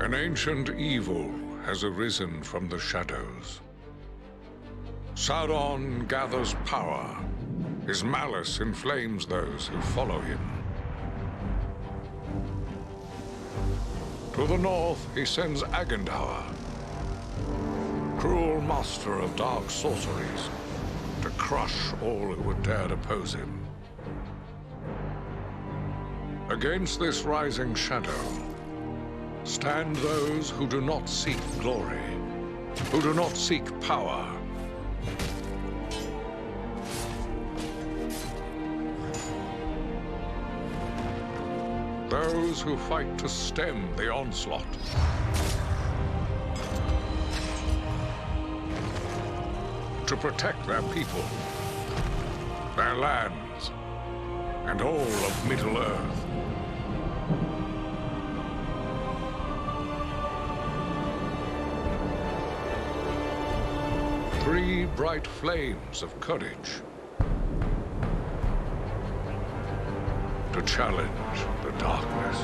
An ancient evil has arisen from the shadows. Sauron gathers power. His malice inflames those who follow him. To the north, he sends Agandaur, cruel master of dark sorceries, to crush all who would dare oppose him. Against this rising shadow stand those who do not seek glory, who do not seek power. Those who fight to stem the onslaught. To protect their people, their lands, and all of Middle-earth. Three bright flames of courage to challenge the darkness.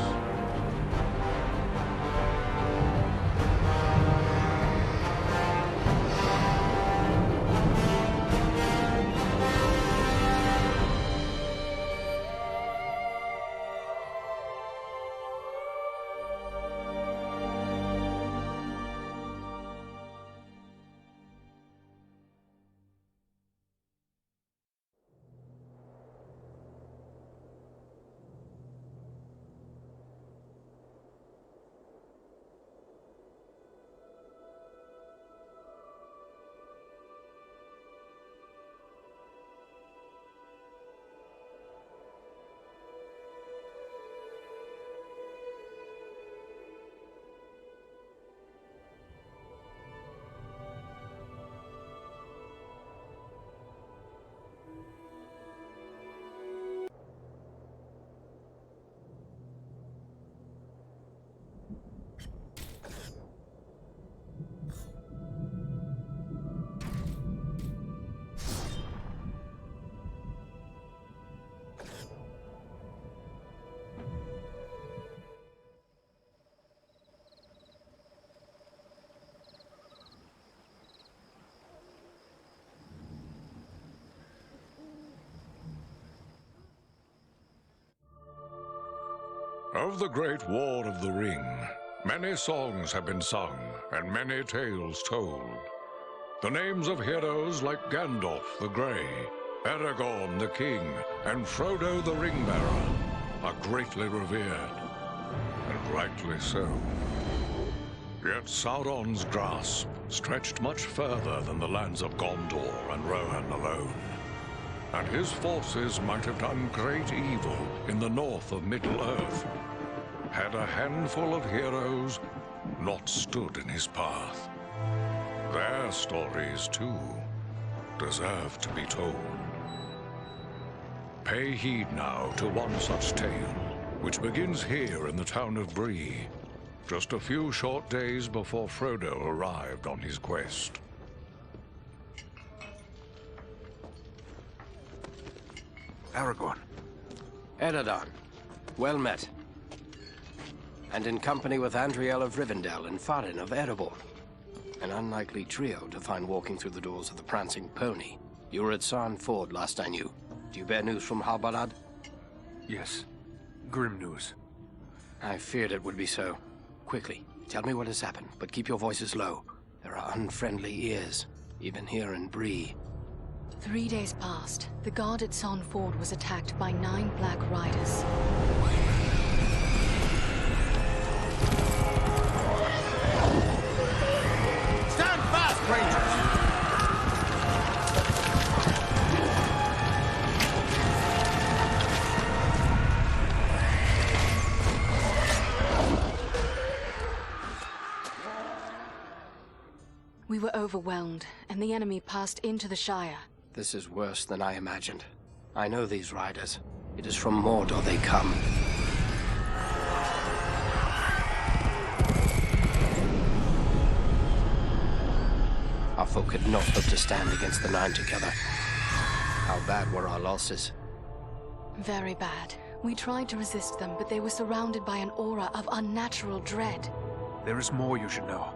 Of the Great War of the Ring, many songs have been sung and many tales told. The names of heroes like Gandalf the Grey, Aragorn the King, and Frodo the Ring-Bearer are greatly revered, and rightly so. Yet Sauron's grasp stretched much further than the lands of Gondor and Rohan alone, and his forces might have done great evil in the north of Middle-earth, had a handful of heroes not stood in his path. Their stories, too, deserve to be told. Pay heed now to one such tale, which begins here in the town of Bree, just a few short days before Frodo arrived on his quest. Aragorn. Eredon, well met. And in company with Andriel of Rivendell and Farin of Erebor. An unlikely trio to find walking through the doors of the Prancing Pony. You were at Sarn Ford last I knew. Do you bear news from Halbarad? Yes. Grim news. I feared it would be so. Quickly, tell me what has happened, but keep your voices low. There are unfriendly ears, even here in Bree. 3 days passed. The guard at Sarn Ford was attacked by 9 Black Riders. Stand fast, Rangers! We were overwhelmed, and the enemy passed into the Shire. This is worse than I imagined. I know these riders. It is from Mordor they come. Our folk could not hope to stand against the 9 together. How bad were our losses? Very bad. We tried to resist them, but they were surrounded by an aura of unnatural dread. There is more you should know.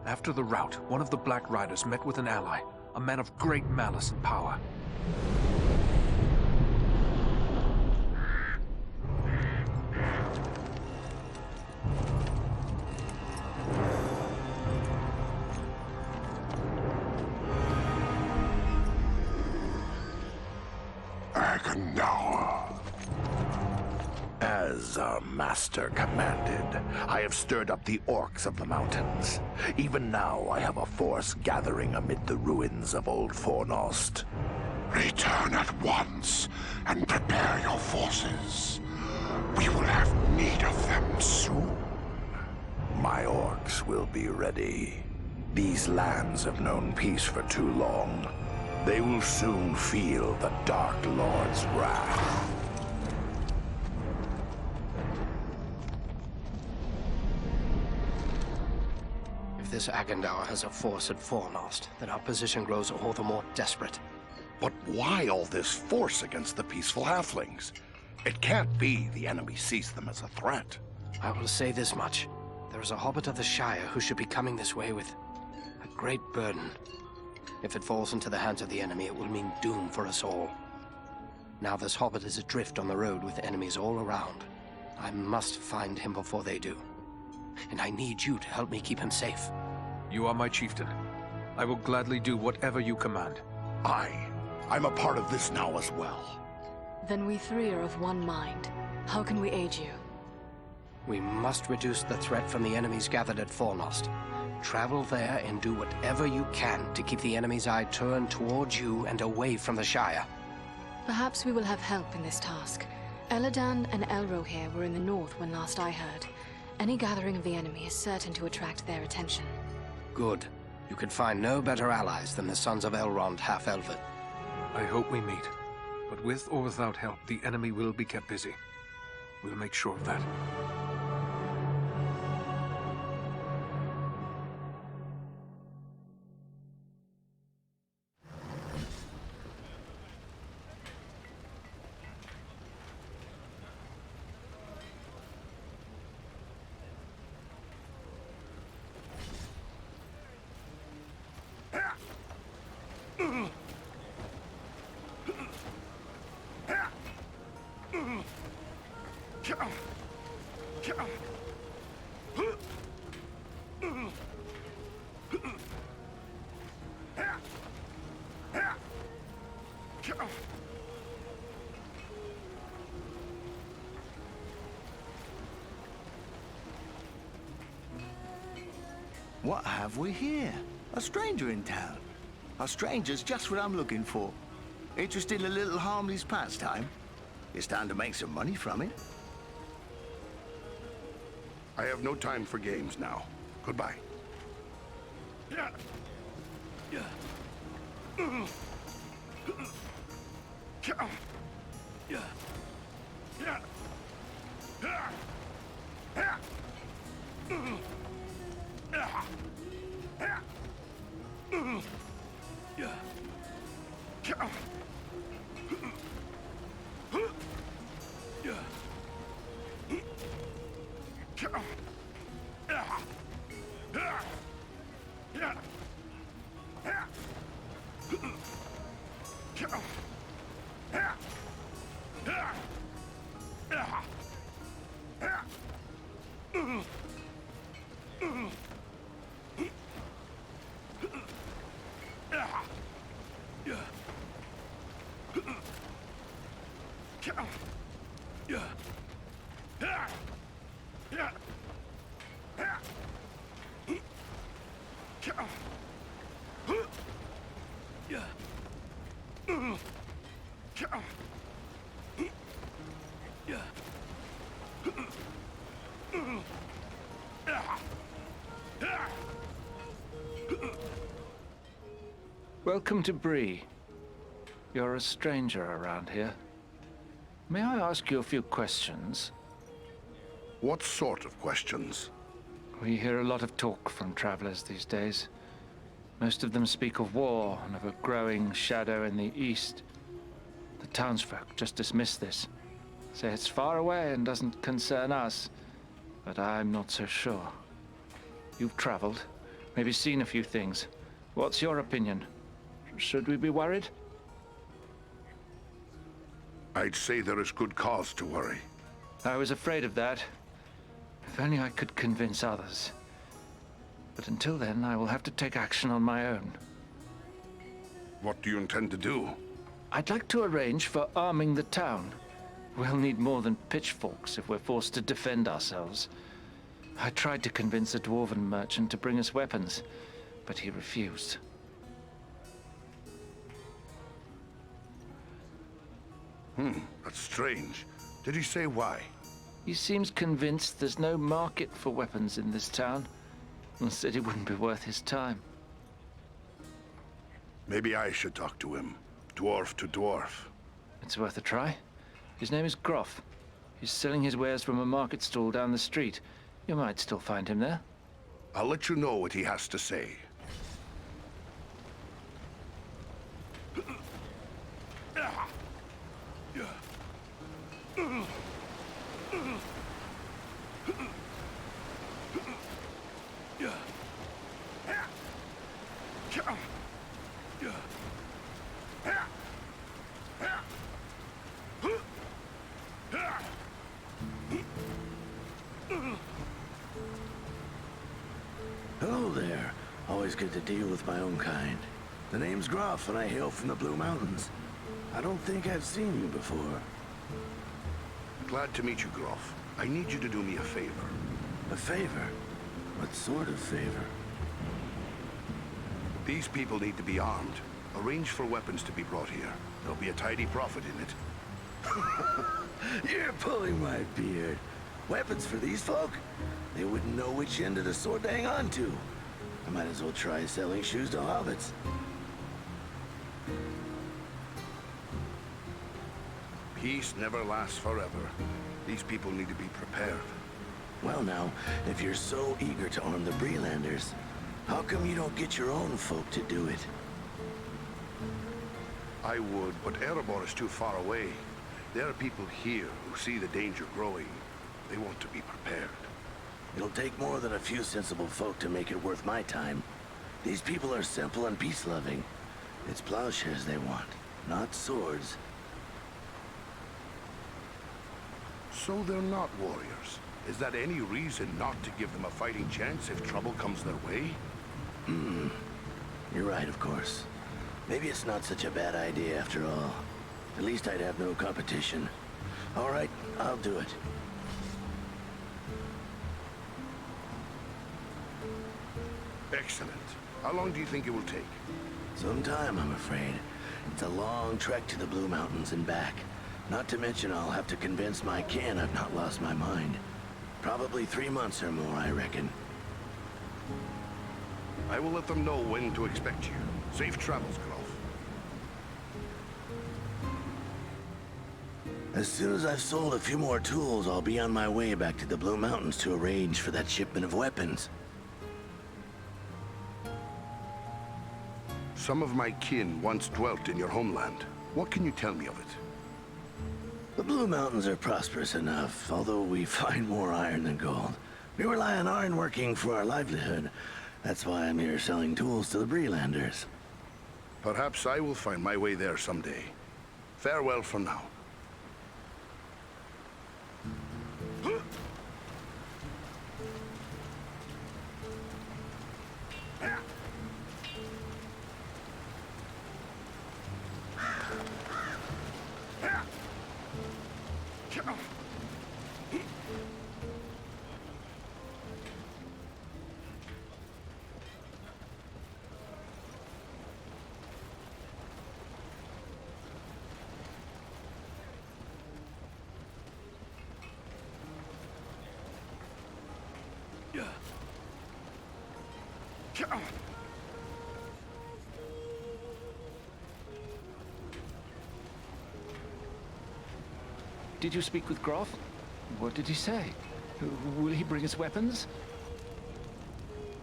After the rout, one of the Black Riders met with an ally, a man of great malice and power. As our master commanded, I have stirred up the orcs of the mountains. Even now I have a force gathering amid the ruins of Old Fornost. Return at once and prepare your forces. We will have need of them soon. My orcs will be ready. These lands have known peace for too long. They will soon feel the Dark Lord's wrath. If this Agendaur has a force at Fornost, then our position grows all the more desperate. But why all this force against the peaceful halflings? It can't be the enemy sees them as a threat. I will say this much. There is a hobbit of the Shire who should be coming this way with a great burden. If it falls into the hands of the enemy, it will mean doom for us all. Now this hobbit is adrift on the road with enemies all around. I must find him before they do. And I need you to help me keep him safe. You are my chieftain. I will gladly do whatever you command. I'm a part of this now as well. Then we three are of one mind. How can we aid you? We must reduce the threat from the enemies gathered at Fornost. Travel there and do whatever you can to keep the enemy's eye turned towards you and away from the Shire. Perhaps we will have help in this task. Eladan and Elrohir were in the north when last I heard. Any gathering of the enemy is certain to attract their attention. Good. You could find no better allies than the sons of Elrond half-elven. I hope we meet. But with or without help, the enemy will be kept busy. We'll make sure of that. What have we here? A stranger in town. A stranger's just what I'm looking for. Interested in a little harmless pastime? It's time to make some money from it. I have no time for games now. Goodbye. Welcome to Bree. You're a stranger around here. May I ask you a few questions? What sort of questions? We hear a lot of talk from travelers these days. Most of them speak of war and of a growing shadow in the east. The townsfolk just dismiss this. Say it's far away and doesn't concern us, but I'm not so sure. You've traveled, maybe seen a few things. What's your opinion? Should we be worried? I'd say there is good cause to worry. I was afraid of that. If only I could convince others. But until then, I will have to take action on my own. What do you intend to do? I'd like to arrange for arming the town. We'll need more than pitchforks if we're forced to defend ourselves. I tried to convince a dwarven merchant to bring us weapons, but he refused. That's strange. Did he say why? He seems convinced there's no market for weapons in this town, and said it wouldn't be worth his time. Maybe I should talk to him. Dwarf to dwarf. It's worth a try. His name is Groff. He's selling his wares from a market stall down the street. You might still find him there. I'll let you know what he has to say. Hello there. Always good to deal with my own kind. The name's Groff, and I hail from the Blue Mountains. I don't think I've seen you before. Glad to meet you, Groff. I need you to do me a favor. A favor? What sort of favor? These people need to be armed. Arrange for weapons to be brought here. There'll be a tidy profit in it. You're pulling my beard. Weapons for these folk? They wouldn't know which end of the sword to hang on to. I might as well try selling shoes to hobbits. Peace never lasts forever. These people need to be prepared. Well now, if you're so eager to arm the Brelanders, how come you don't get your own folk to do it? I would, but Erebor is too far away. There are people here who see the danger growing. They want to be prepared. It'll take more than a few sensible folk to make it worth my time. These people are simple and peace-loving. It's plowshares they want, not swords. So they're not warriors. Is that any reason not to give them a fighting chance if trouble comes their way? You're right, of course. Maybe it's not such a bad idea after all. At least I'd have no competition. All right, I'll do it. Excellent. How long do you think it will take? Some time, I'm afraid. It's a long trek to the Blue Mountains and back. Not to mention I'll have to convince my kin I've not lost my mind. Probably 3 months or more, I reckon. I will let them know when to expect you. Safe travels, Groff. As soon as I've sold a few more tools, I'll be on my way back to the Blue Mountains to arrange for that shipment of weapons. Some of my kin once dwelt in your homeland. What can you tell me of it? The Blue Mountains are prosperous enough, although we find more iron than gold. We rely on ironworking for our livelihood. That's why I'm here selling tools to the Brelanders. Perhaps I will find my way there someday. Farewell for now. Did you speak with Groff? What did he say? Will he bring us weapons?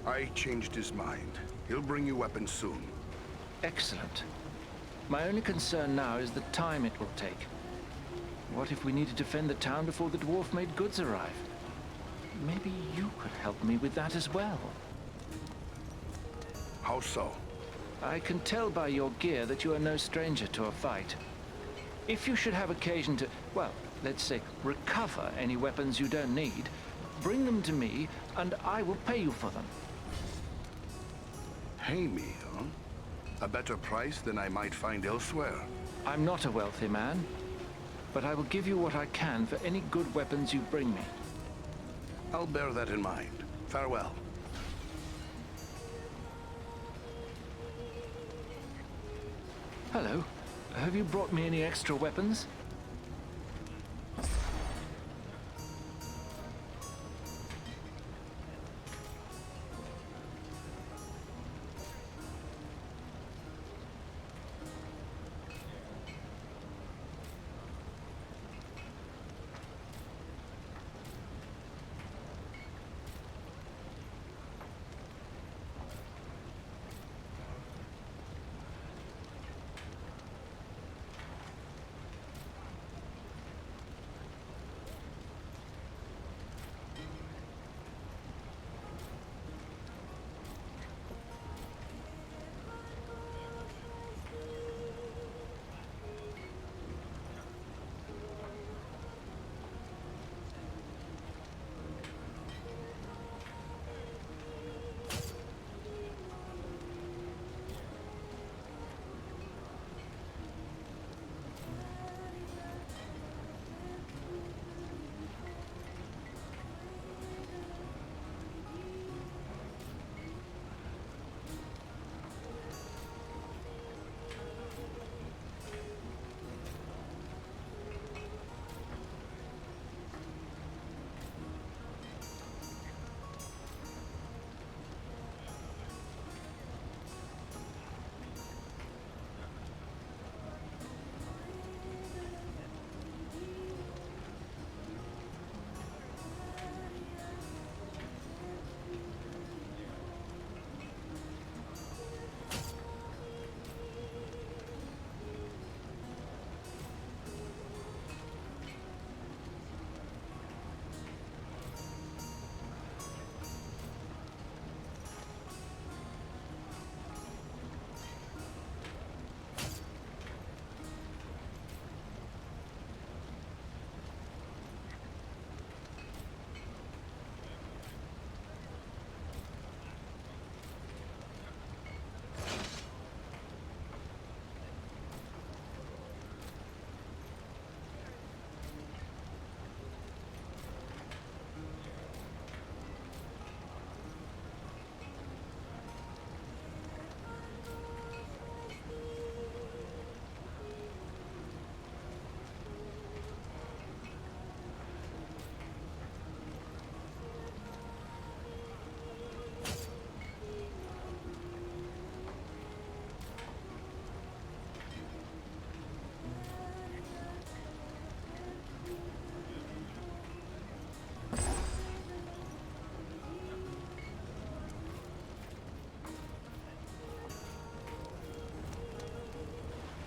I changed his mind. He'll bring you weapons soon. Excellent. My only concern now is the time it will take. What if we need to defend the town before the dwarf-made goods arrive? maybe you could help me with that as well. How so? I can tell by your gear that you are no stranger to a fight. If you should have occasion to, well, let's say, recover any weapons you don't need, bring them to me, and I will pay you for them. Pay me, huh? A better price than I might find elsewhere. I'm not a wealthy man, but I will give you what I can for any good weapons you bring me. I'll bear that in mind. Farewell. Hello. Have you brought me any extra weapons?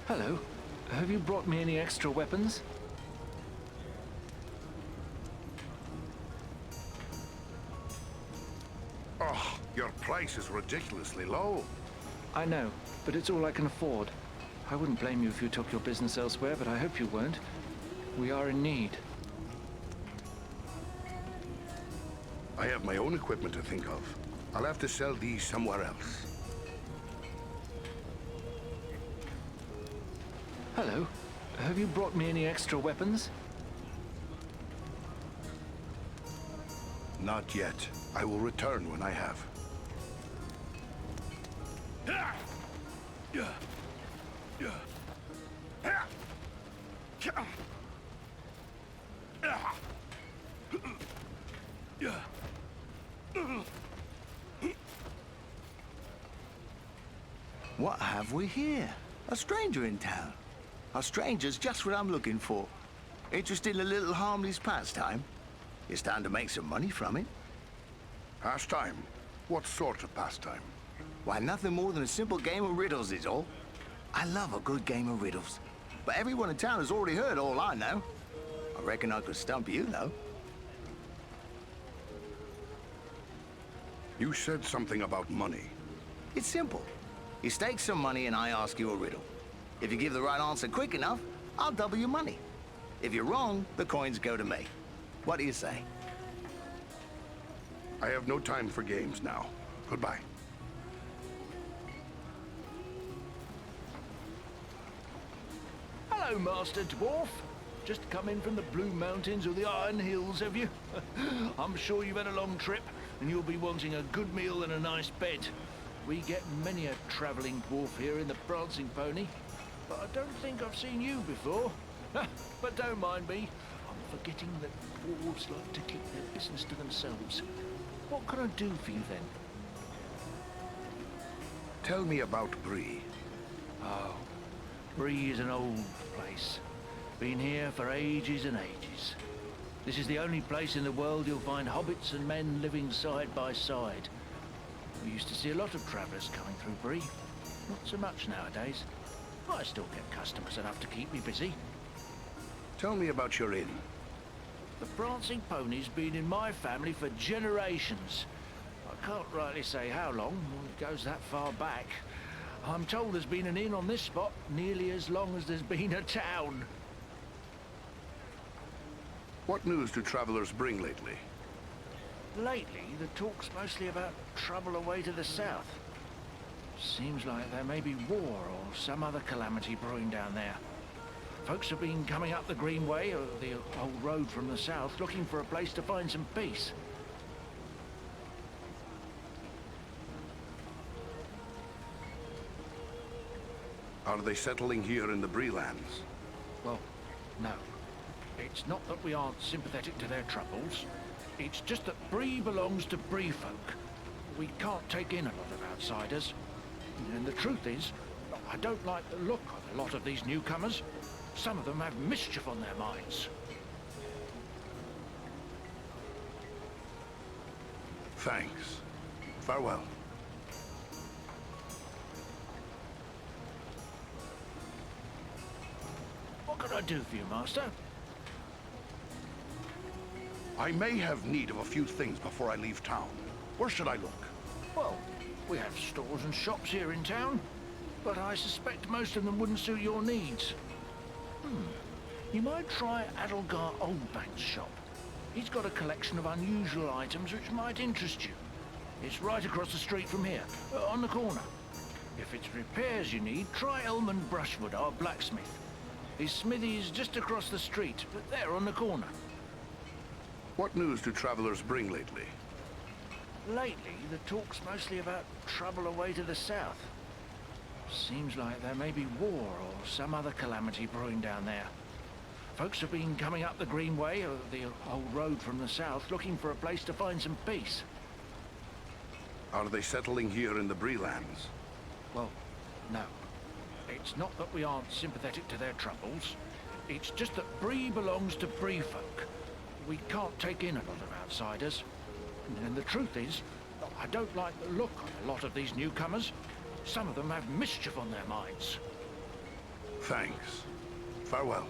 Hello. Have you brought me any extra weapons? Oh, your price is ridiculously low. I know, but it's all I can afford. I wouldn't blame you if you took your business elsewhere, but I hope you won't. We are in need. I have my own equipment to think of. I'll have to sell these somewhere else. Hello. Have you brought me any extra weapons? Not yet. I will return when I have. What have we here? A stranger in town. A stranger's just what I'm looking for. Interested in a little harmless pastime? It's time to make some money from it. Pastime? What sort of pastime? Why, nothing more than a simple game of riddles is all. I love a good game of riddles. But everyone in town has already heard all I know. I reckon I could stump you, though. You said something about money. It's simple. You stake some money and I ask you a riddle. If you give the right answer quick enough, I'll double your money. If you're wrong, the coins go to me. What do you say? I have no time for games now. Goodbye. Hello, Master Dwarf. Just come in from the Blue Mountains or the Iron Hills, have you? I'm sure you've had a long trip, and you'll be wanting a good meal and a nice bed. We get many a travelling dwarf here in the Prancing Pony, but I don't think I've seen you before. But don't mind me. I'm forgetting that dwarves like to keep their business to themselves. What can I do for you, then? Tell me about Bree. Oh, Bree is an old place. Been here for ages and ages. This is the only place in the world you'll find hobbits and men living side by side. We used to see a lot of travellers coming through Bree. Not so much nowadays. I still get customers enough to keep me busy. Tell me about your inn. The Prancing Pony's been in my family for generations. I can't rightly say how long, it goes that far back. I'm told there's been an inn on this spot nearly as long as there's been a town. What news do travelers bring lately? Lately, the talk's mostly about trouble away to the south. Seems like there may be war or some other calamity brewing down there. Folks have been coming up the Greenway, or the old road from the south, looking for a place to find some peace. Are they settling here in the Breelands? Well, no. It's not that we aren't sympathetic to their troubles. It's just that Bree belongs to Bree folk. We can't take in a lot of outsiders. And the truth is, I don't like the look of a lot of these newcomers. Some of them have mischief on their minds. Thanks. Farewell. What can I do for you, Master? I may have need of a few things before I leave town. Where should I look? Well, we have stores and shops here in town, but I suspect most of them wouldn't suit your needs. You might try Adelgar Oldbank's shop. He's got a collection of unusual items which might interest you. It's right across the street from here, on the corner. If it's repairs you need, try Elman Brushwood, our blacksmith. His smithy is just across the street, but there on the corner. What news do travelers bring lately? Lately, the talk's mostly about trouble away to the south. Seems like there may be war or some other calamity brewing down there. Folks have been coming up the Greenway, or the old road from the south, looking for a place to find some peace. Are they settling here in the Breelands? Well, no. It's not that we aren't sympathetic to their troubles. It's just that Bree belongs to Bree folk. We can't take in a lot of outsiders. And the truth is, I don't like the look of a lot of these newcomers. Some of them have mischief on their minds. Thanks. Farewell.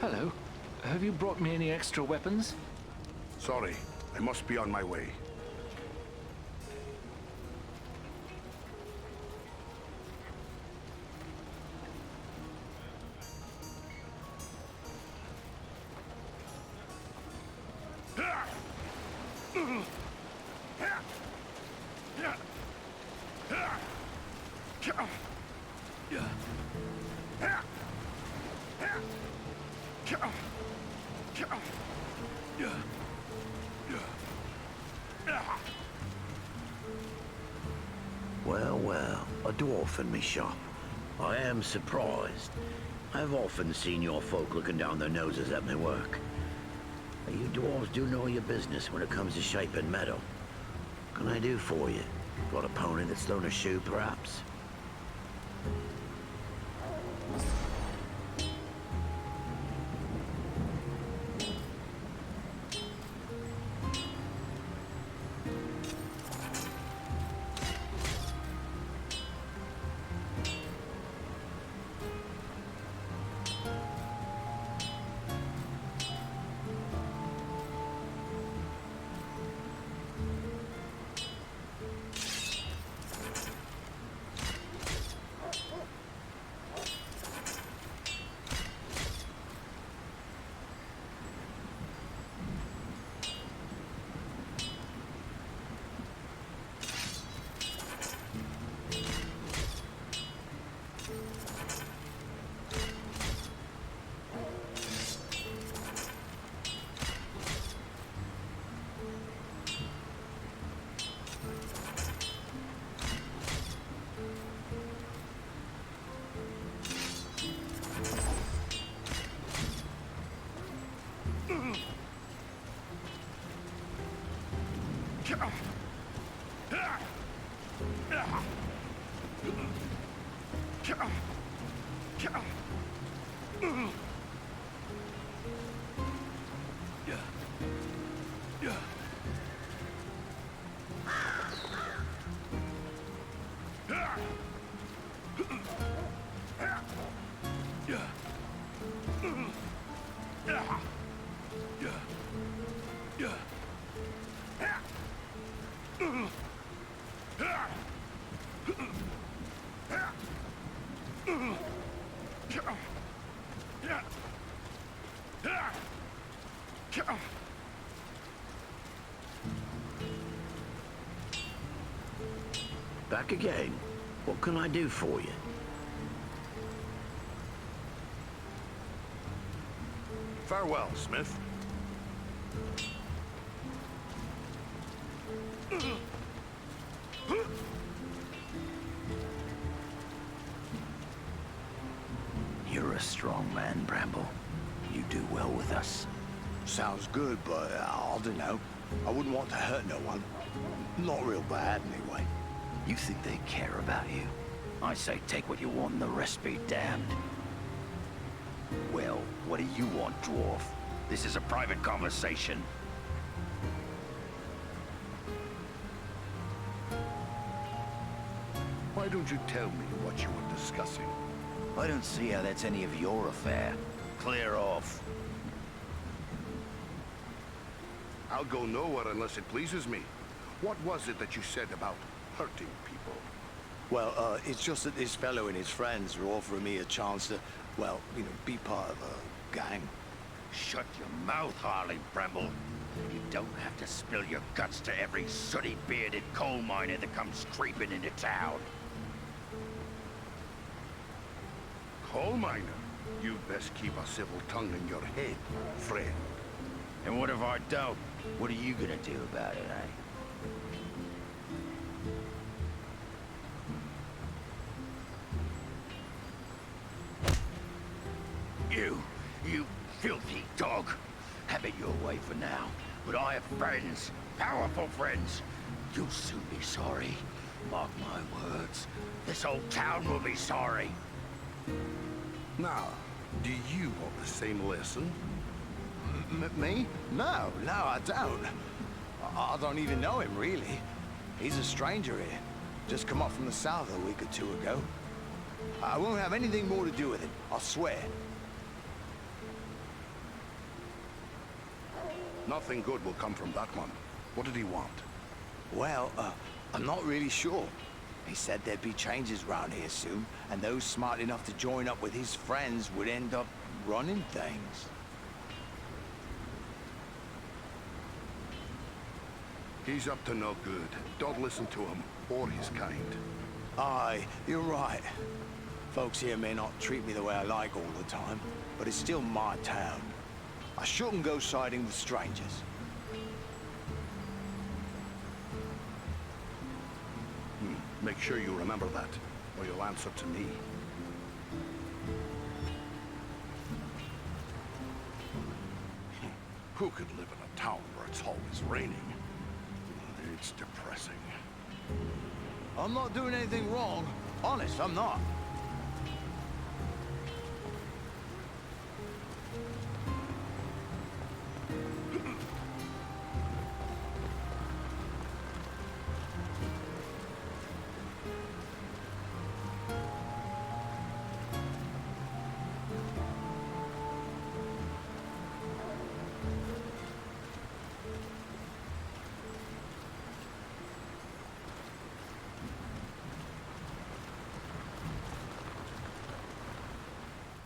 Hello. Have you brought me any extra weapons? Sorry, I must be on my way. Well, well, a dwarf in me shop. I am surprised. I've often seen your folk looking down their noses at my work. You dwarves do know your business when it comes to shaping metal. What can I do for you? Got a pony that's thrown a shoe, perhaps? Back again. What can I do for you? Farewell, Smith. You're a strong man, Bramble. You do well with us. Sounds good, but I don't know. I wouldn't want to hurt no one. Not real bad, anyway. You think they care about you? I say take what you want and the rest be damned. Well, what do you want, dwarf? This is a private conversation. Why don't you tell me what you were discussing? I don't see how that's any of your affair. Clear off. I'll go nowhere unless it pleases me. What was it that you said about hurting people? Well, it's just that this fellow and his friends are offering me a chance to, well, you know, be part of a gang. Shut your mouth, Harley Bramble. You don't have to spill your guts to every sooty-bearded coal miner that comes creeping into town. Coal miner? You best keep a civil tongue in your head, friend. And what if I don't? What are you gonna do about it, eh? You filthy dog. Have it your way for now. But I have friends, powerful friends. You'll soon be sorry. Mark my words. This whole town will be sorry. Now, do you want the same lesson? Me? No, I don't. I don't even know him, really. He's a stranger here. Just come up from the south a week or two ago. I won't have anything more to do with it, I swear. Nothing good will come from that one. What did he want? Well, I'm not really sure. He said there'd be changes around here soon, and those smart enough to join up with his friends would end up running things. He's up to no good. Don't listen to him, or his kind. Aye, you're right. Folks here may not treat me the way I like all the time, but it's still my town. I shouldn't go siding with strangers. Make sure you remember that, or you'll answer to me. Who could live in a town where it's always raining? It's depressing. I'm not doing anything wrong. Honest, I'm not.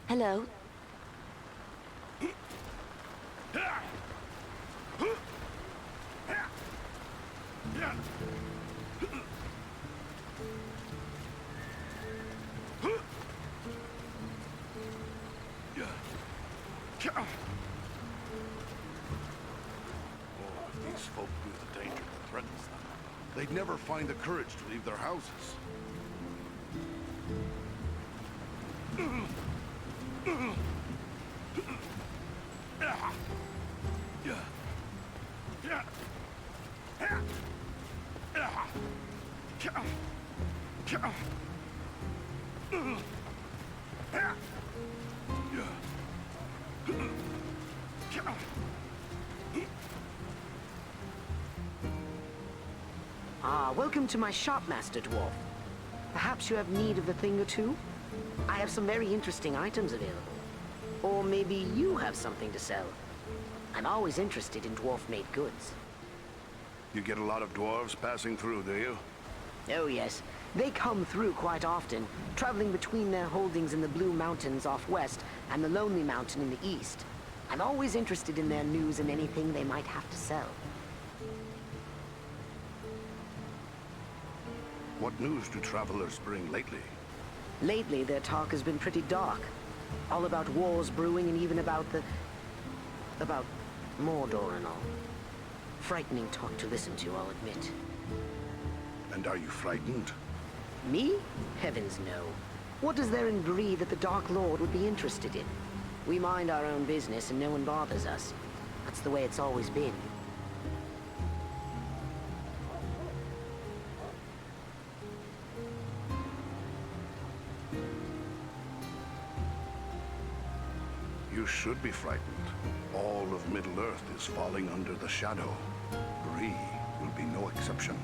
Hello. If these folk knew the danger that threatens them, they'd never find the courage to leave their houses. Ah, welcome to my shop, Master Dwarf. Perhaps you have need of a thing or two? I have some very interesting items available. Or maybe you have something to sell. I'm always interested in dwarf-made goods. You get a lot of dwarves passing through, do you? Oh yes, they come through quite often, traveling between their holdings in the Blue Mountains off west and the Lonely Mountain in the east. I'm always interested in their news and anything they might have to sell. What news do travelers bring lately? Lately, their talk has been pretty dark. All about wars brewing and even about Mordor and all. Frightening talk to listen to, I'll admit. And are you frightened? Me? Heavens no. What is there in Bree that the Dark Lord would be interested in? We mind our own business and no one bothers us. That's the way it's always been. You should be frightened. All of Middle-earth is falling under the shadow. Bree will be no exception.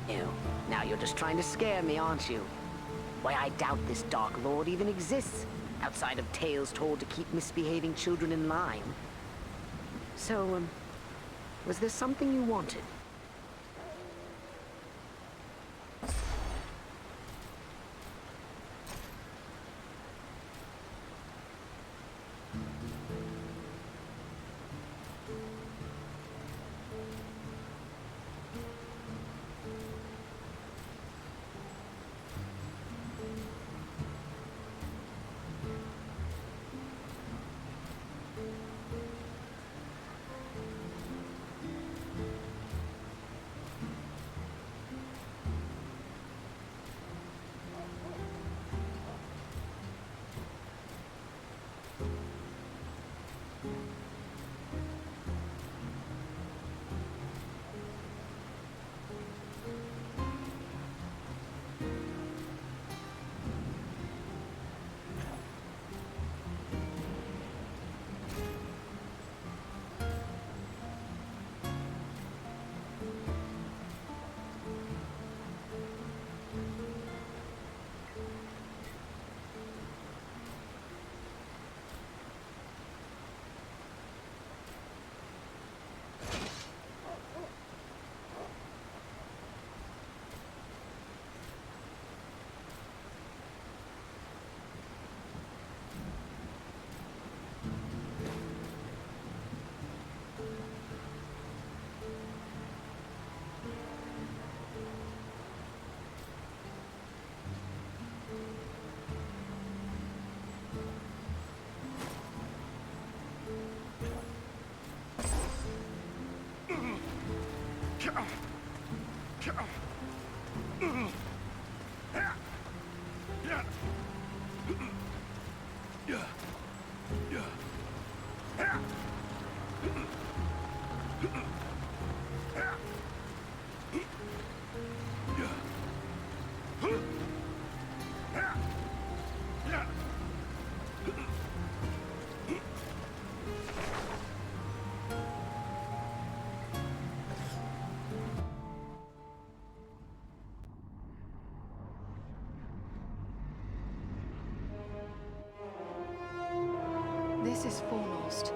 Ew. Now you're just trying to scare me, aren't you? Why, I doubt this Dark Lord even exists, outside of tales told to keep misbehaving children in line. So, was there something you wanted? This is foremost,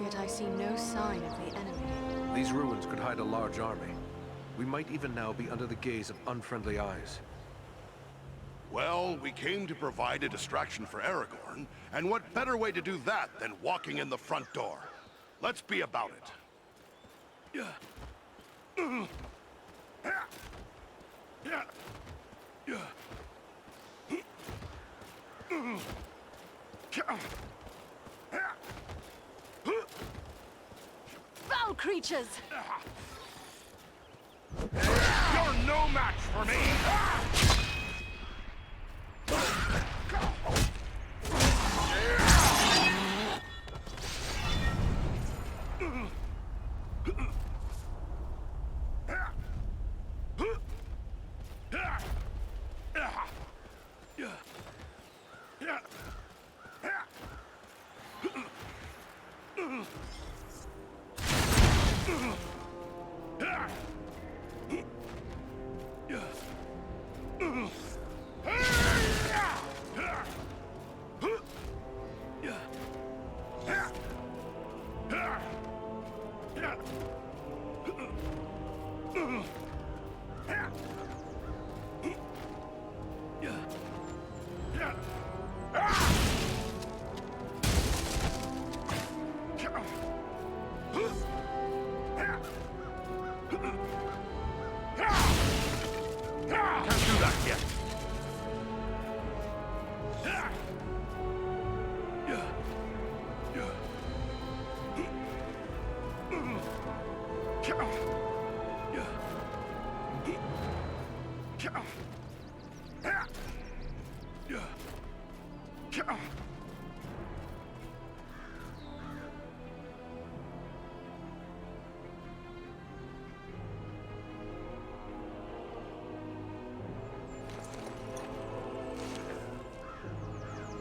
yet I see no sign of the enemy. These ruins could hide a large army. We might even now be under the gaze of unfriendly eyes. Well, we came to provide a distraction for Aragorn, and what better way to do that than walking in the front door? Let's be about it. Foul creatures! You're no match for me!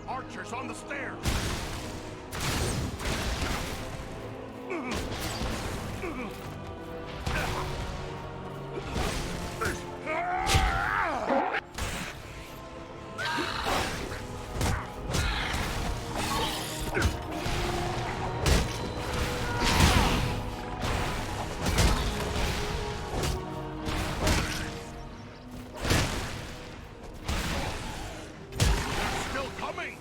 Archers on the stairs! Still coming!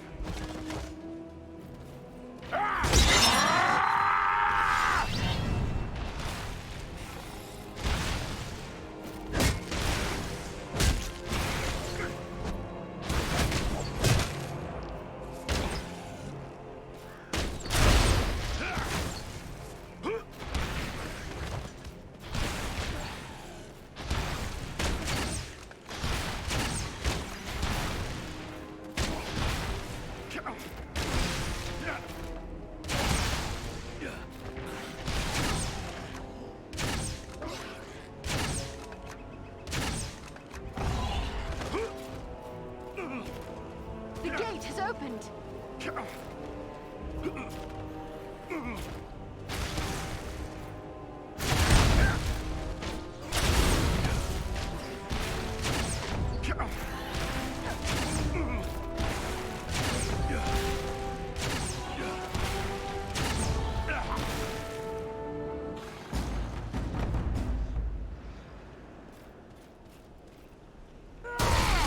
The gate has opened!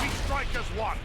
We strike as one!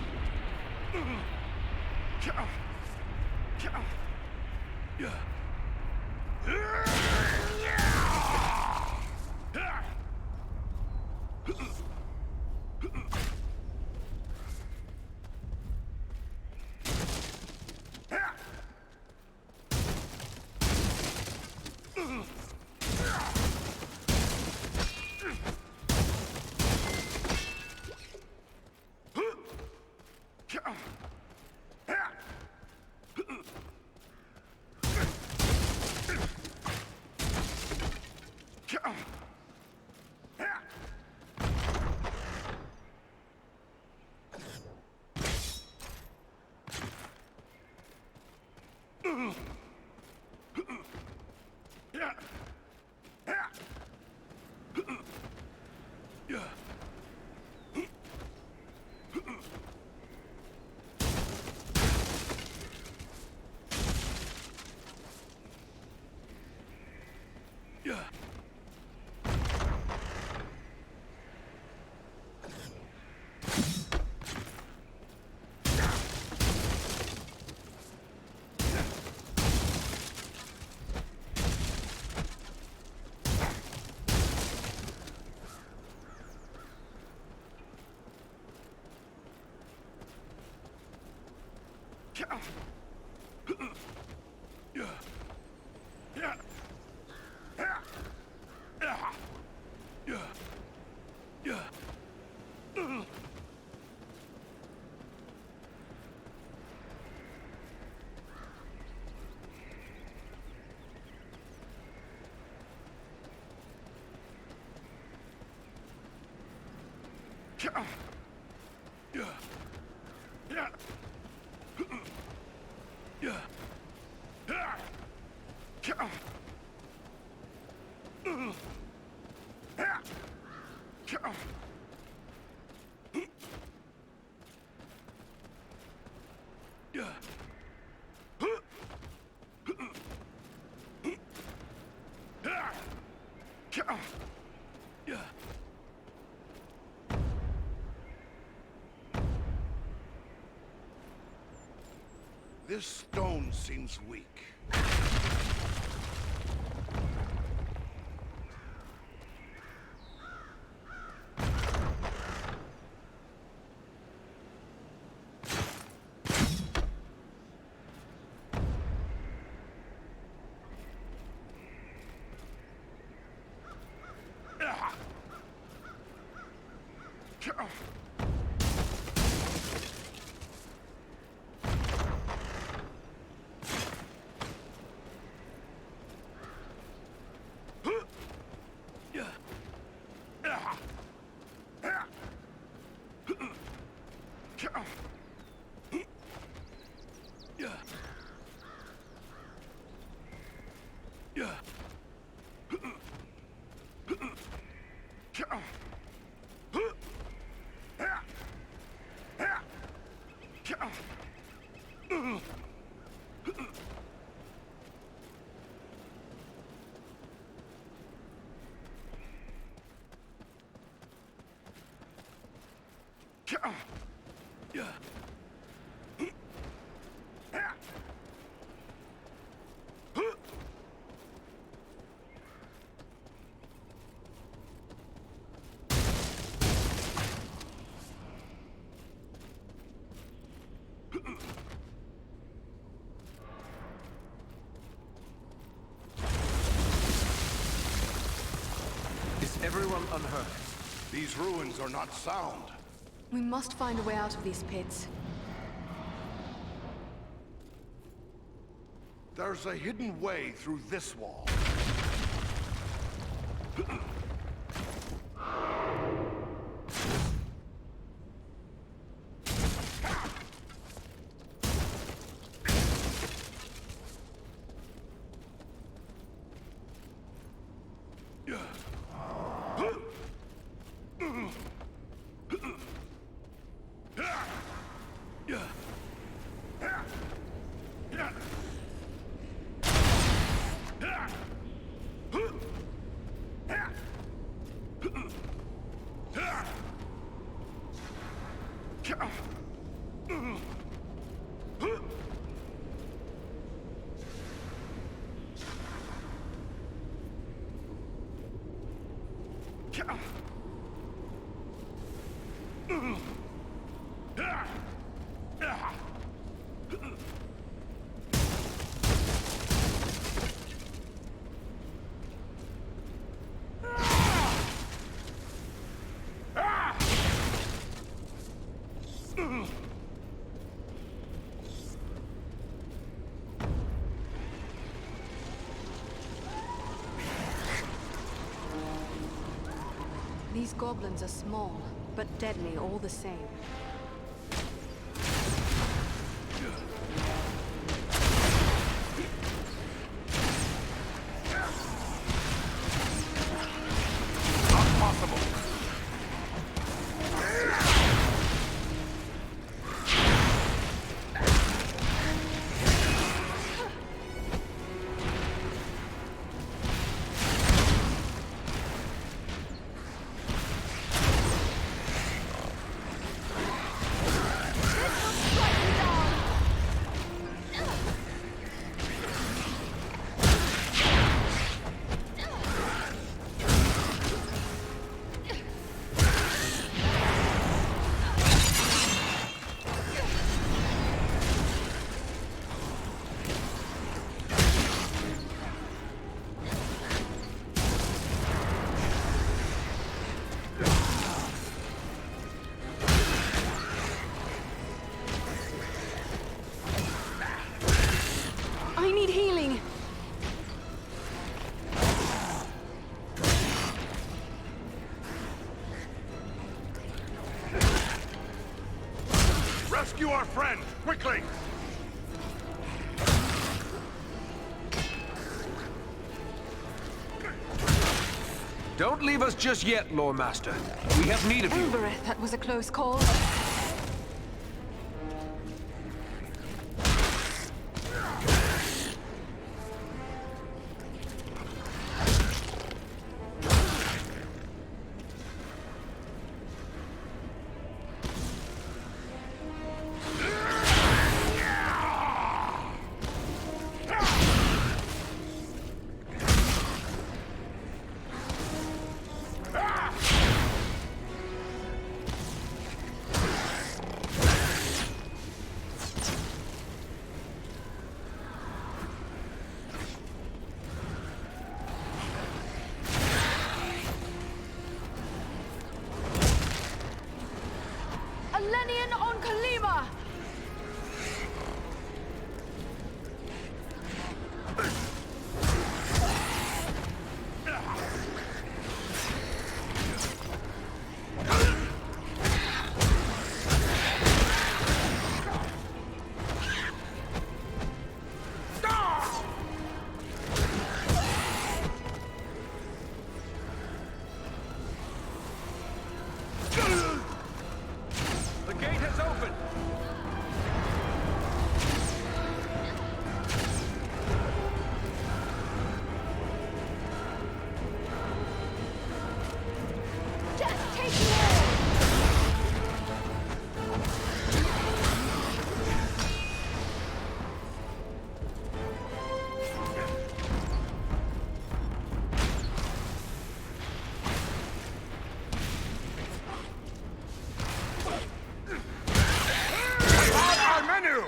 This stone seems weak. Is everyone unhurt? These ruins are not sound. We must find a way out of these pits. There's a hidden way through this wall. These goblins are small, but deadly all the same. I need healing. Rescue our friend, quickly! Don't leave us just yet, Lore Master. We have need of you. Elbereth, that was a close call. Selenian on Kalima! The gate has opened! Just take it all! Our menu!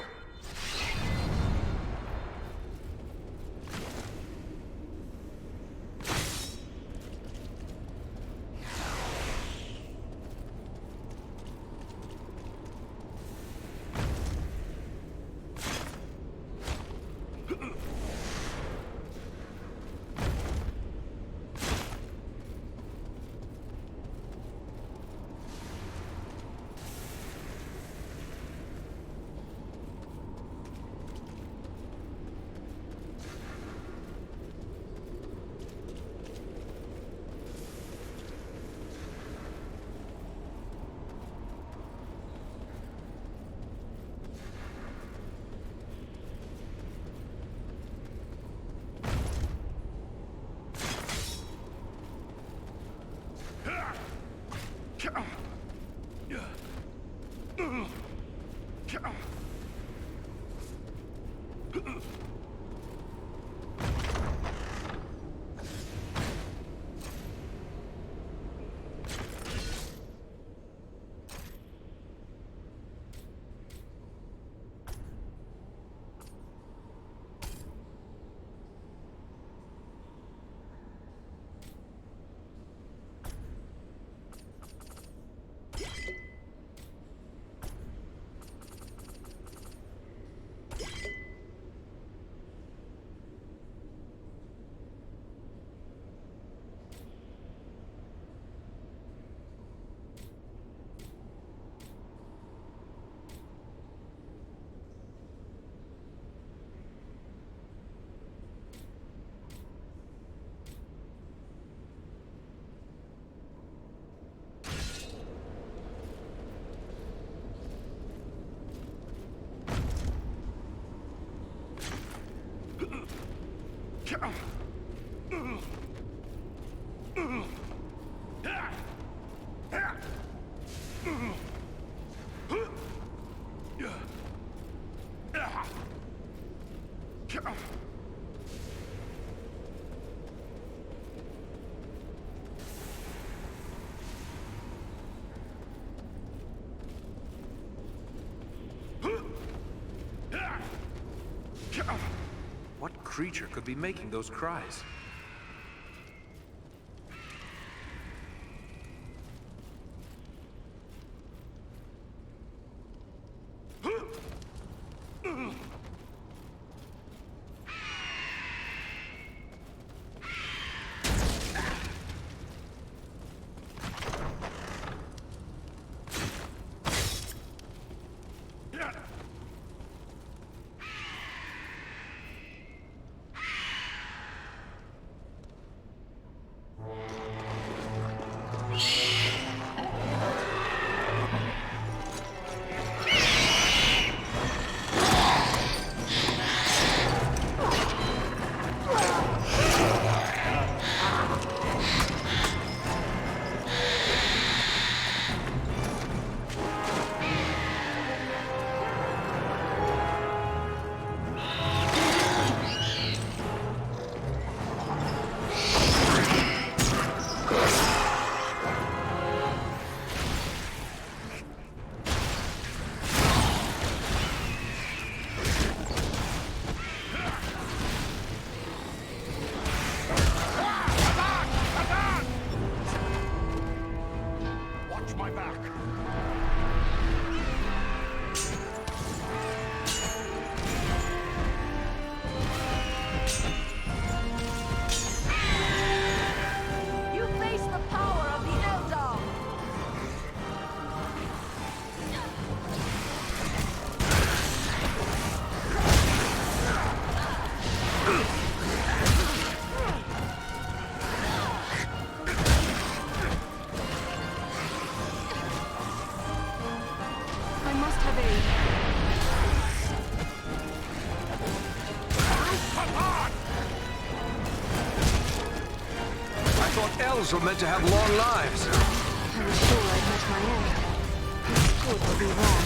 What creature could be making those cries? thee. I thought elves were meant to have long lives. I was sure I'd met my end. It's good to be wrong.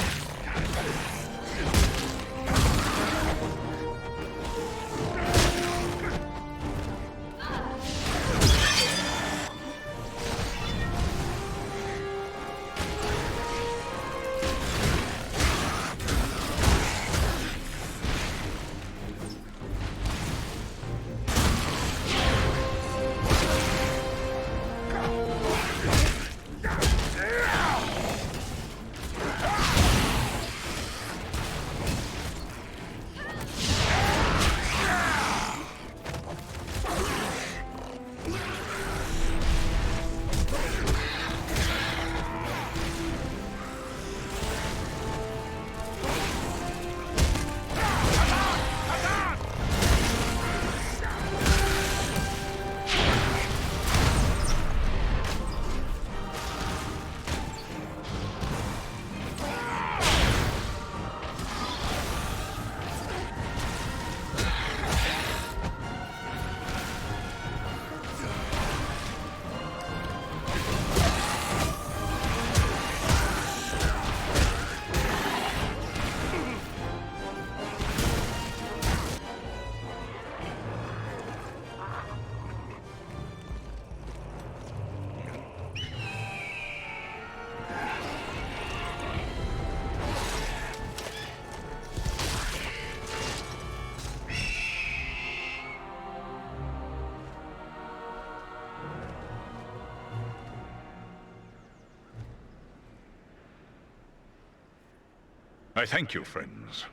I thank you, friends.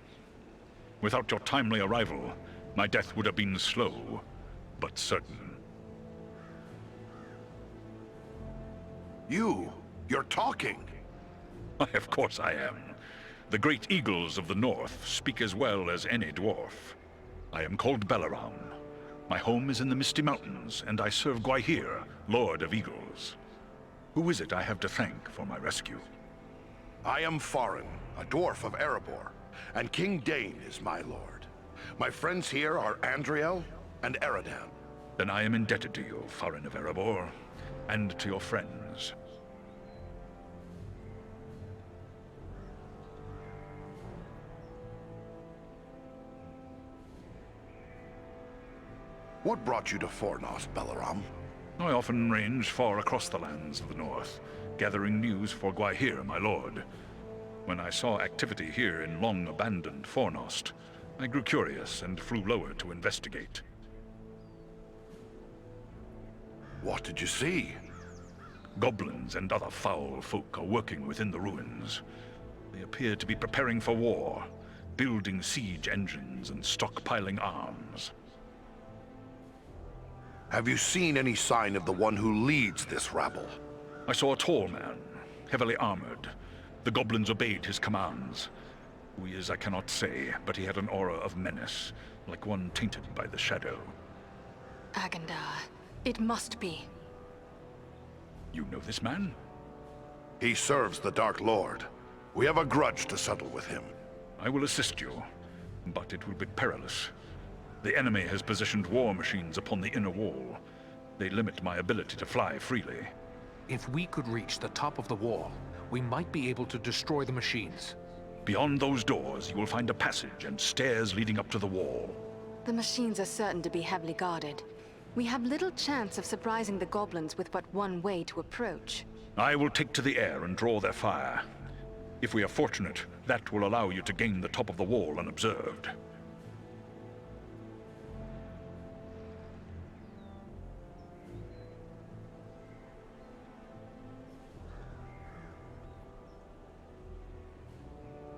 Without your timely arrival, my death would have been slow, but certain. You're talking. Why, of course I am. The great eagles of the north speak as well as any dwarf. I am called Balaram. My home is in the Misty Mountains, and I serve Gwaihir, Lord of Eagles. Who is it I have to thank for my rescue? I am Farin, a dwarf of Erebor, and King Dane is my lord. My friends here are Andriel and Eridan. Then I am indebted to you, Farin of Erebor, and to your friends. What brought you to Fornost, Balaram? I often range far across the lands of the north, gathering news for Gwaihir, my lord. When I saw activity here in long-abandoned Fornost, I grew curious and flew lower to investigate. What did you see? Goblins and other foul folk are working within the ruins. They appear to be preparing for war, building siege engines and stockpiling arms. Have you seen any sign of the one who leads this rabble? I saw a tall man, heavily armored. The goblins obeyed his commands. Who he is, I cannot say, but he had an aura of menace, like one tainted by the shadow. Agandar. It must be. You know this man? He serves the Dark Lord. We have a grudge to settle with him. I will assist you, but it will be perilous. The enemy has positioned war machines upon the inner wall. They limit my ability to fly freely. If we could reach the top of the wall, we might be able to destroy the machines. Beyond those doors, you will find a passage and stairs leading up to the wall. The machines are certain to be heavily guarded. We have little chance of surprising the goblins with but one way to approach. I will take to the air and draw their fire. If we are fortunate, that will allow you to gain the top of the wall unobserved.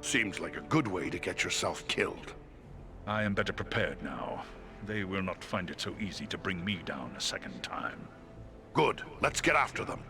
Seems like a good way to get yourself killed. I am better prepared now. They will not find it so easy to bring me down a second time. Good. Let's get after them.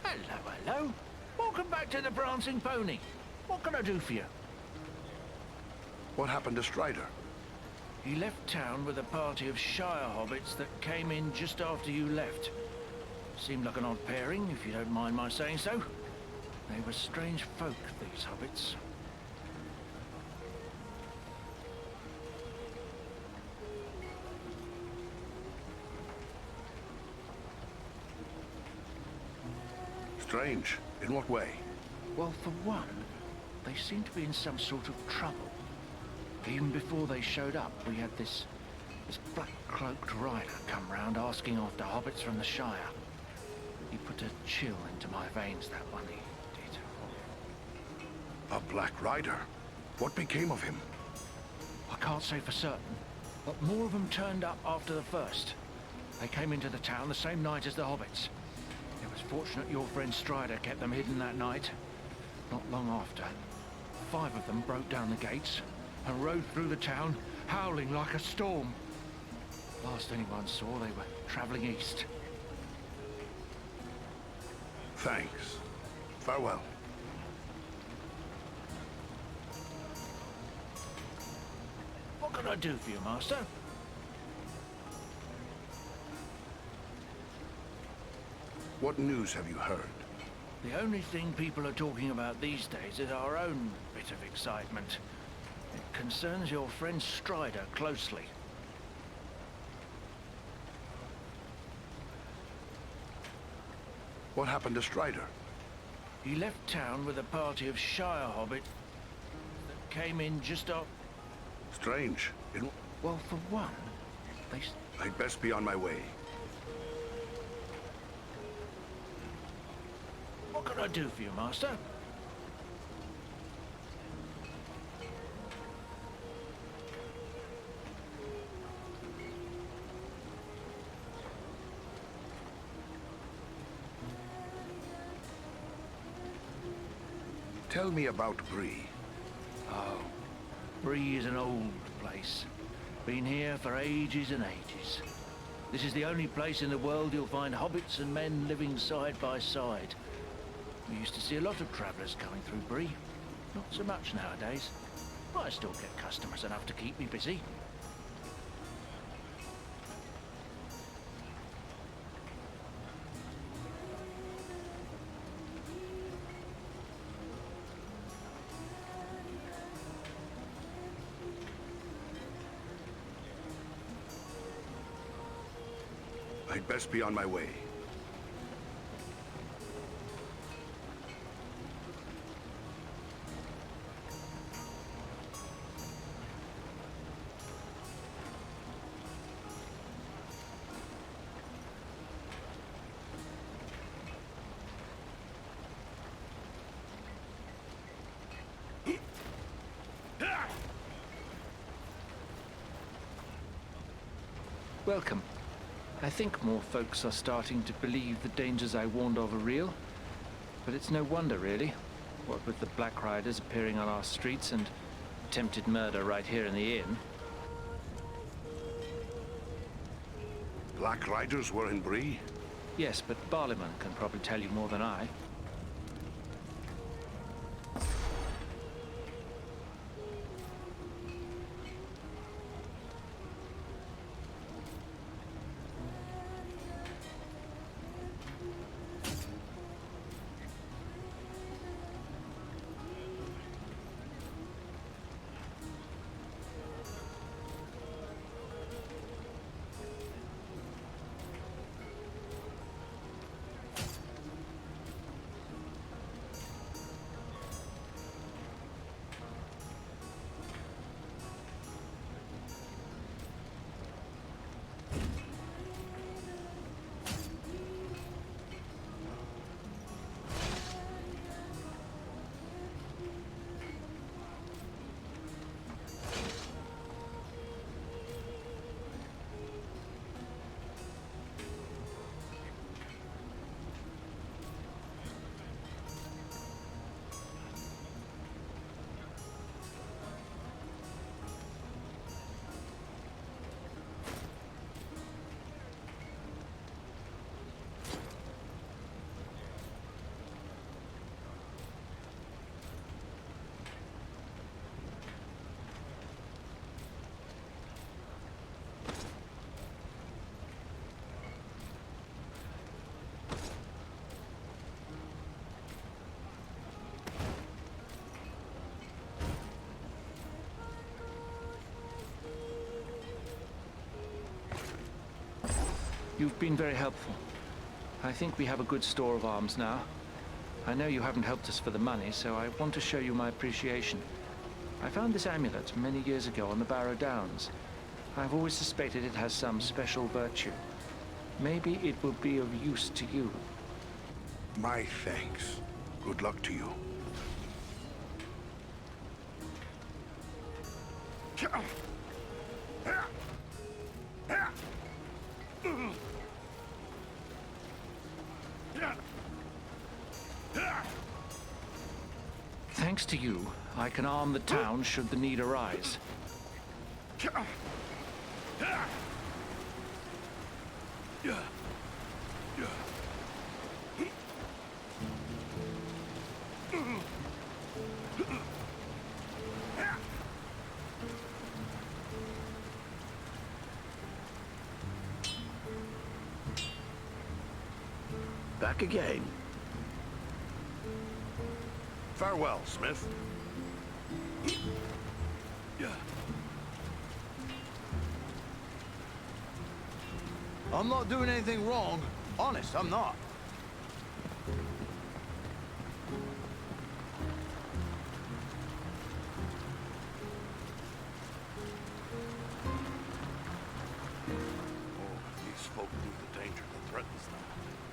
Hello, hello. Welcome back to the Prancing Pony. What can I do for you? What happened to Strider? He left town with a party of Shire hobbits that came in just after you left. Seemed like an odd pairing, if you don't mind my saying so. They were strange folk, these hobbits. Strange? In what way? Well, for one, they seemed to be in some sort of trouble. Even before they showed up, we had this black-cloaked rider come round asking after hobbits from the Shire. He put a chill into my veins, that one, he did. A Black Rider? What became of him? I can't say for certain, but more of them turned up after the first. They came into the town the same night as the hobbits. It was fortunate your friend Strider kept them hidden that night. Not long after, 5 of them broke down the gates and rode through the town, howling like a storm. Last anyone saw, they were traveling east. Thanks. Farewell. What can I do for you, Master? What news have you heard? The only thing people are talking about these days is our own bit of excitement. It concerns your friend Strider closely. What happened to Strider? He left town with a party of Shire hobbits that came in just up. Strange. Well, for one, I'd best be on my way. What can I do for you, Master? Tell me about Bree. Oh, Bree is an old place. Been here for ages and ages. This is the only place in the world you'll find hobbits and men living side by side. We used to see a lot of travelers coming through Bree. Not so much nowadays. But I still get customers enough to keep me busy. I'd best be on my way. Welcome. I think more folks are starting to believe the dangers I warned of are real. But it's no wonder, really. What with the Black Riders appearing on our streets and attempted murder right here in the inn. Black Riders were in Bree? Yes, but Barliman can probably tell you more than I. You've been very helpful. I think we have a good store of arms now. I know you haven't helped us for the money, so I want to show you my appreciation. I found this amulet many years ago on the Barrow Downs. I've always suspected it has some special virtue. Maybe it will be of use to you. My thanks. Good luck to you. Thanks to you, I can arm the town should the need arise. back again. Farewell, Smith. I'm not doing anything wrong. Honest, I'm not. These folk knew the danger that threatens them.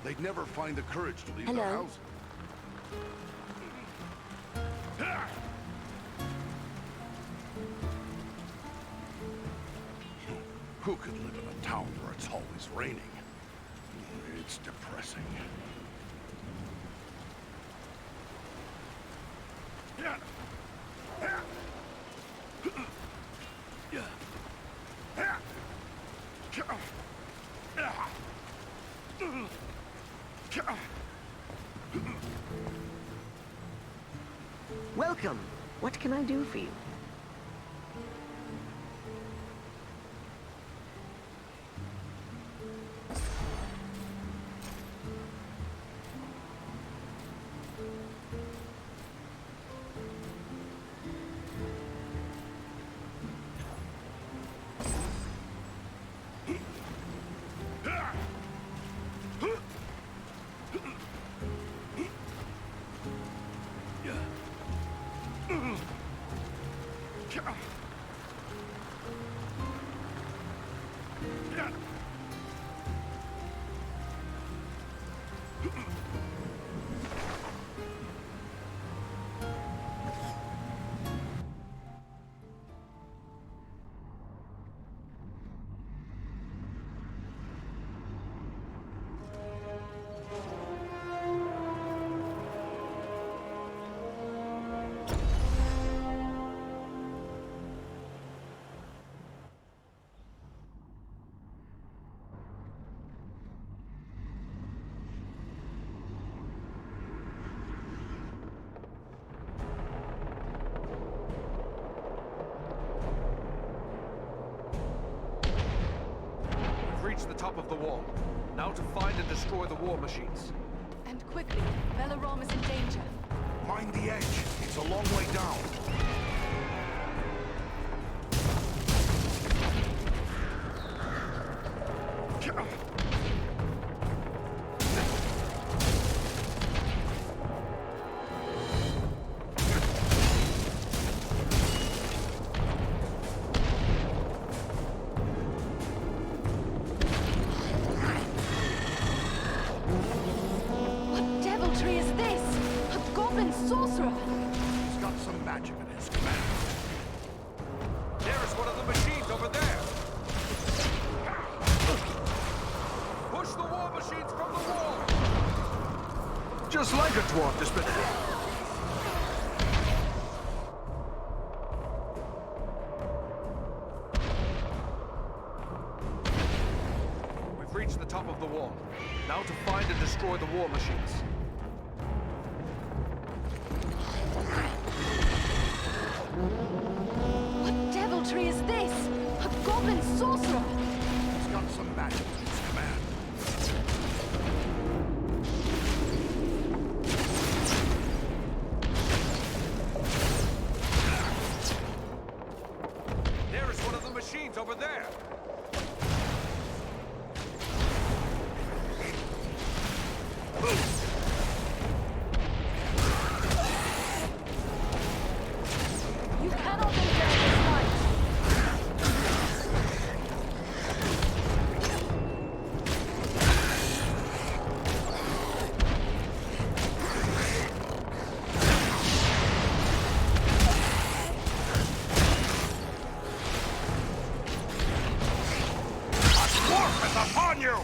They'd never find the courage to leave Hello. their house. Who could live in a town where it's always raining? It's depressing. Welcome. What can I do for you? Reach the top of the wall. Now to find and destroy the war machines. And quickly, Velarom is in danger. Mind the edge. It's a long way down. What deviltry is this? A goblin sorcerer! He's got some magic at his command. There's one of the machines over there! Push the war machines from the wall! Just like a dwarf this bit. We've reached the top of the wall. Now to find and destroy the war machines. What deviltry is this? A goblin sorcerer! He's got some magic at his command. There is one of the machines over there! You cannot endure this fight! A dwarf is upon you!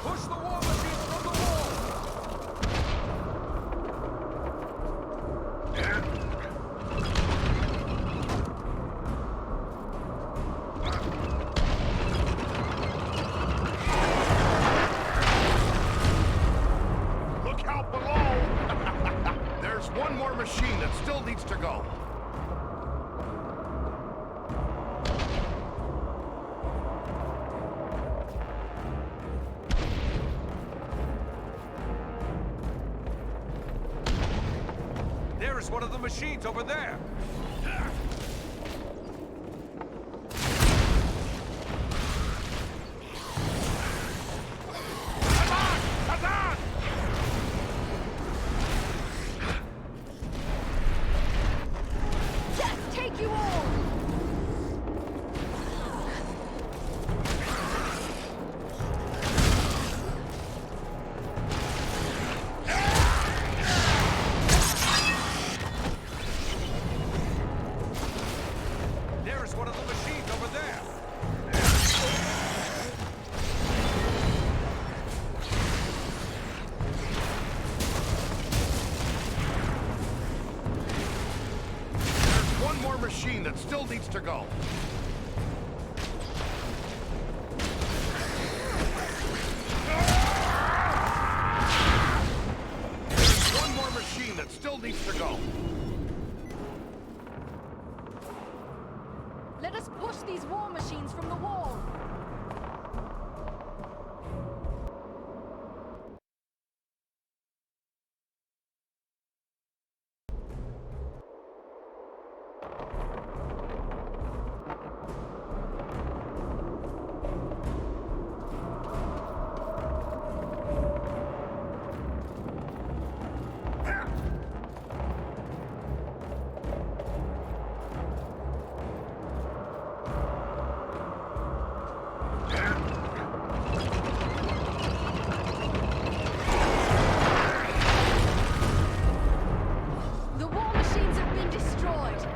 Push the war machines from the wall! There's one of the machines over there! Death take you all! There's one of the machines over there! There's one more machine that still needs to go. There's one more machine that still needs to go. Let us push these war machines from the wall! The war machines have been destroyed!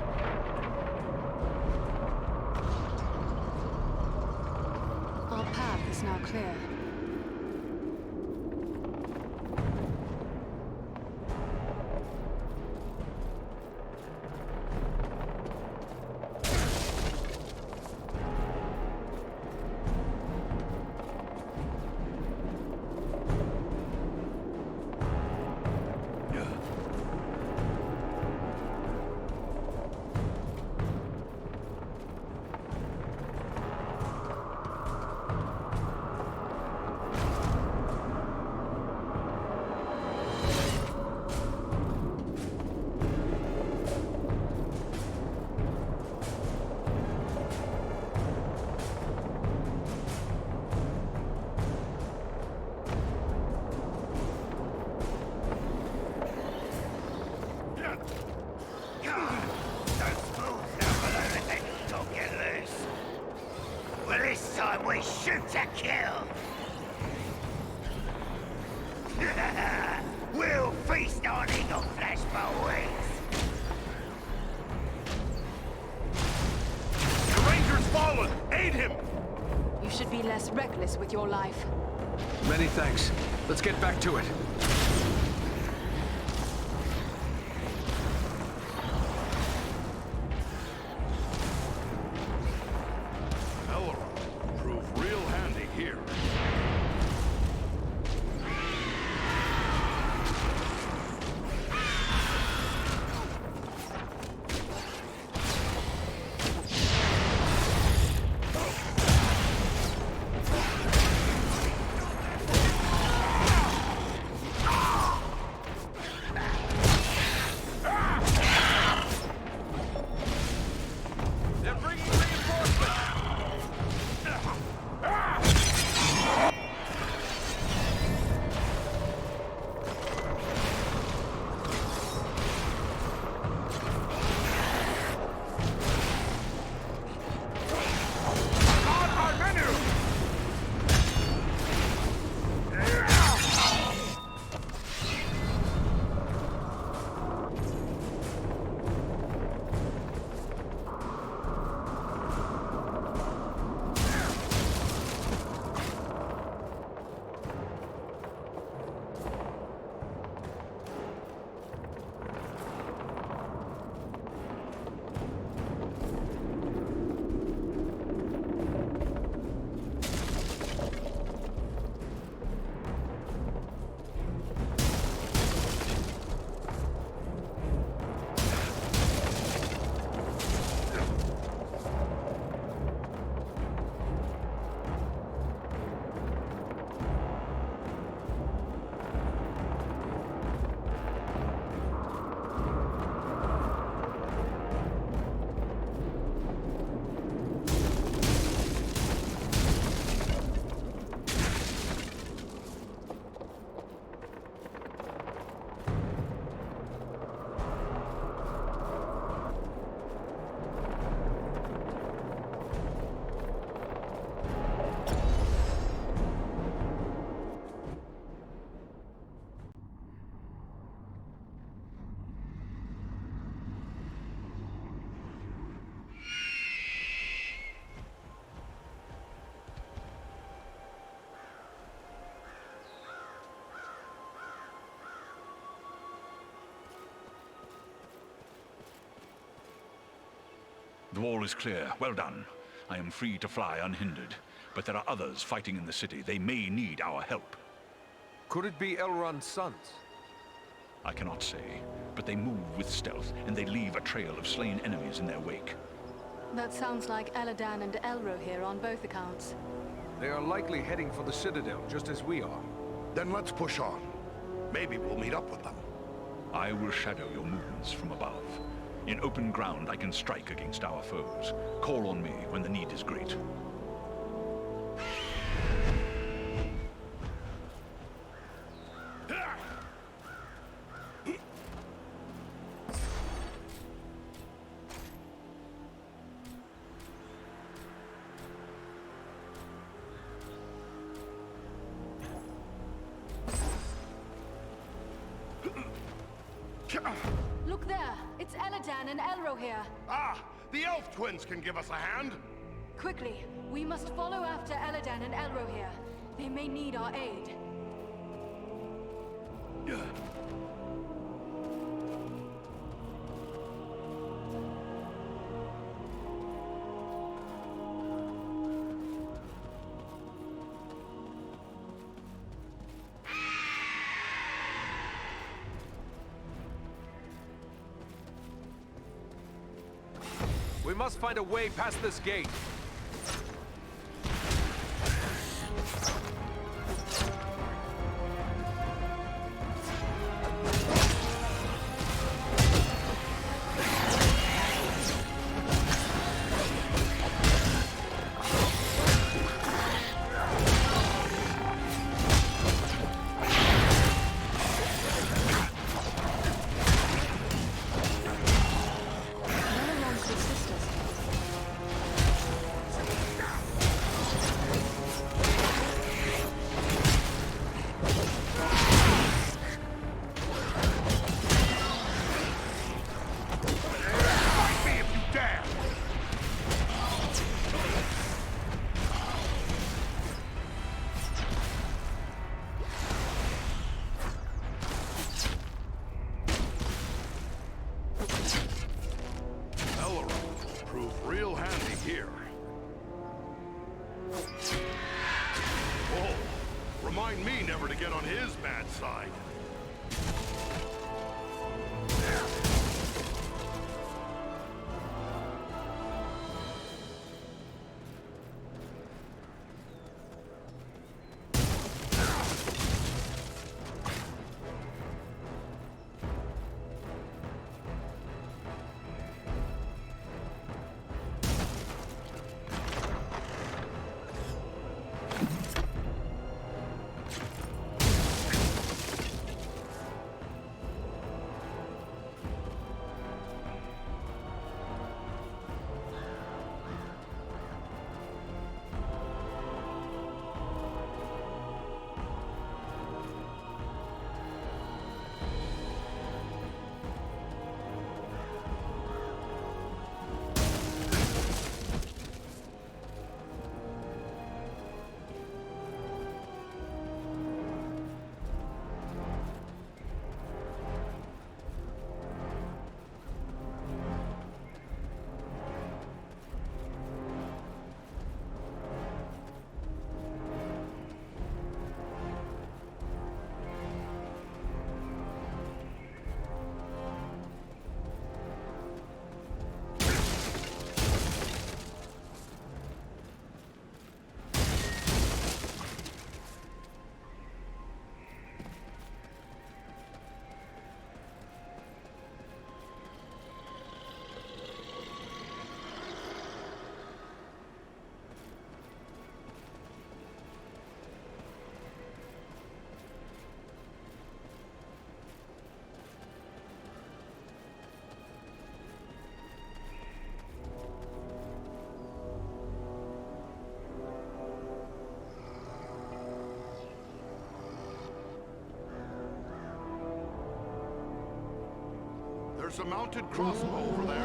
Our path is now clear. Well, this time we shoot to kill! We'll feast on eagle flesh for weeks! The ranger's fallen! Aid him! You should be less reckless with your life. Many thanks. Let's get back to it. Elrond proved real handy here. The wall is clear. Well done. I am free to fly unhindered. But there are others fighting in the city. They may need our help. Could it be Elrond's sons? I cannot say, but they move with stealth, and they leave a trail of slain enemies in their wake. That sounds like Eladan and Elro here on both accounts. They are likely heading for the Citadel, just as we are. Then let's push on. Maybe we'll meet up with them. I will shadow your movements from above. In open ground, I can strike against our foes. Call on me when the need is great. Look there! It's Eladan and Elro here. Ah! The elf twins can give us a hand! Quickly, we must follow after Eladan and Elro here. They may need our aid. We must find a way past this gate. Remind me never to get on his bad side. There's a mounted crossbow over there.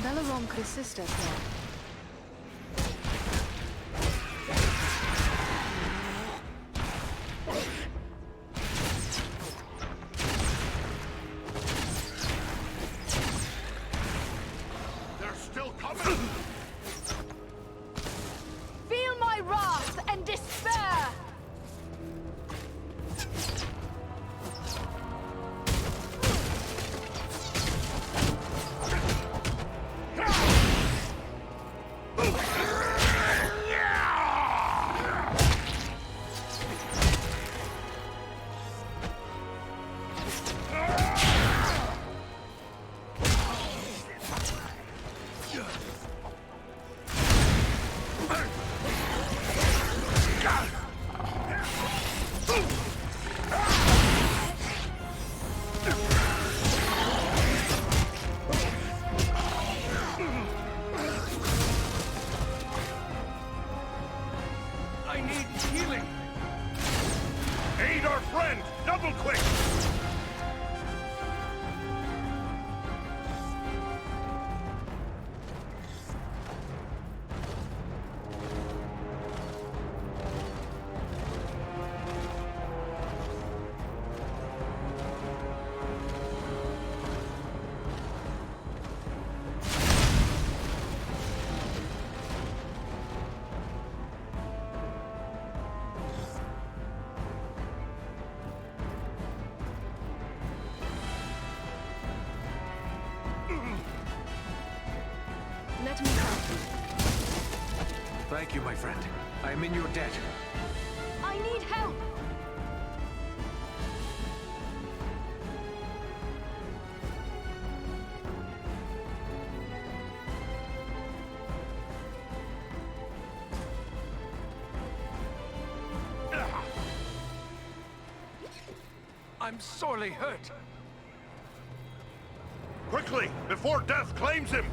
Belarom could assist us here. need healing. Aid our friend! Double quick! Let me help you. Thank you, my friend. I am in your debt. I need help! I'm sorely hurt. Quickly, before death claims him!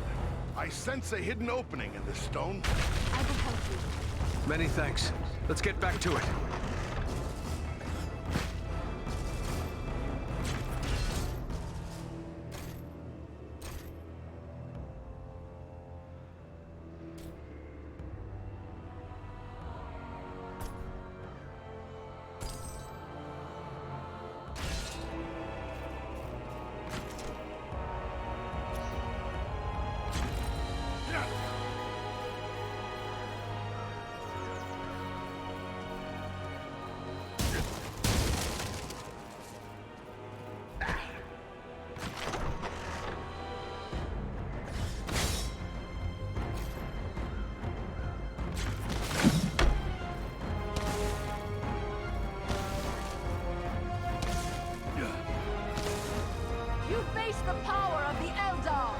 I sense a hidden opening in this stone. I will help you. Many thanks. Let's get back to it. You face the power of the Eldar!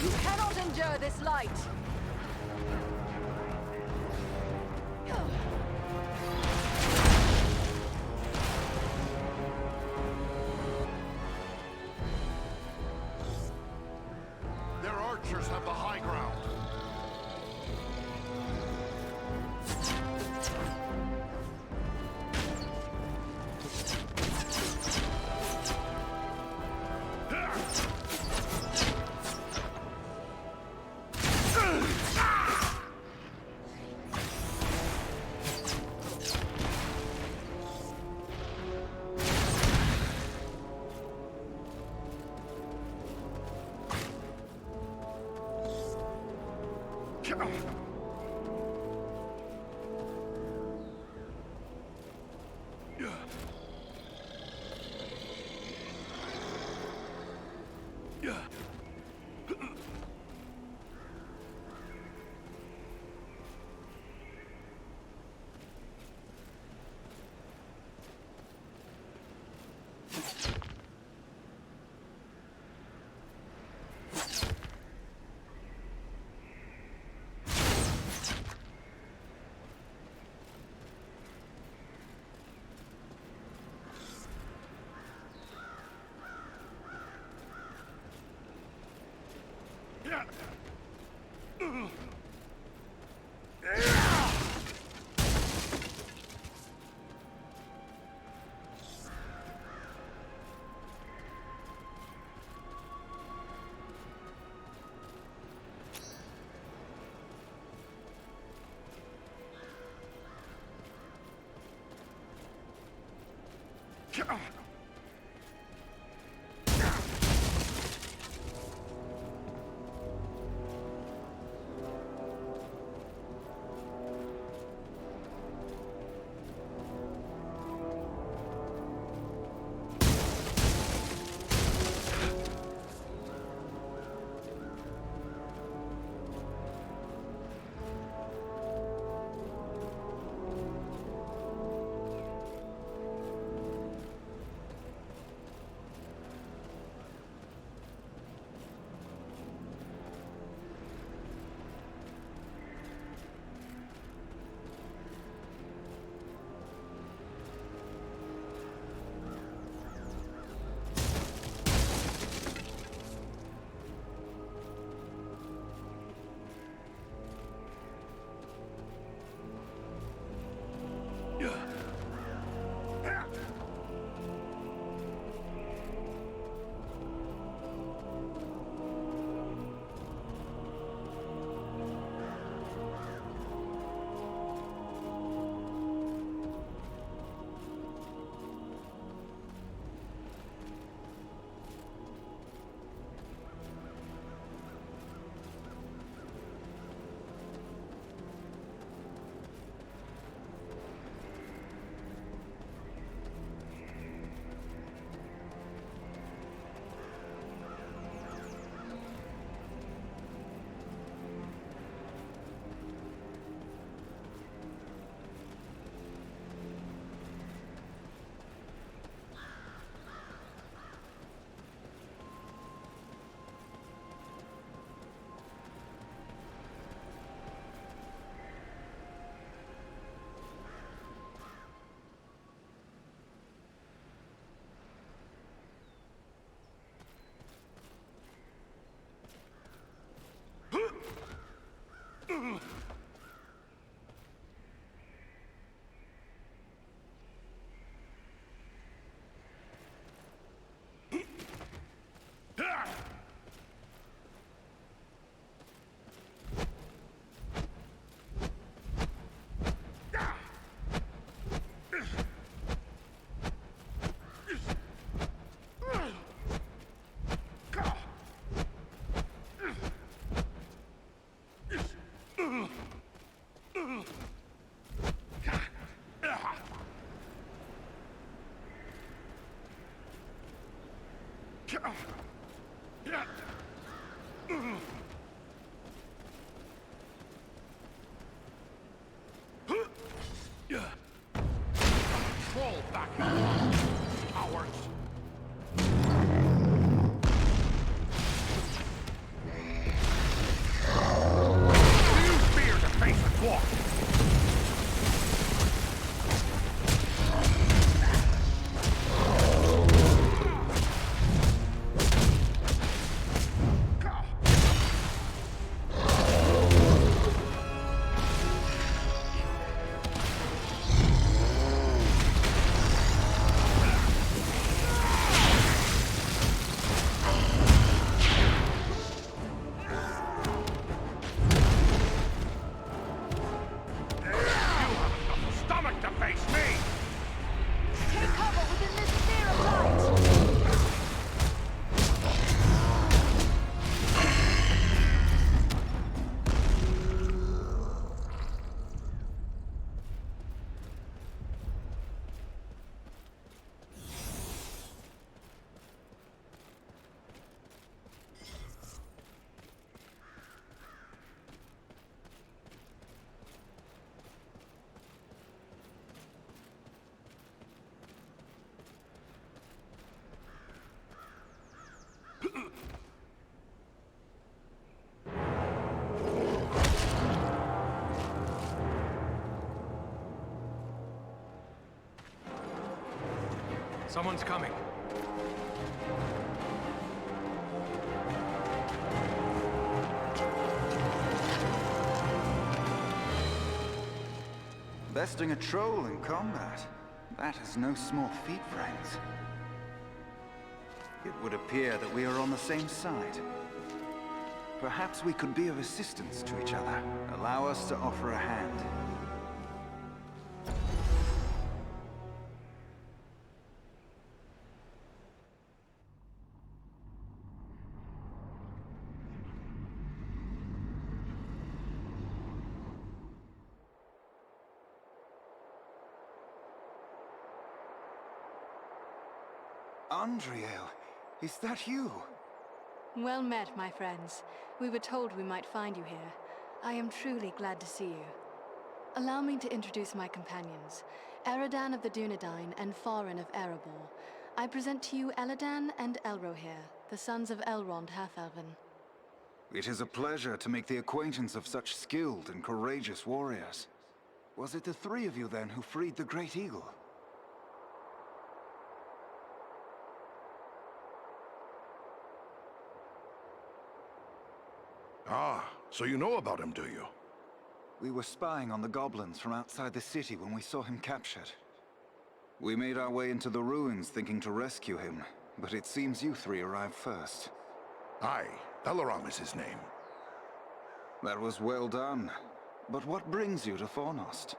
You cannot endure this light! Their archers have the high ground. Fall back, cowards! Use fear to face a dwarf! Someone's coming. Besting a troll in combat. That is no small feat, friends. It would appear that we are on the same side. Perhaps we could be of assistance to each other. Allow us to offer a hand. Andriel, is that you? Well met, my friends. We were told we might find you here. I am truly glad to see you. Allow me to introduce my companions, Eridan of the Dunedain and Farin of Erebor. I present to you Eladan and Elrohir, the sons of Elrond Half-Elven. It is a pleasure to make the acquaintance of such skilled and courageous warriors. Was it the three of you then who freed the Great Eagle? Ah, so you know about him, do you? We were spying on the goblins from outside the city when we saw him captured. We made our way into the ruins thinking to rescue him, but it seems you three arrived first. Aye, Balaram is his name. That was well done. But what brings you to Fornost?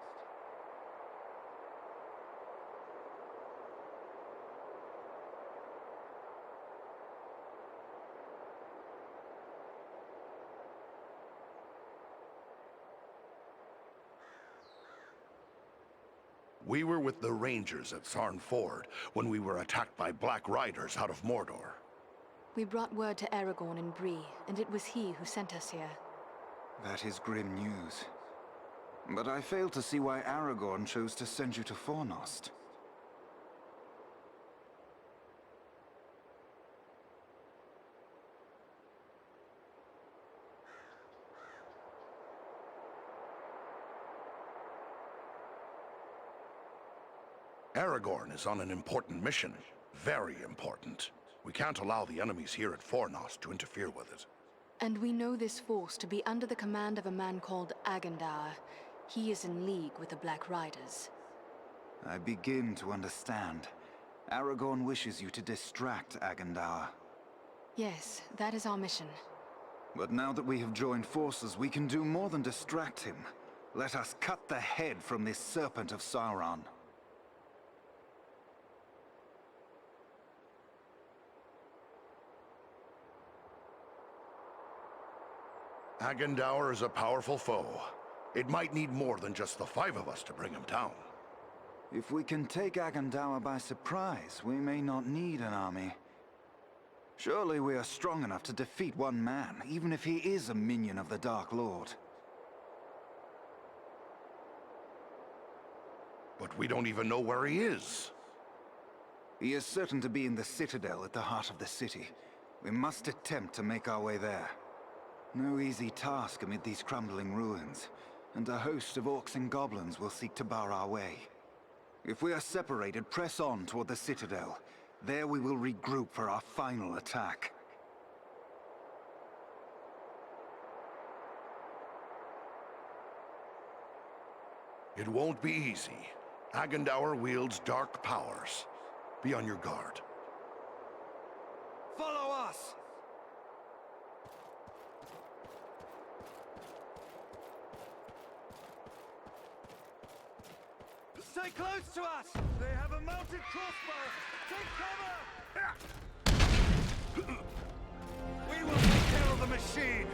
We were with the Rangers at Sarn Ford when we were attacked by Black Riders out of Mordor. We brought word to Aragorn in Bree, and it was he who sent us here. That is grim news. But I fail to see why Aragorn chose to send you to Fornost. Aragorn is on an important mission. Very important. We can't allow the enemies here at Fornost to interfere with it. And we know this force to be under the command of a man called Agendaur. He is in league with the Black Riders. I begin to understand. Aragorn wishes you to distract Agendaur. Yes, that is our mission. But now that we have joined forces, we can do more than distract him. Let us cut the head from this serpent of Sauron. Agendaur is a powerful foe. It might need more than just the 5 of us to bring him down. If we can take Agendaur by surprise, we may not need an army. Surely we are strong enough to defeat one man, even if he is a minion of the Dark Lord. But we don't even know where he is. He is certain to be in the Citadel at the heart of the city. We must attempt to make our way there. No easy task amid these crumbling ruins, and a host of orcs and goblins will seek to bar our way. If we are separated, press on toward the Citadel. There we will regroup for our final attack. It won't be easy. Agendaur wields dark powers. Be on your guard. Follow us! Stay close to us! They have a mounted crossbow! Take cover! We will take care of the machine!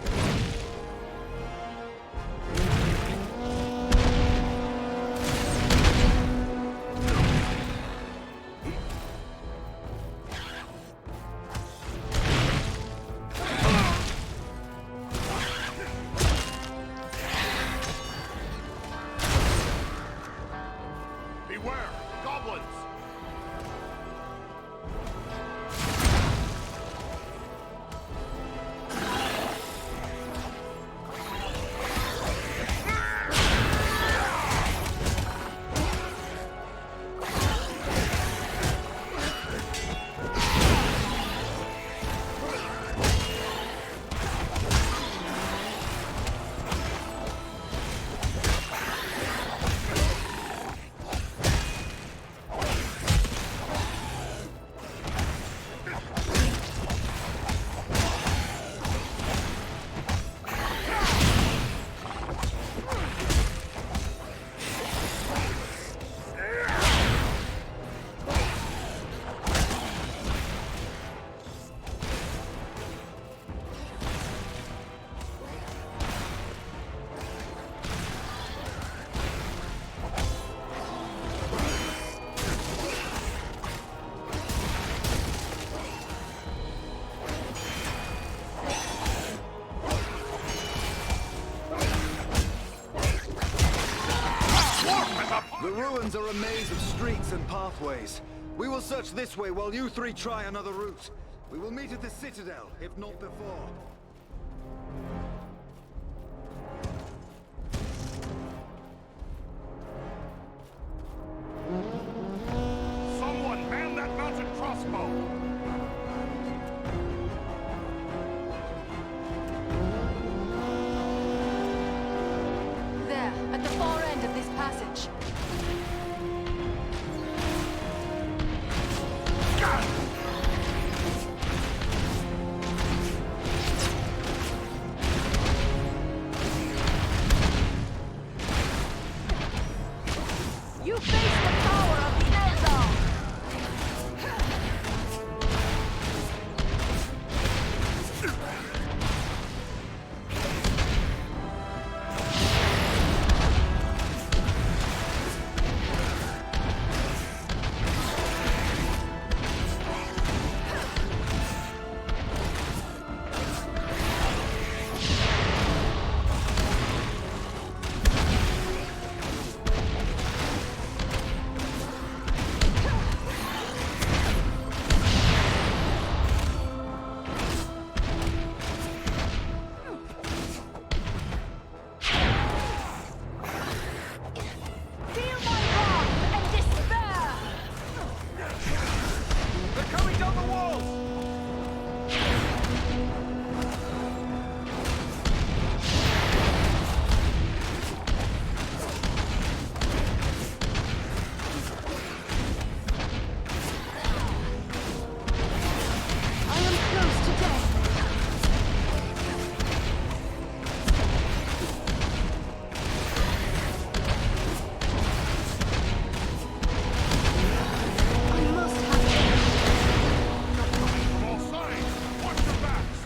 The ruins are a maze of streets and pathways. We will search this way while you three try another route. We will meet at the Citadel, if not before. Someone man that mounted crossbow! There, at the far end of this passage. You face the power of the Eldar! Feel my wrath and despair! They're coming down the walls! I am close to death. I must have All sides! Watch your backs!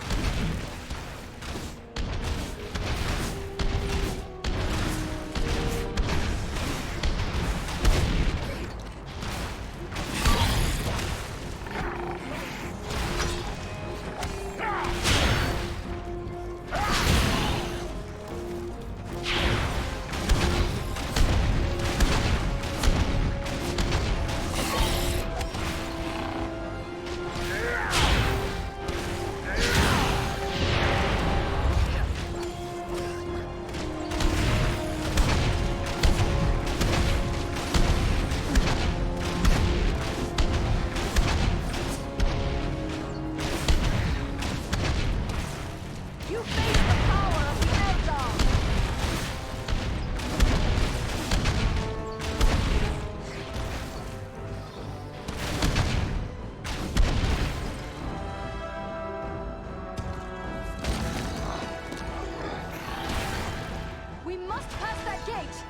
You face the power of the Eldar! We must pass that gate!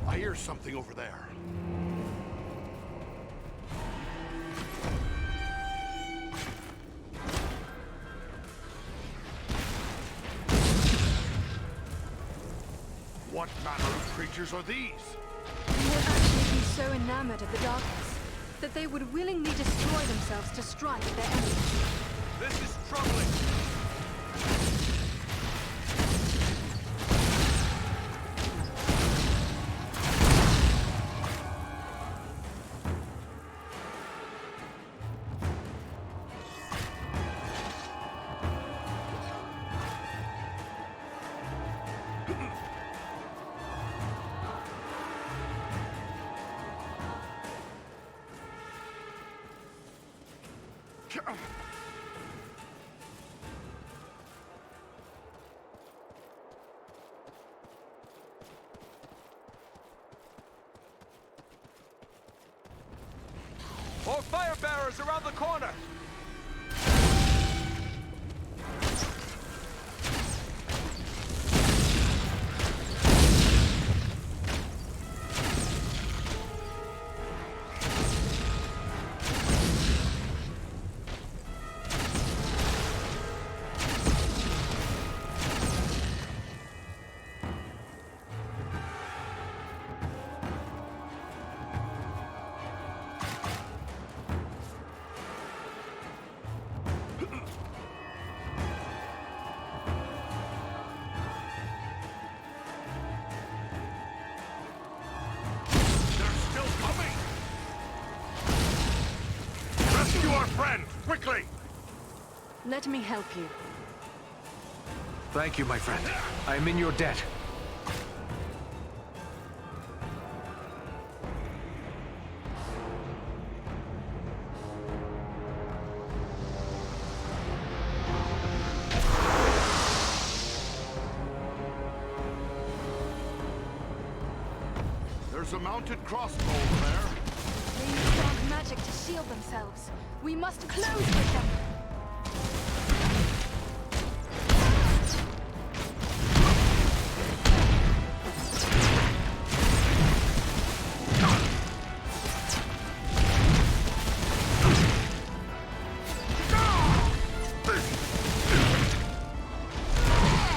I hear something over there. What manner of creatures are these? They may actually be so enamored of the darkness that they would willingly destroy themselves to strike their enemies. This is troubling! More fire bearers around the corner! Quickly! Let me help you. Thank you, my friend. I am in your debt. There's a mounted crossbow there. They use dark magic to shield themselves. We must close with them.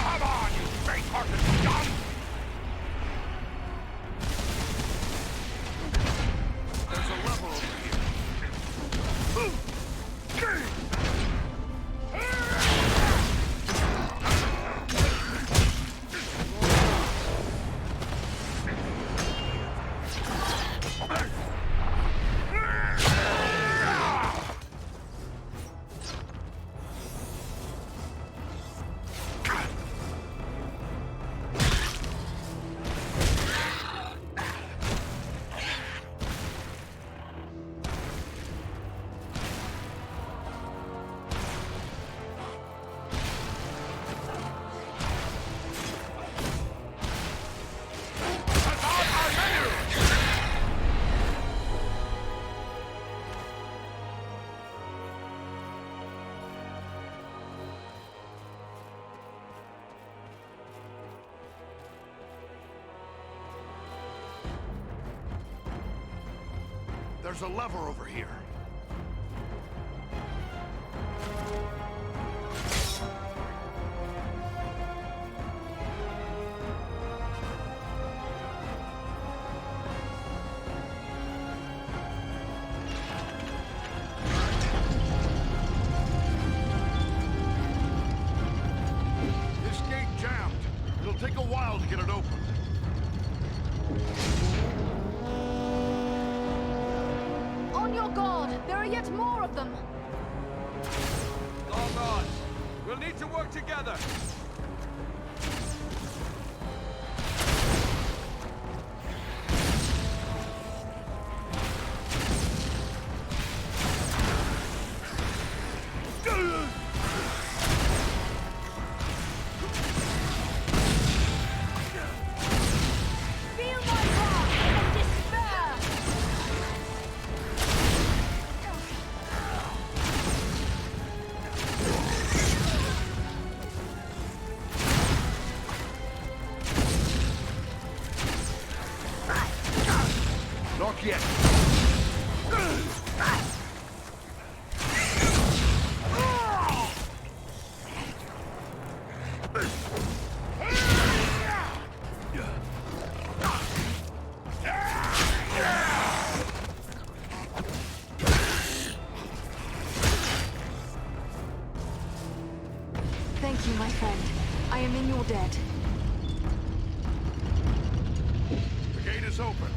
Come on, you faint-hearted scum! There's a level over here. There's a lever over here. This gate jammed. It'll take a while to get it open. On your guard! There are yet more of them! Long odds. We'll need to work together. Feel my wrath and despair! Not yet. Thank you, my friend. I am in your debt. The gate is open.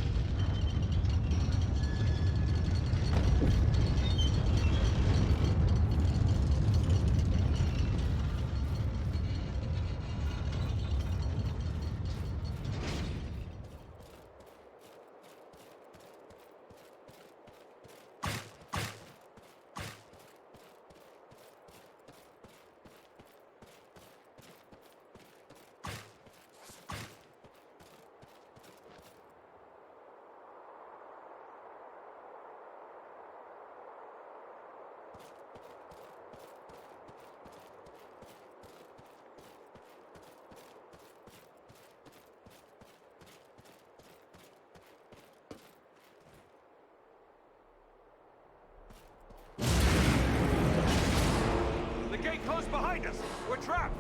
close behind us! We're trapped!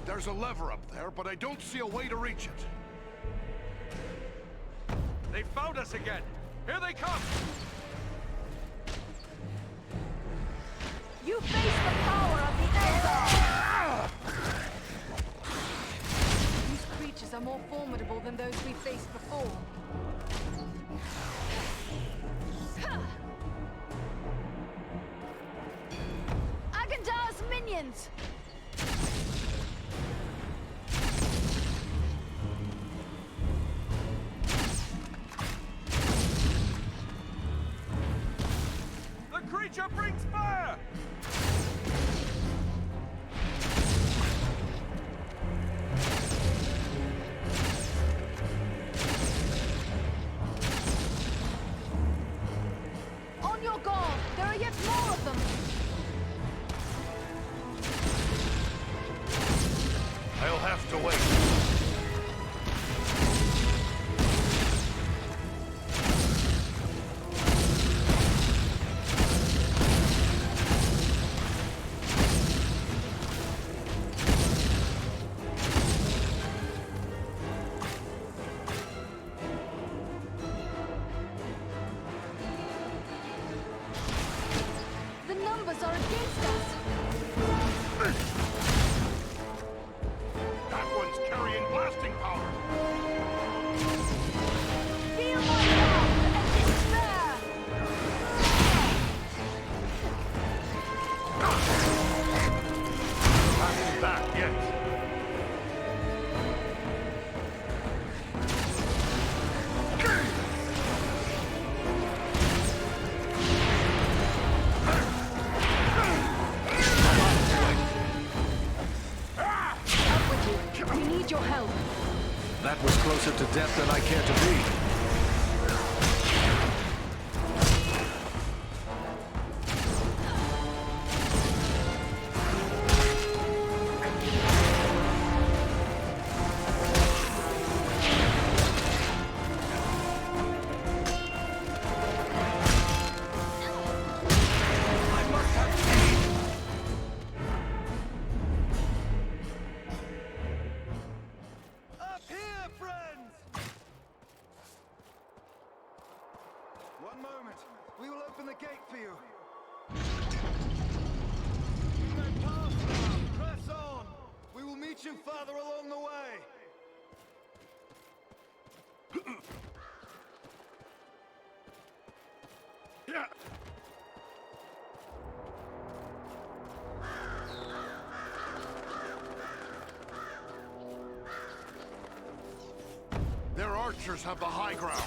There's a lever up there, but I don't see a way to reach it. They found us again! Here they come! You face the power of the Eldar! These creatures are more formidable than those we faced before. Agandar's minions! The creature brings fire! On your guard! There are yet more of them! I'll have to wait. The numbers are against us! That one's carrying blasting power. Feel my wrath and despair! Passing back yet. Up with you. We need your help. That was closer to death than I care to be. Up here, friends! One moment. We will open the gate for you. You may pass now. Press on. We will meet you farther along the way. Yeah. Their archers have the high ground.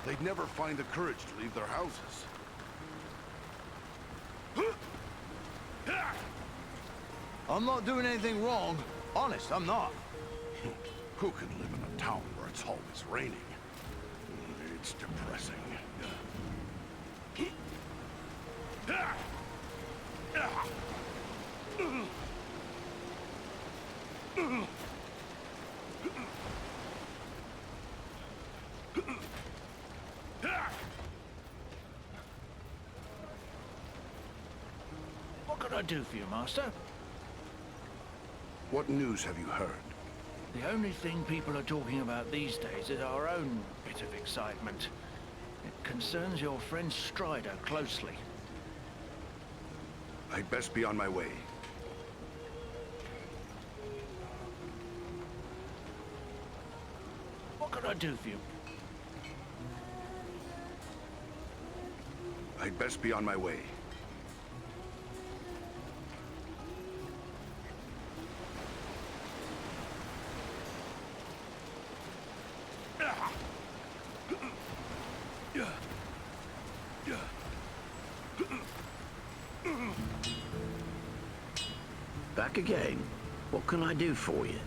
they'd never find the courage to leave their houses. I'm not doing anything wrong. Honest, I'm not. Who can live in a town where it's always raining? It's depressing. What can I do for you, Master? What news have you heard? The only thing people are talking about these days is our own bit of excitement. It concerns your friend Strider closely. I'd best be on my way. What can I do for you? I'd best be on my way. Back again. What can I do for you?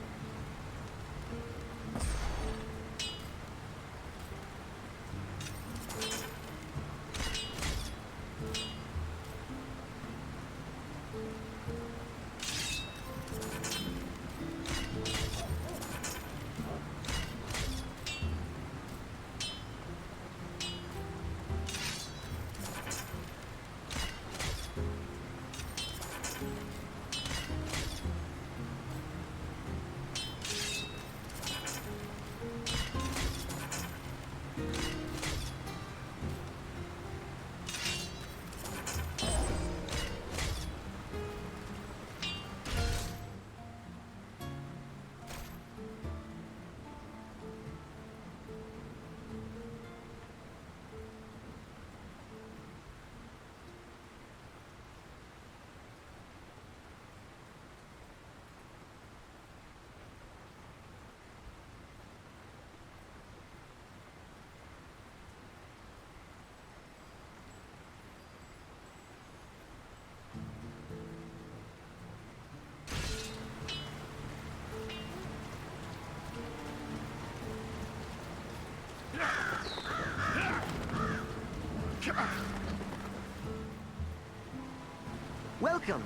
Welcome.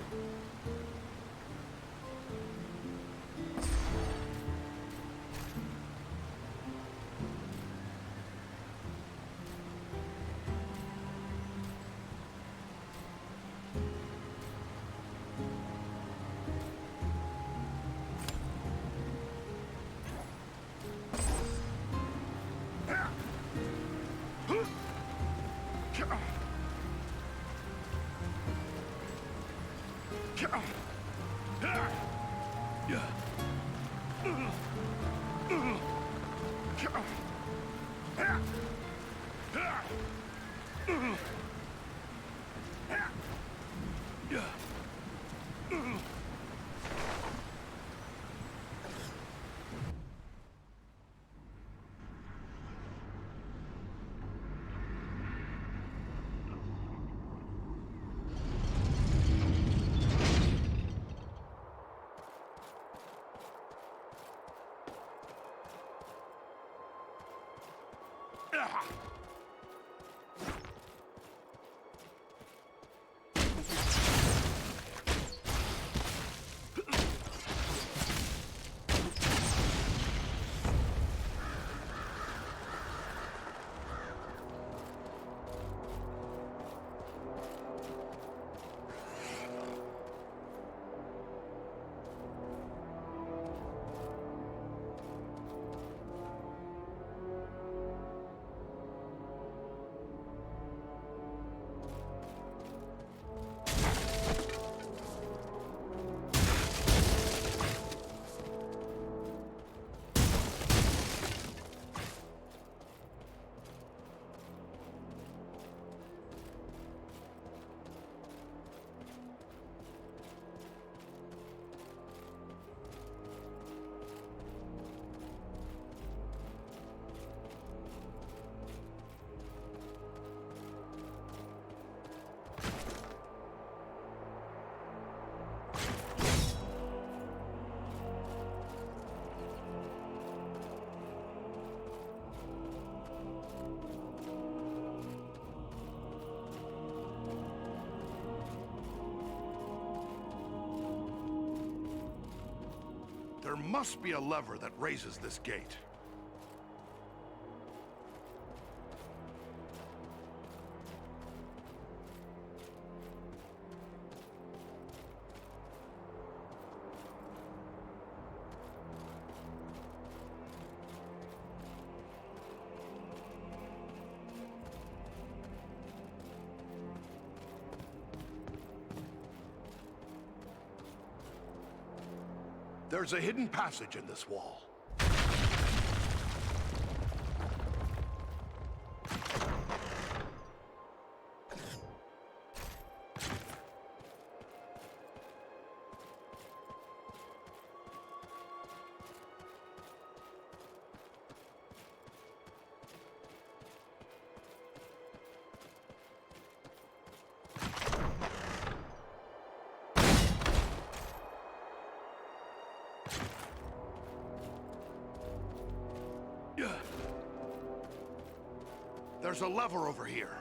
must be a lever that raises this gate. There's a hidden passage in this wall. There's a lever over here.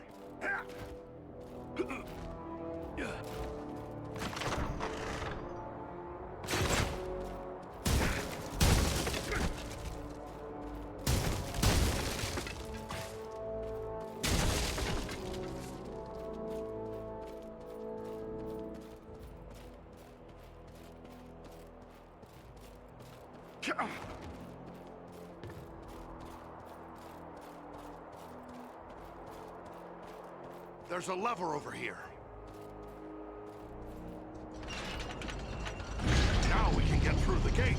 There's a lever over here. Now we can get through the gate.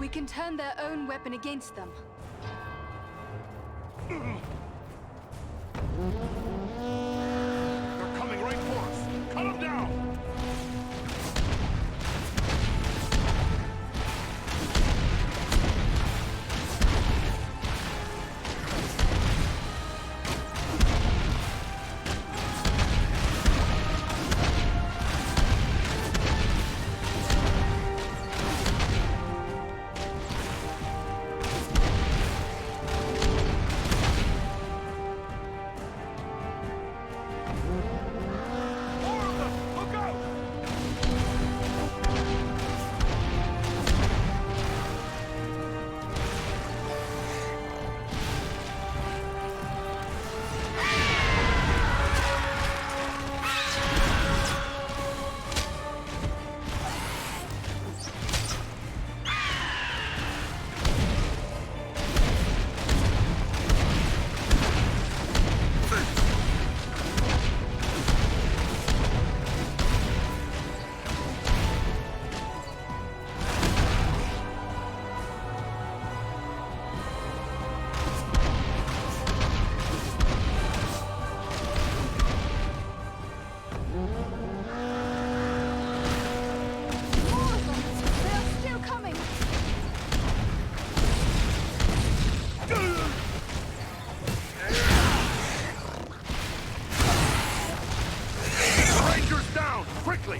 We can turn their own weapon against them. They're coming right for us. Cut them down!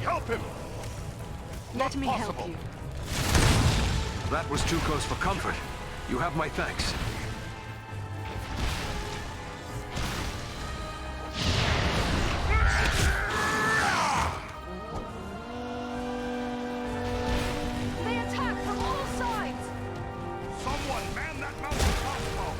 Help him! Let me help you. That was too close for comfort. You have my thanks. They attack from all sides! Someone man that mountain crossbow!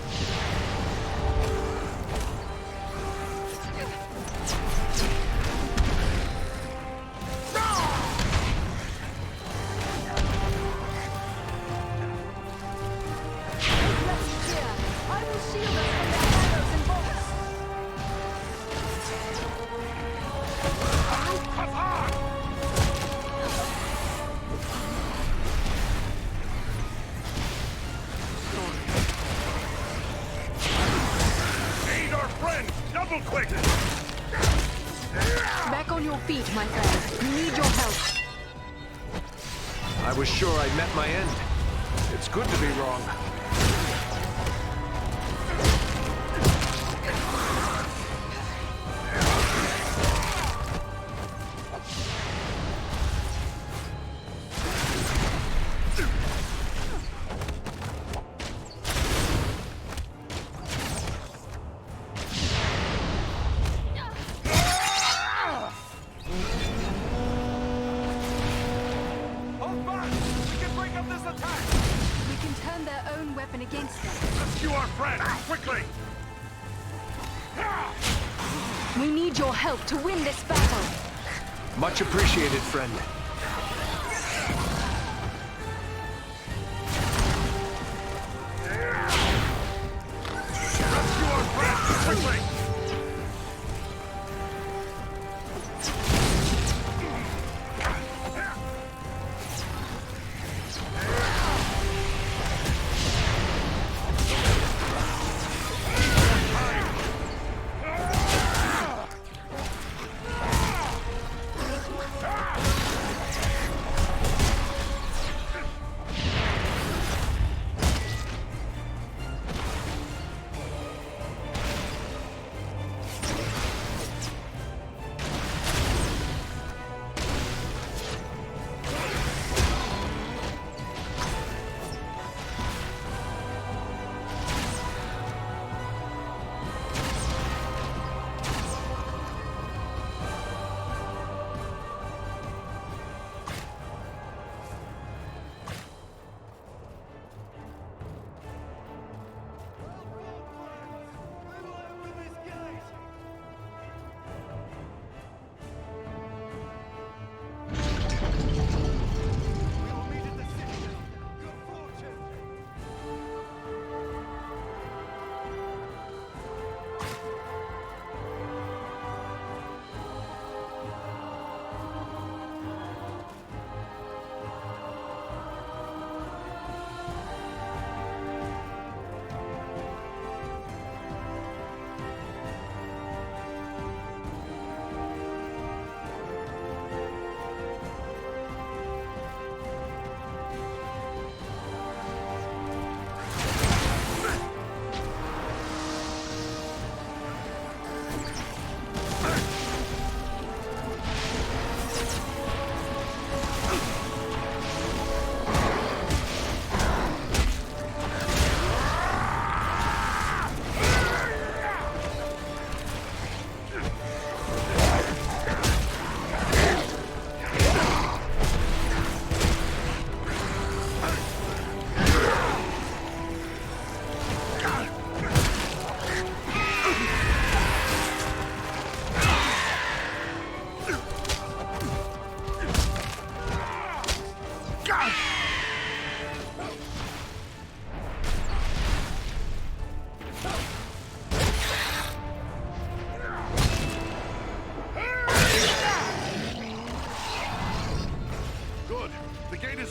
Back on on your feet, my friend. We need your help. I was sure I'd met my end. It's good to be wrong. Against them. Rescue our friend, quickly! We need your help to win this battle. Much appreciated, friend. Rescue our friend, quickly!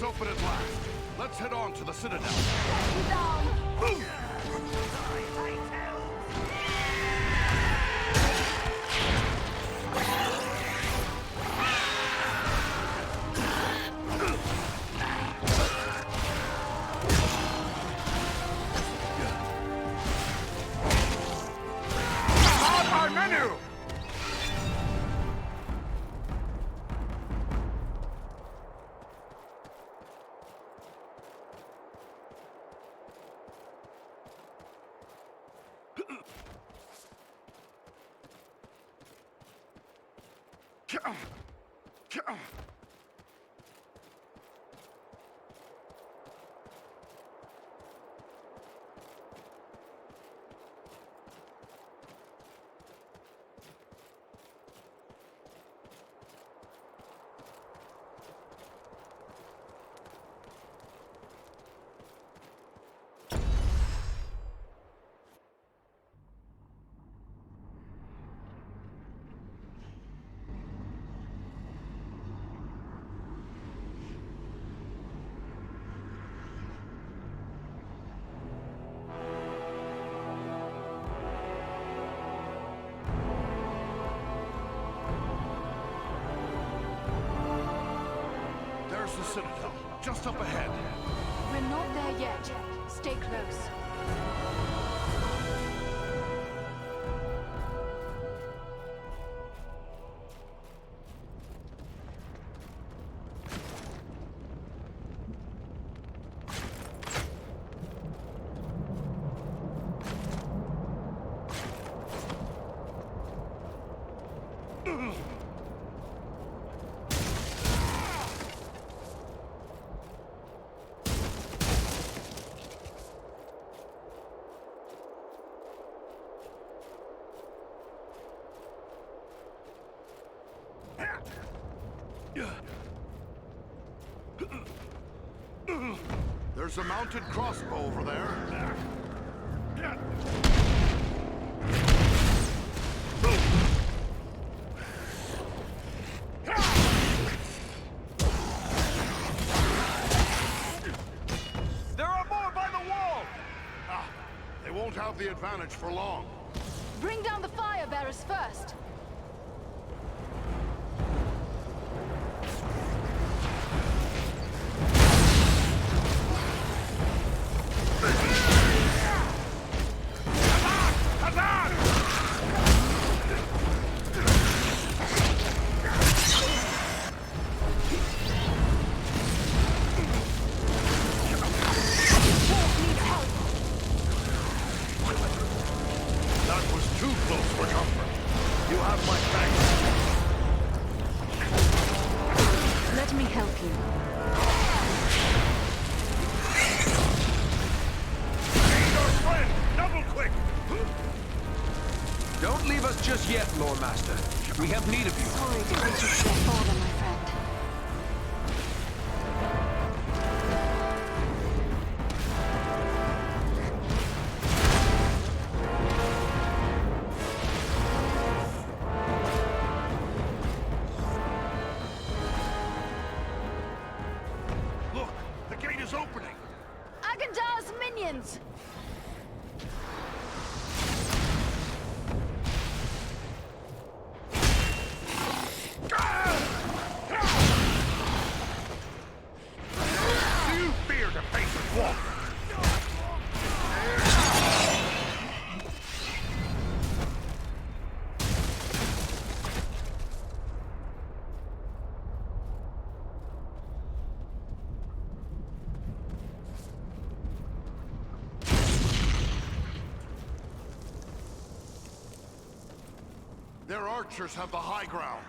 open at last. Let's head on to the Citadel. On our menu! There's the Citadel, just up ahead. We're not there yet. Stay close. There's a mounted crossbow over there. There are more by the wall! They won't have the advantage for long. Bring down the fire bearers first. That was too close for comfort. You have my thanks. Let me help you. Need our friend! Double quick! Don't leave us just yet, Lord Master. We have need of you. Sorry to put you to your father, my friend. Look, the gate is opening. Agandar's minions! Do you fear to face a dwarf? Their archers have the high ground.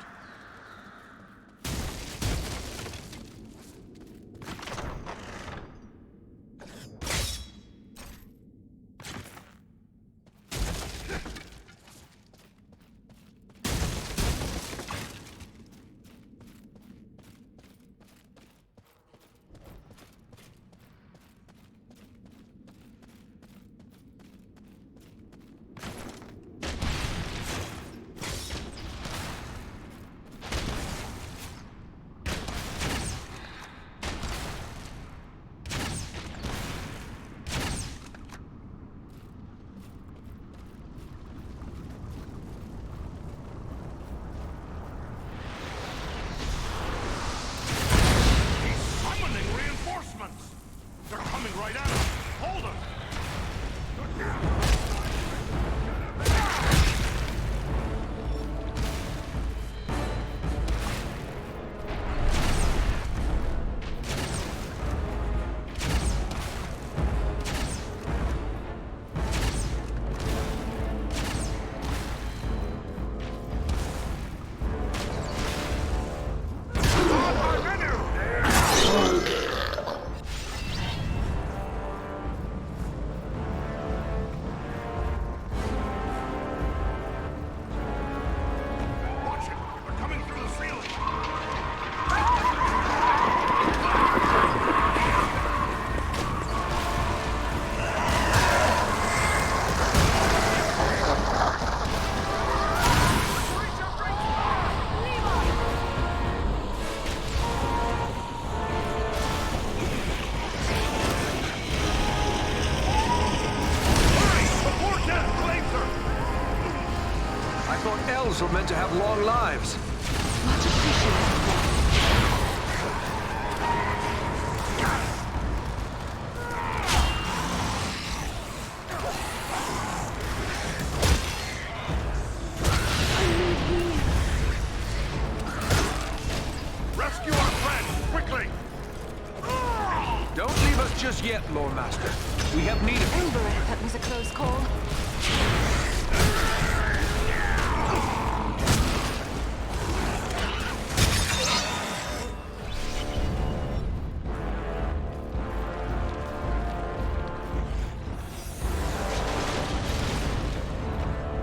They're coming right at us! Hold them! Elves were meant to have long lives. Much appreciated. just yet, Lord Master. We have need of you. Ember, that was a close call.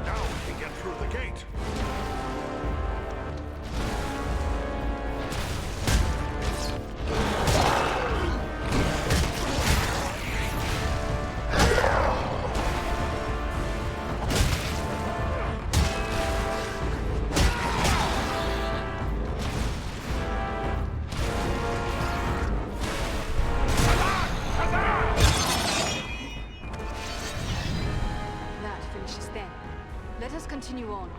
Now we can get through the gate. That finishes them. Let us continue on.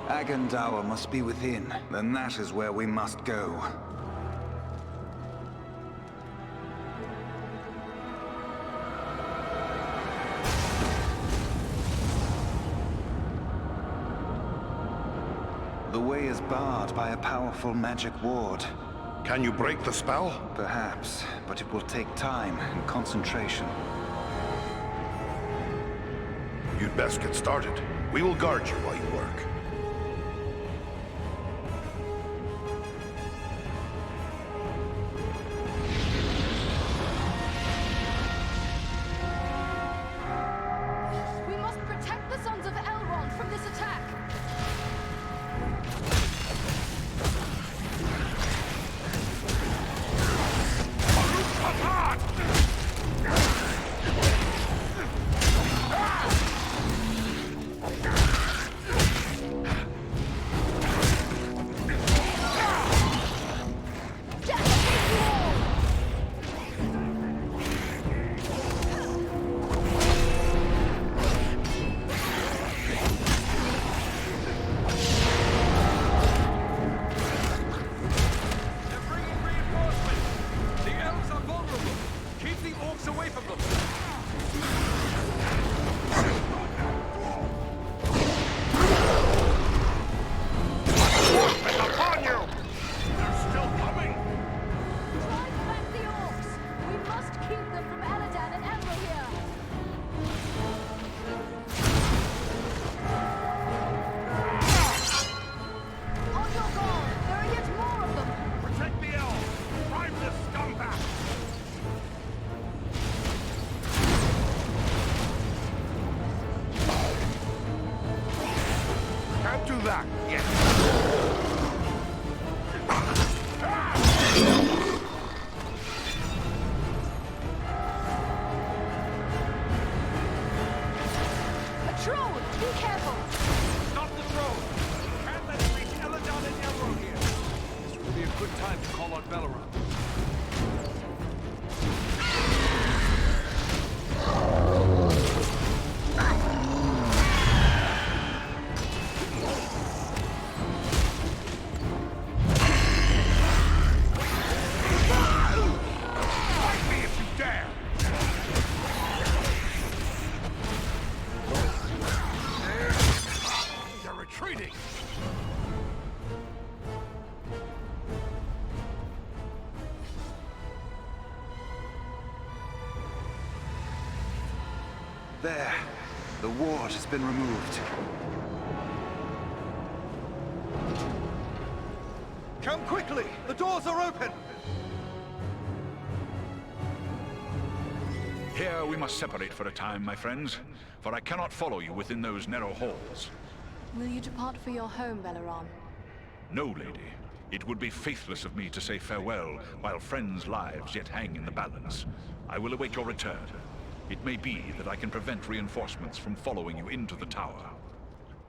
Agandawa must be within. Then that is where we must go. The way is barred by a powerful magic ward. Can you break the spell? Perhaps, but it will take time and concentration. You'd best get started. We will guard you while you work. We must protect the Sons of Elrond from this attack. Do that. Yes. A troll! Be careful! Stop the troll! Can't let it reach Eladan and Elrond here. This would be a good time to call on Belleroth. There. The ward has been removed. Come quickly! The doors are open! Here we must separate for a time, my friends, for I cannot follow you within those narrow halls. Will you depart for your home, Belaram? No, lady. It would be faithless of me to say farewell while friends' lives yet hang in the balance. I will await your return. It may be that I can prevent reinforcements from following you into the tower.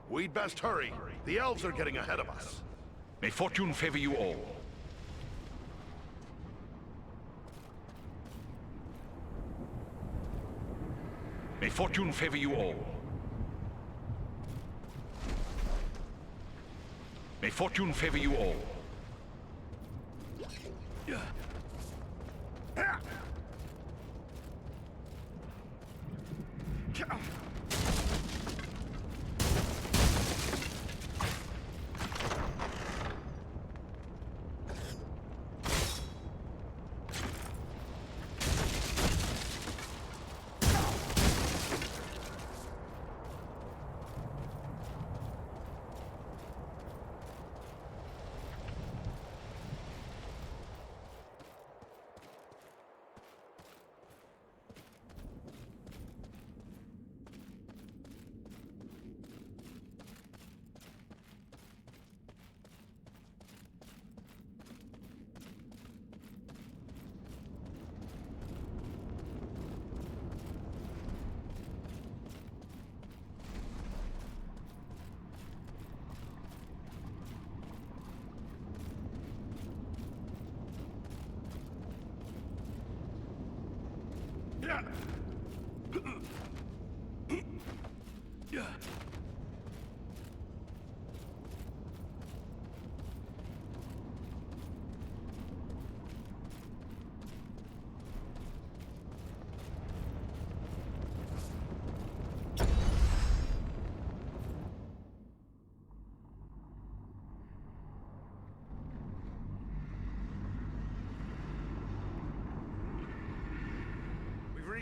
We'd best hurry. The elves are getting ahead of us. May fortune favor you all. May fortune favor you all. May fortune favor you all.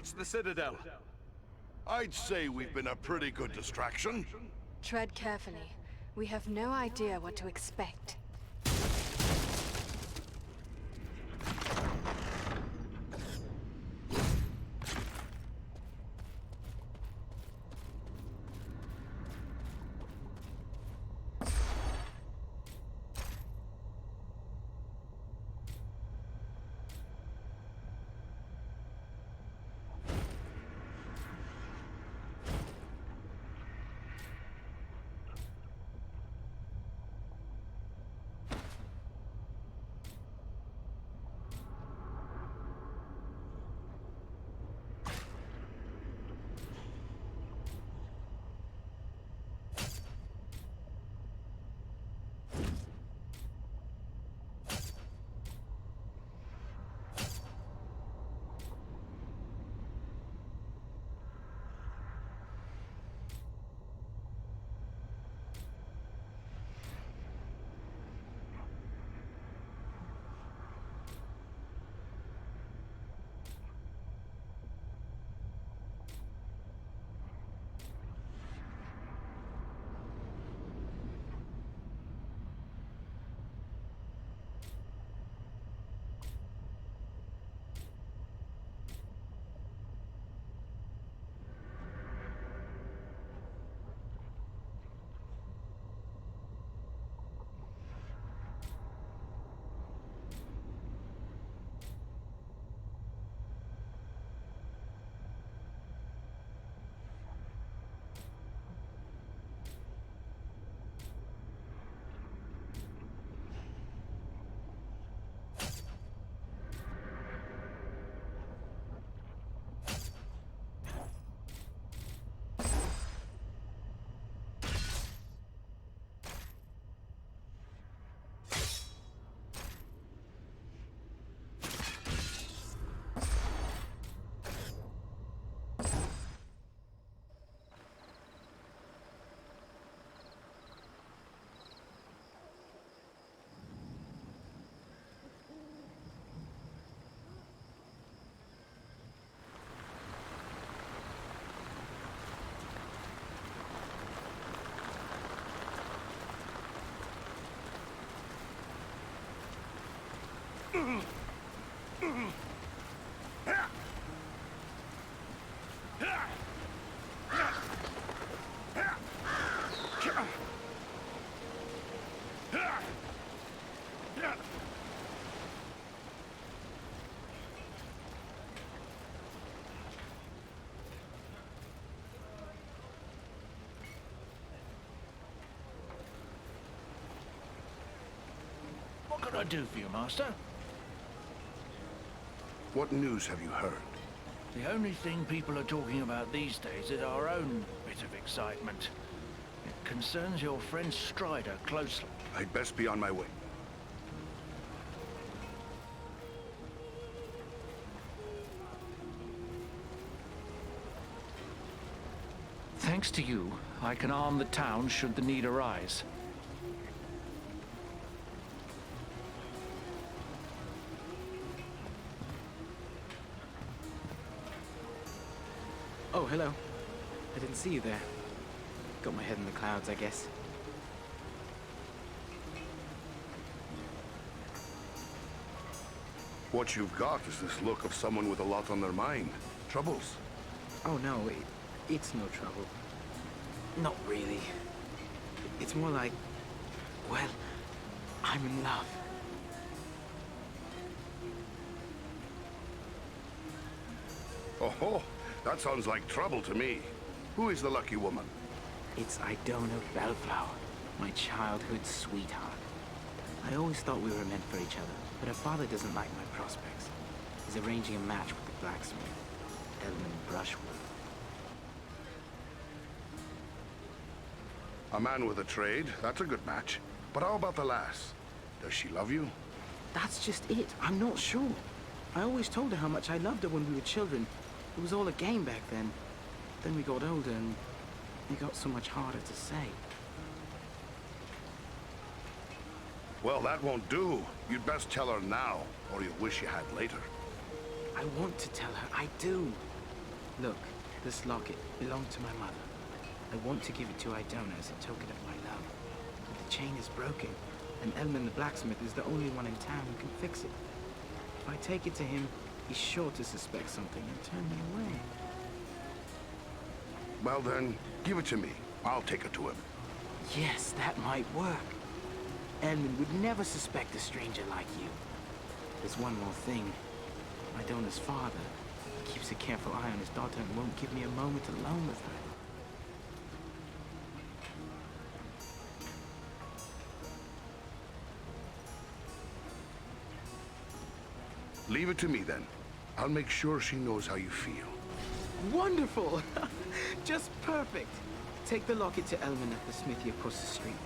Reach the Citadel. I'd say we've been a pretty good distraction. Tread carefully. We have no idea what to expect. can I do for you, Master? What news have you heard? The only thing people are talking about these days is our own bit of excitement. It concerns your friend Strider closely. I'd best be on my way. Thanks to you, I can arm the town should the need arise. Oh, hello. I didn't see you there. Got my head in the clouds, I guess. What you've got is this look of someone with a lot on their mind. Troubles? Oh, no, it's no trouble. Not really. It's more like, well, I'm in love. Oh, that sounds like trouble to me. Who is the lucky woman? It's Idona Bellflower, my childhood sweetheart. I always thought we were meant for each other, but her father doesn't like my prospects. He's arranging a match with the blacksmith, Elman Brushwood. A man with a trade, that's a good match. But how about the lass? Does she love you? That's just it. I'm not sure. I always told her how much I loved her when we were children. It was all a game back then. Then we got older and it got so much harder to say. Well, that won't do. You'd best tell her now, or you'll wish you had later. I want to tell her. I do. Look, this locket belonged to my mother. I want to give it to Idona as a token of my love. But the chain is broken, and Elman the blacksmith is the only one in town who can fix it. If I take it to him, he's sure to suspect something and turn me away. Well then, give it to me. I'll take it to him. Yes, that might work. Elman would never suspect a stranger like you. There's one more thing. Idona's father keeps a careful eye on his daughter and won't give me a moment alone with her. Leave it to me then. I'll make sure she knows how you feel. Wonderful! Just perfect. Take the locket to Elman at the smithy across the street.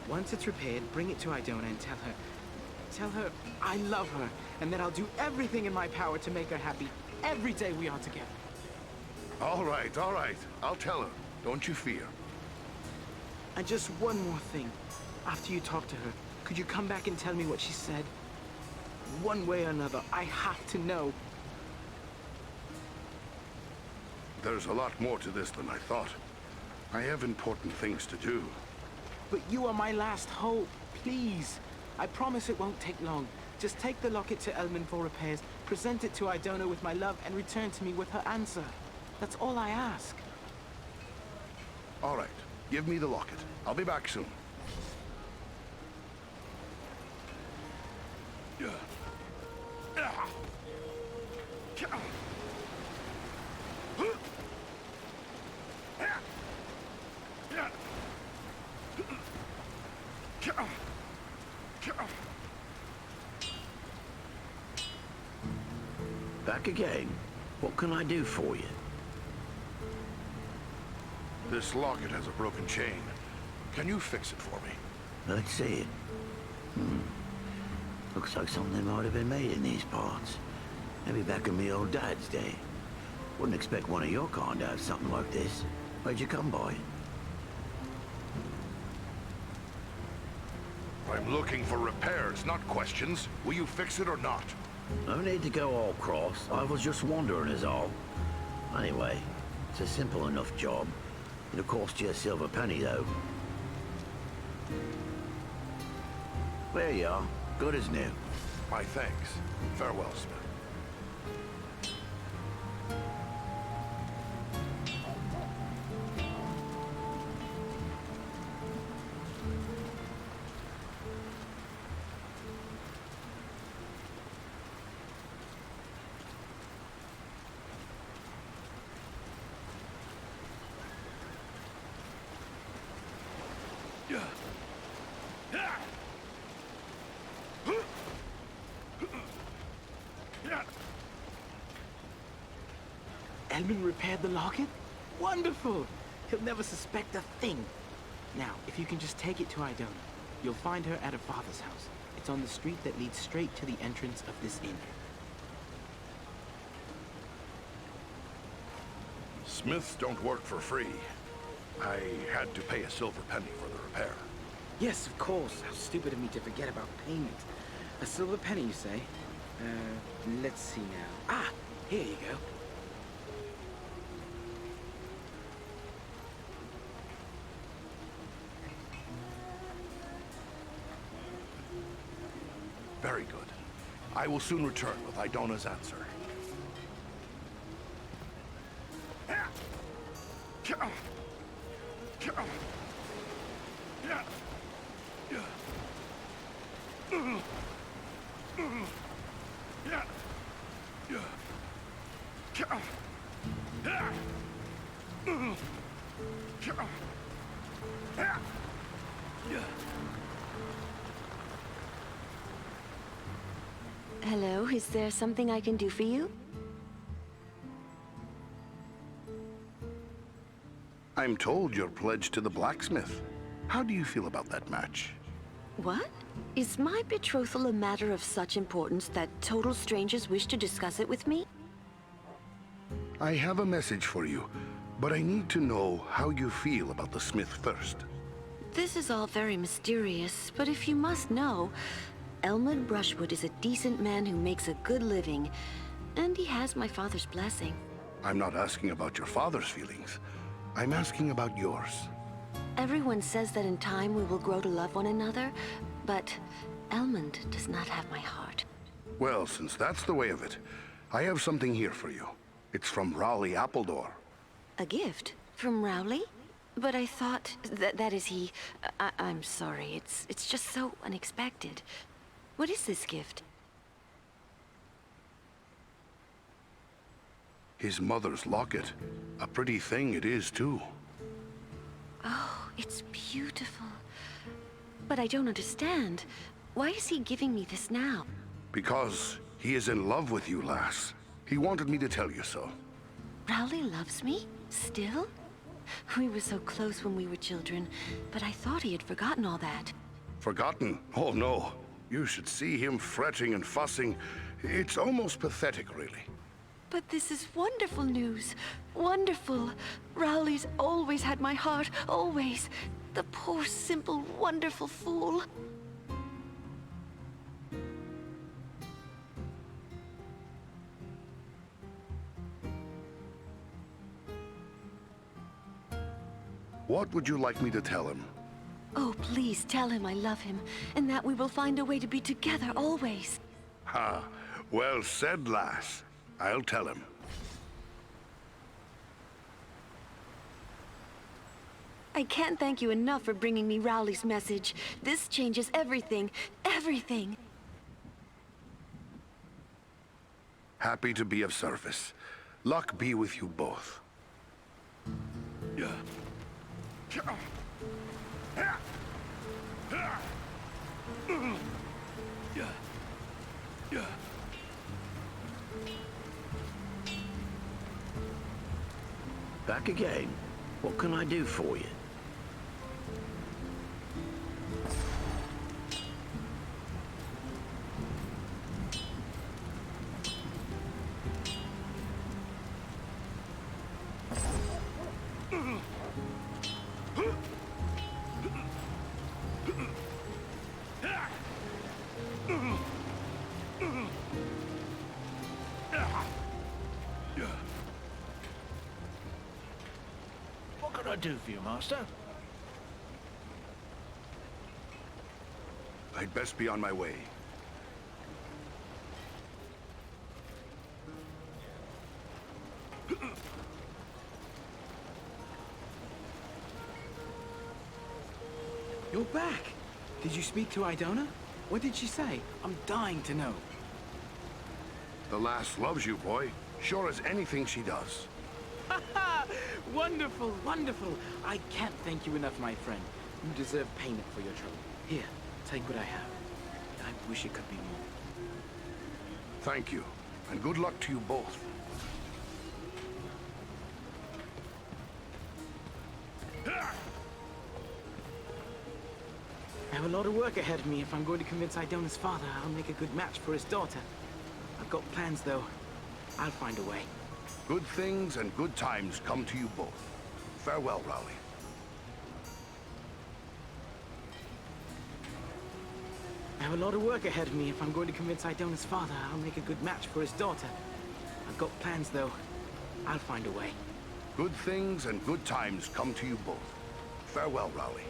Once it's repaired, bring it to Idona and tell her I love her and that I'll do everything in my power to make her happy every day we are together. All right. I'll tell her. Don't you fear. And just one more thing. After you talk to her, could you come back and tell me what she said? One way or another, I have to know. There's a lot more to this than I thought. I have important things to do. But you are my last hope. Please. I promise it won't take long. Just take the locket to Elman for repairs, present it to Idona with my love, and return to me with her answer. That's all I ask. All right. Give me the locket. I'll be back soon. Back again. What can I do for you? This locket has a broken chain. Can you fix it for me? Let's see it. Looks like something might have been made in these parts. Maybe back in me old dad's day. Wouldn't expect one of your kind to have something like this. Where'd you come by it? I'm looking for repairs, not questions. Will you fix it or not? No need to go all cross. I was just wondering is all. Anyway, it's a simple enough job. It'll cost you a silver penny, though. There you are. Good as new. My thanks. Farewell, Smith. Edmund repaired the locket? Wonderful! He'll never suspect a thing. Now, if you can just take it to Idona, you'll find her at her father's house. It's on the street that leads straight to the entrance of this inn. Smiths don't work for free. I had to pay a silver penny for the repair. Yes, of course. How stupid of me to forget about payment. A silver penny, you say? Let's see now. Ah, here you go. Very good. I will soon return with Idona's answer. Hello, is there something I can do for you? I'm told you're pledged to the blacksmith. How do you feel about that match? What? Is my betrothal a matter of such importance that total strangers wish to discuss it with me? I have a message for you, but I need to know how you feel about the smith first. This is all very mysterious, but if you must know, Elmwood Brushwood is a decent man who makes a good living, and he has my father's blessing. I'm not asking about your father's feelings. I'm asking about yours. Everyone says that in time we will grow to love one another, but Elmond does not have my heart. Well, since that's the way of it, I have something here for you. It's from Rowley Appledore. A gift? From Rowley? But I thought that is he... I'm sorry, it's just so unexpected. What is this gift? His mother's locket. A pretty thing it is, too. Oh, it's beautiful. But I don't understand. Why is he giving me this now? Because he is in love with you, lass. He wanted me to tell you so. Rowley loves me? Still? We were so close when we were children, but I thought he had forgotten all that. Forgotten? Oh, no. You should see him fretting and fussing. It's almost pathetic, really. But this is wonderful news. Wonderful. Rowley's always had my heart, always. The poor, simple, wonderful fool. What would you like me to tell him? Oh, please tell him I love him, and that we will find a way to be together always. Ha! Well said, lass. I'll tell him. I can't thank you enough for bringing me Rowley's message. This changes everything. Everything. Happy to be of service. Luck be with you both. Back again. What can I do for you? What can I do for you, Master? I'd best be on my way. You're back. Did you speak to Idona? What did she say? I'm dying to know. The lass loves you, boy. Sure as anything she does. Wonderful, wonderful. I can't thank you enough, my friend. You deserve payment for your trouble. Here, take what I have. I wish it could be more. Thank you, and good luck to you both. have a lot of work ahead of me if I'm going to convince Idona's father I'll make a good match for his daughter. I've got plans, though. I'll find a way. Good things and good times come to you both. Farewell, Rowley. I have a lot of work ahead of me if I'm going to convince Idona's father I'll make a good match for his daughter. I've got plans, though. I'll find a way. Good things and good times come to you both. Farewell, Rowley.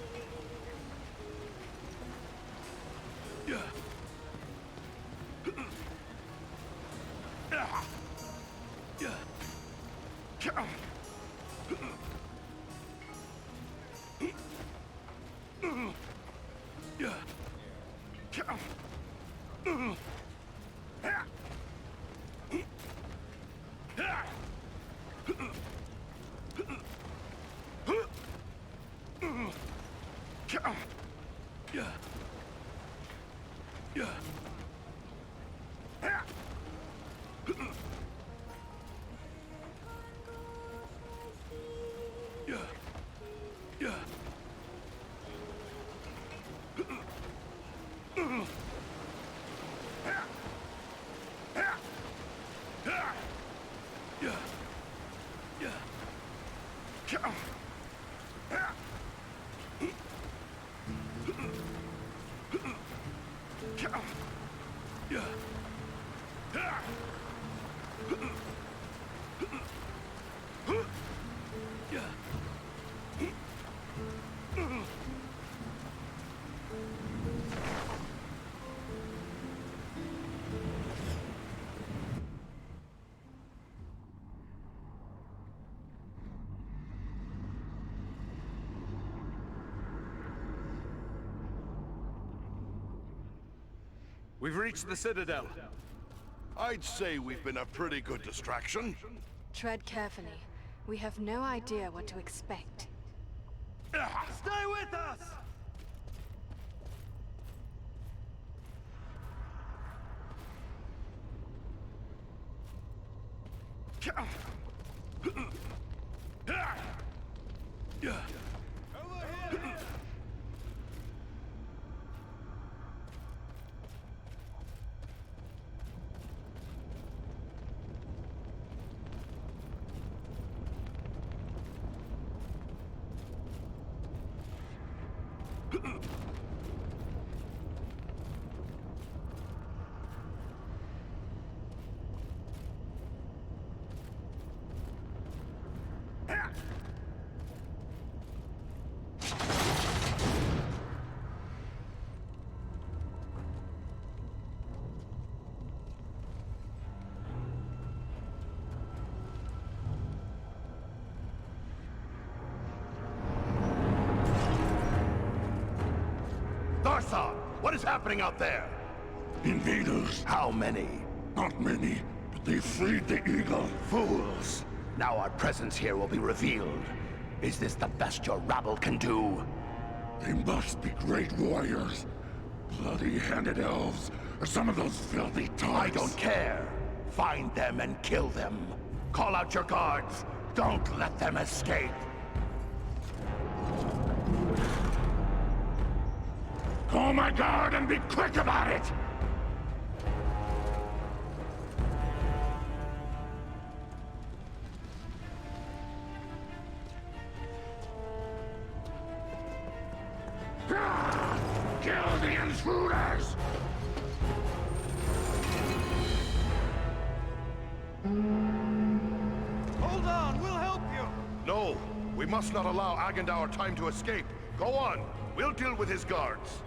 We've reached the Citadel. I'd say we've been a pretty good distraction. Tread carefully. We have no idea what to expect. Stay with us! Dartha, what is happening out there? Invaders. How many? Not many, but they freed the eagle. Fools! Now our presence here will be revealed. Is this the best your rabble can do? They must be great warriors. Bloody-handed elves, or some of those filthy types. I don't care. Find them and kill them. Call out your guards. Don't let them escape. Call my guard and be quick about it! Kill the intruders! Hold on, we'll help you! No, we must not allow Agendaur time to escape. Go on, we'll deal with his guards.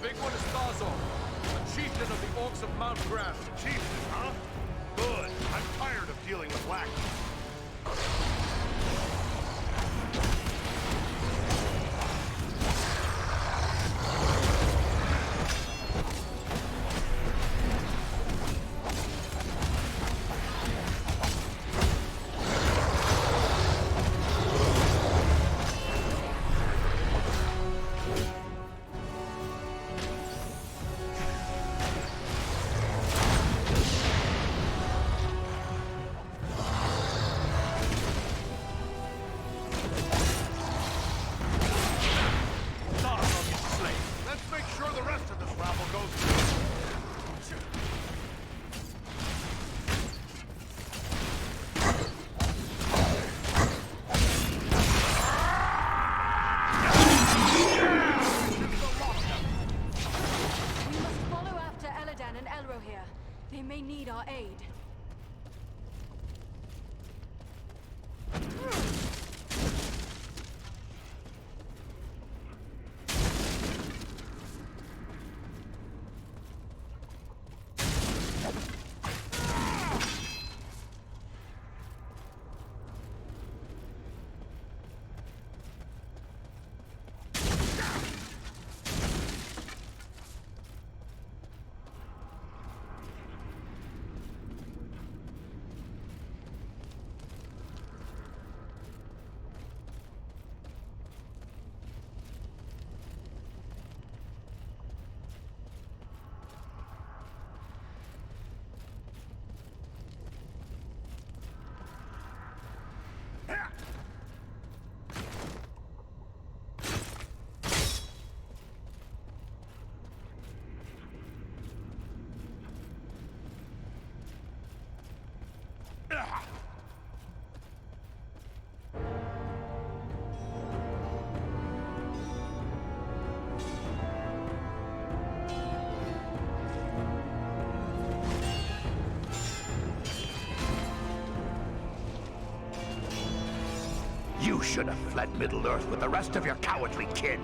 The big one is Thazor, the chieftain of the Orcs of Mount Grant. Chieftain, huh? Good. I'm tired of dealing with lack. You should have fled Middle-earth with the rest of your cowardly kid,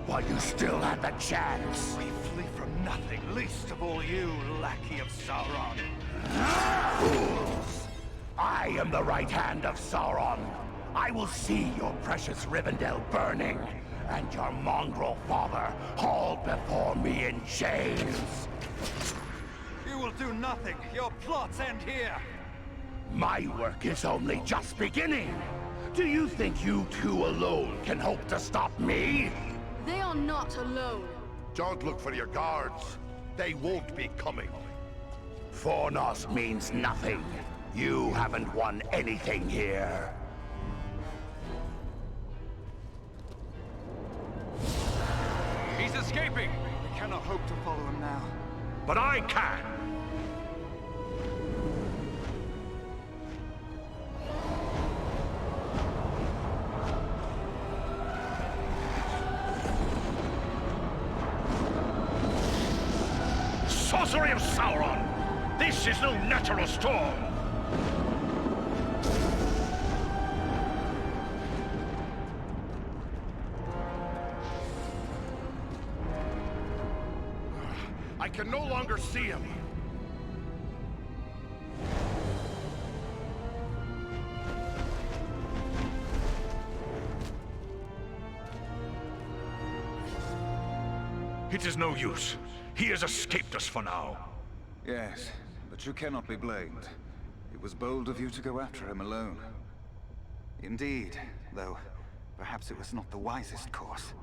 while you still had the chance. We flee from nothing, least of all you, lackey of Sauron. Fools! I am the right hand of Sauron. I will see your precious Rivendell burning, and your mongrel father hauled before me in chains. You will do nothing. Your plots end here. My work is only just beginning. Do you think you two alone can hope to stop me? They are not alone. Don't look for your guards. They won't be coming. Fornos means nothing. You haven't won anything here. He's escaping! We cannot hope to follow him now. But I can! Sorcery of Sauron! This is no natural storm! I can no longer see him. It is no use. He has escaped us for now. Yes, but you cannot be blamed. It was bold of you to go after him alone. Indeed, though perhaps it was not the wisest course.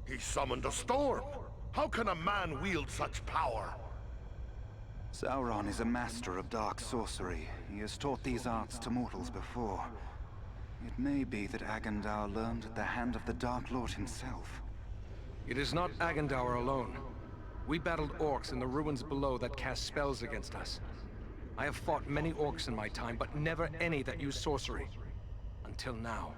He summoned a storm. How can a man wield such power? Sauron is a master of dark sorcery. He has taught these arts to mortals before. It may be that Agandaur learned at the hand of the Dark Lord himself. It is not Agandaur alone. We battled orcs in the ruins below that cast spells against us. I have fought many orcs in my time, but never any that use sorcery. Until now.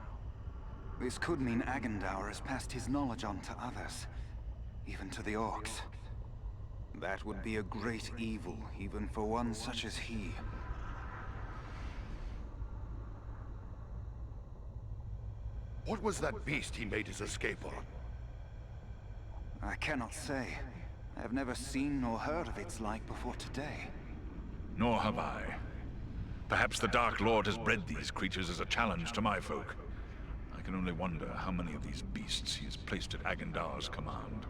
This could mean Agandaur has passed his knowledge on to others. Even to the orcs. That would be a great evil, even for one such as he. What was that beast he made his escape on? I cannot say. I have never seen nor heard of its like before today. Nor have I. Perhaps the Dark Lord has bred these creatures as a challenge to my folk. I can only wonder how many of these beasts he has placed at Agandaur's command.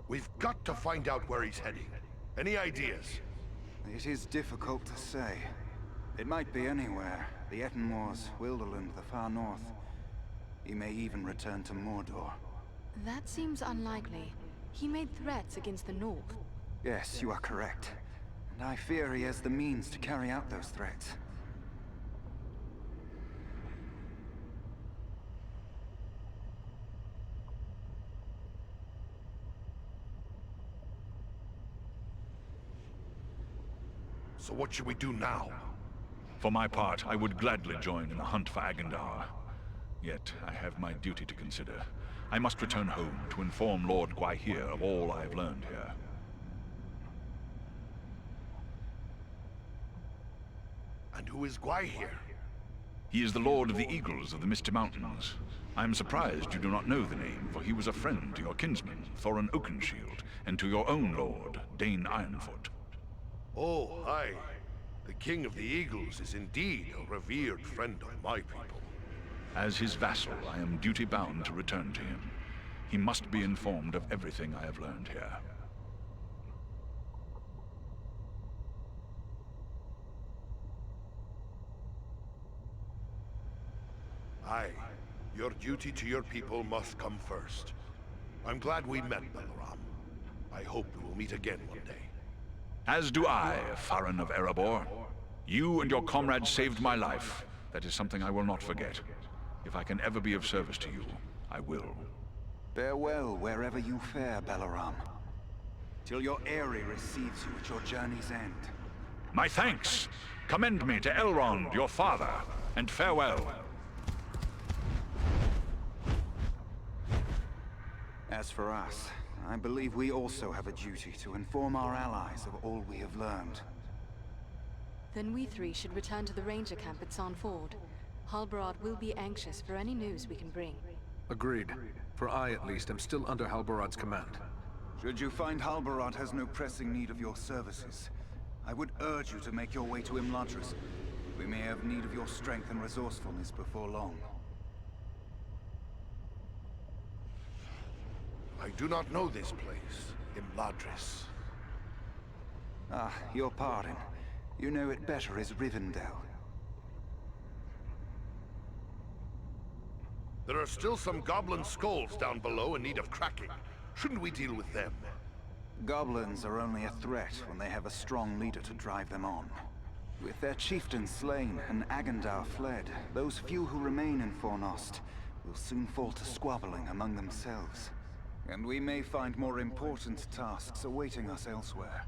We've got to find out where he's heading. Any ideas? It is difficult to say. It might be anywhere. The Etten Moors, Wilderland, the far north. He may even return to Mordor. That seems unlikely. He made threats against the North. Yes, you are correct. And I fear he has the means to carry out those threats. So what should we do now? For my part, I would gladly join in the hunt for Agandaur. Yet, I have my duty to consider. I must return home to inform Lord Gwaihir of all I have learned here. And who is Gwaihir? He is the Lord of the Eagles of the Misty Mountains. I am surprised you do not know the name, for he was a friend to your kinsman, Thorin Oakenshield, and to your own lord, Dane Ironfoot. Oh, aye. The King of the Eagles is indeed a revered friend of my people. As his vassal, I am duty-bound to return to him. He must be informed of everything I have learned here. Aye. Your duty to your people must come first. I'm glad we met, Balaram. I hope we will meet again one day. As do I, Farron of Erebor. You and your comrades saved my life. That is something I will not forget. If I can ever be of service to you, I will. Farewell wherever you fare, Balaram. Till your Eyrie receives you at your journey's end. My thanks! Commend me to Elrond, your father, and farewell. As for us, I believe we also have a duty to inform our allies of all we have learned. Then we three should return to the ranger camp at San Ford. Halbarad will be anxious for any news we can bring. Agreed. For I, at least, am still under Halbarad's command. Should you find Halbarad has no pressing need of your services, I would urge you to make your way to Imladris. We may have need of your strength and resourcefulness before long. I do not know this place, Imladris. Ah, your pardon. You know it better as Rivendell. There are still some goblin skulls down below in need of cracking. Shouldn't we deal with them? Goblins are only a threat when they have a strong leader to drive them on. With their chieftain slain and Agendar fled, those few who remain in Fornost will soon fall to squabbling among themselves. And we may find more important tasks awaiting us elsewhere.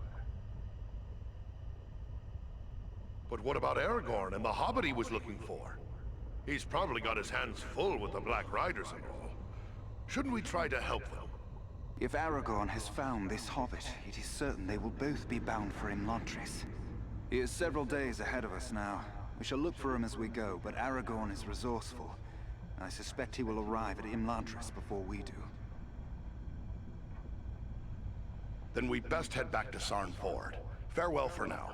But what about Aragorn and the hobbit he was looking for? He's probably got his hands full with the Black Riders and all. Shouldn't we try to help them? If Aragorn has found this hobbit, it is certain they will both be bound for Imladris. He is several days ahead of us now. We shall look for him as we go, but Aragorn is resourceful. I suspect he will arrive at Imladris before we do. Then we best head back to Sarn Ford. Farewell for now.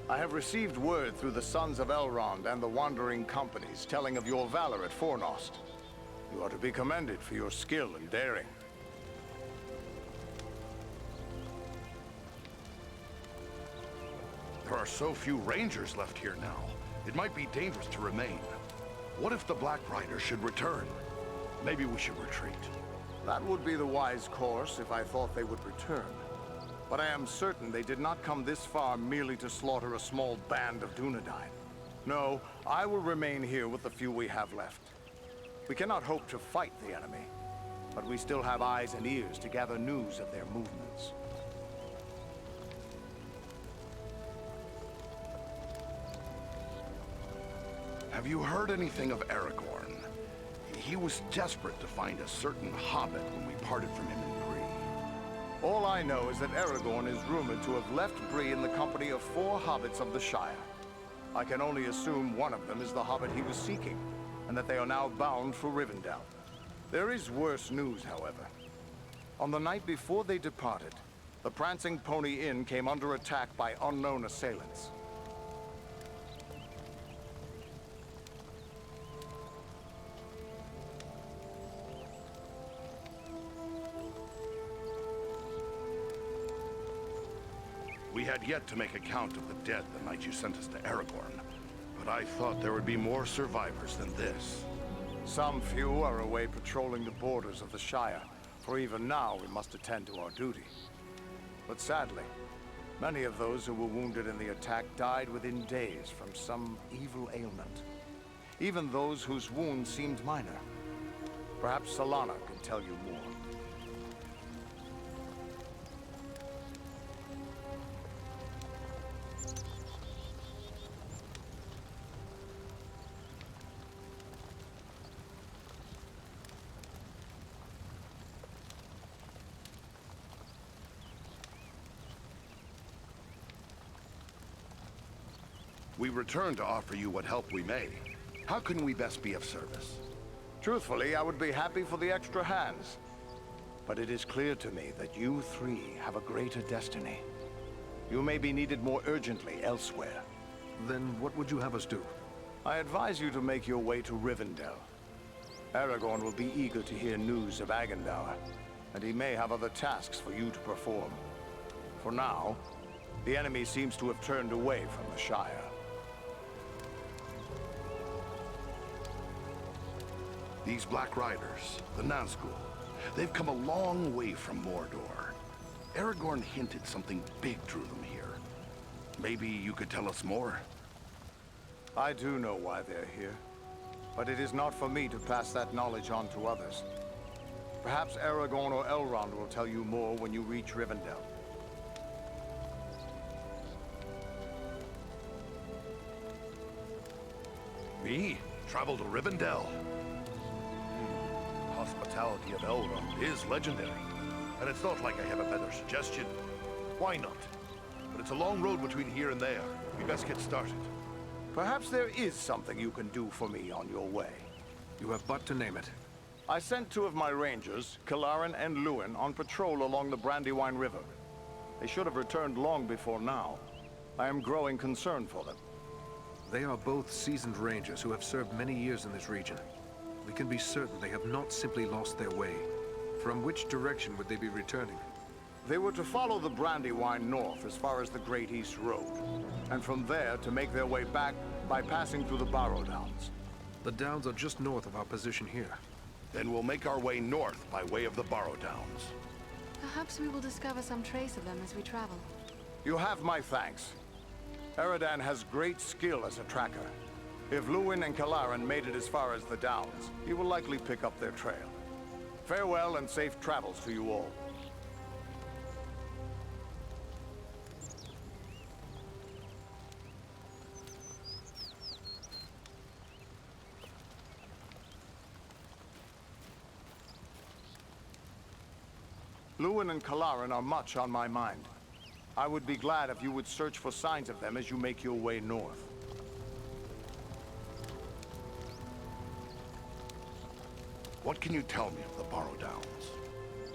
I have received word through the Sons of Elrond and the Wandering Companies telling of your valor at Fornost. You are to be commended for your skill and daring. There are so few rangers left here now. It might be dangerous to remain. What if the Black Riders should return? Maybe we should retreat. That would be the wise course if I thought they would return. But I am certain they did not come this far merely to slaughter a small band of Dunedain. No, I will remain here with the few we have left. We cannot hope to fight the enemy, but we still have eyes and ears to gather news of their movements. Have you heard anything of Aragorn? He was desperate to find a certain hobbit when we parted from him in Bree. All I know is that Aragorn is rumored to have left Bree in the company of 4 hobbits of the Shire. I can only assume one of them is the hobbit he was seeking, and that they are now bound for Rivendell. There is worse news, however. On the night before they departed, the Prancing Pony Inn came under attack by unknown assailants. We had yet to make a count of the dead the night you sent us to Aragorn, but I thought there would be more survivors than this. Some few are away patrolling the borders of the Shire, for even now we must attend to our duty. But sadly, many of those who were wounded in the attack died within days from some evil ailment. Even those whose wounds seemed minor. Perhaps Solana can tell you more. We return to offer you what help we may. How can we best be of service? Truthfully, I would be happy for the extra hands. But it is clear to me that you three have a greater destiny. You may be needed more urgently elsewhere. Then what would you have us do? I advise you to make your way to Rivendell. Aragorn will be eager to hear news of Agendour, and he may have other tasks for you to perform. For now, the enemy seems to have turned away from the Shire. These Black Riders, the Nazgul, they've come a long way from Mordor. Aragorn hinted something big drew them here. Maybe you could tell us more? I do know why they're here, but it is not for me to pass that knowledge on to others. Perhaps Aragorn or Elrond will tell you more when you reach Rivendell. Me? Travel to Rivendell? Hospitality of Elrond is legendary, and it's not like I have a better suggestion. Why not? But it's a long road between here and there. We best get started. Perhaps there is something you can do for me on your way. You have but to name it. I sent 2 of my rangers, Kilaran and Luin, on patrol along the Brandywine River. They should have returned long before now. I am growing concerned for them. They are both seasoned rangers who have served many years in this region. We can be certain they have not simply lost their way. From which direction would they be returning? They were to follow the Brandywine north as far as the Great East Road, and from there to make their way back by passing through the Barrow Downs. The Downs are just north of our position here. Then we'll make our way north by way of the Barrow Downs. Perhaps we will discover some trace of them as we travel. You have my thanks. Eradan has great skill as a tracker. If Luin and Kilaran made it as far as the Downs, he will likely pick up their trail. Farewell and safe travels to you all. Luin and Kilaran are much on my mind. I would be glad if you would search for signs of them as you make your way north. What can you tell me of the Barrow Downs?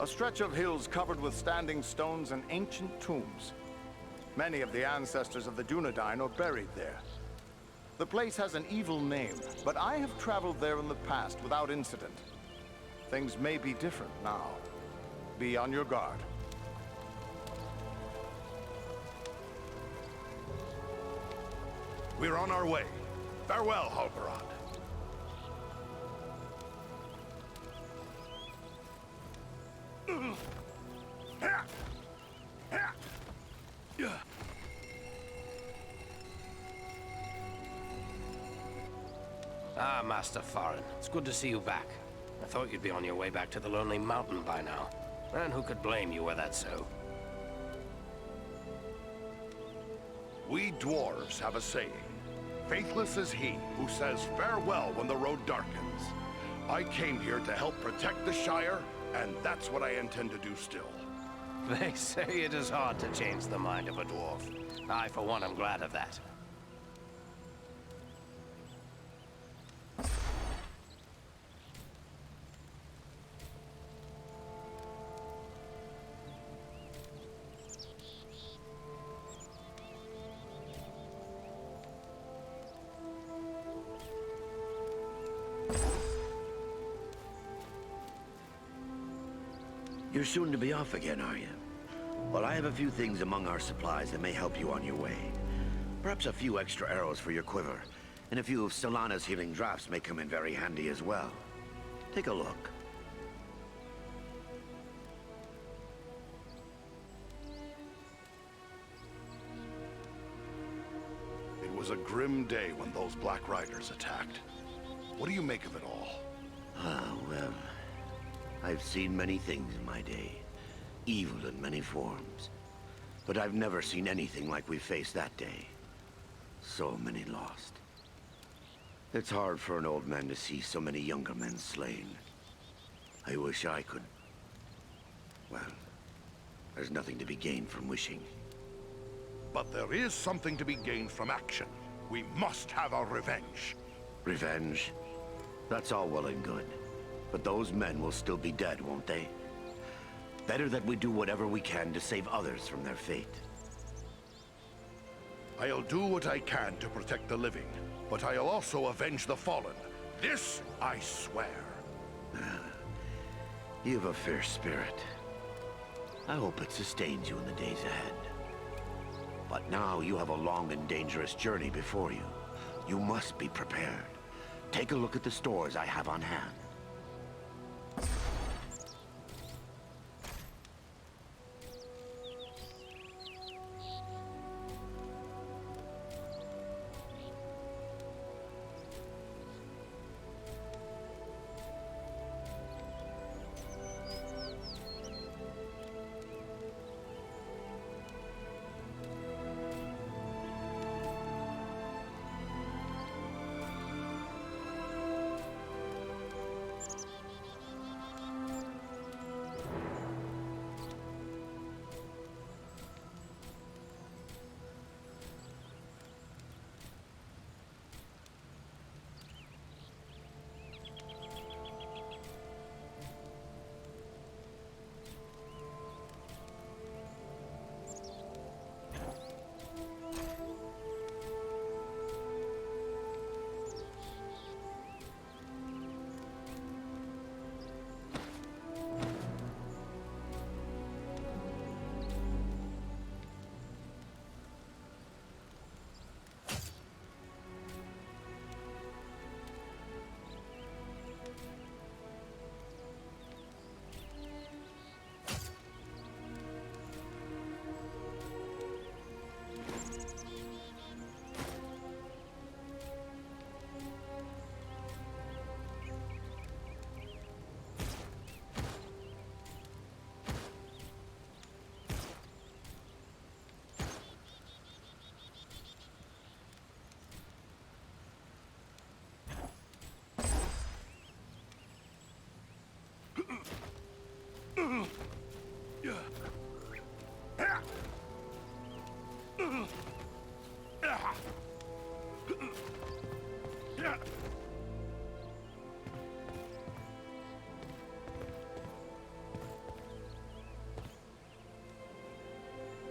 A stretch of hills covered with standing stones and ancient tombs. Many of the ancestors of the Dunedain are buried there. The place has an evil name, but I have traveled there in the past without incident. Things may be different now. Be on your guard. We're on our way. Farewell, Halbarad. Ah, Master Farin. It's good to see you back. I thought you'd be on your way back to the Lonely Mountain by now. And who could blame you were that so? We dwarves have a saying. Faithless is he who says farewell when the road darkens. I came here to help protect the Shire, and that's what I intend to do still. They say it is hard to change the mind of a dwarf. I, for one, am glad of that. You're soon to be off again, are you? Well, I have a few things among our supplies that may help you on your way. Perhaps a few extra arrows for your quiver, and a few of Solana's healing drafts may come in very handy as well. Take a look. It was a grim day when those Black Riders attacked. What do you make of it all? Ah, well, I've seen many things in my day. Evil in many forms. But I've never seen anything like we faced that day. So many lost. It's hard for an old man to see so many younger men slain. I wish I could... Well, there's nothing to be gained from wishing. But there is something to be gained from action. We must have our revenge. Revenge? That's all well and good. But those men will still be dead, won't they? Better that we do whatever we can to save others from their fate. I'll do what I can to protect the living, but I'll also avenge the fallen. This I swear. You have a fierce spirit. I hope it sustains you in the days ahead. But now you have a long and dangerous journey before you. You must be prepared. Take a look at the stores I have on hand.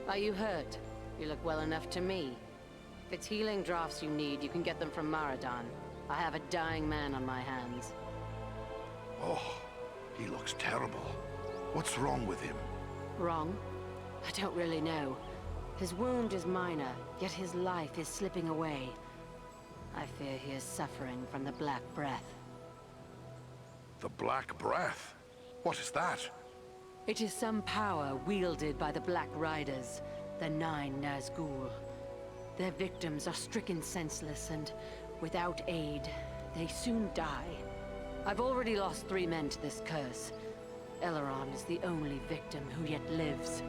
Are you hurt? You look well enough to me. If it's healing drafts you need, you can get them from Maradan. I have a dying man on my hands. Oh, he looks terrible. What's wrong with him? Wrong? I don't really know. His wound is minor, yet his life is slipping away. I fear he is suffering from the Black Breath. The Black Breath? What is that? It is some power wielded by the Black Riders, the 9 Nazgul. Their victims are stricken senseless, and without aid, they soon die. I've already lost 3 men to this curse. Elrond is the only victim who yet lives.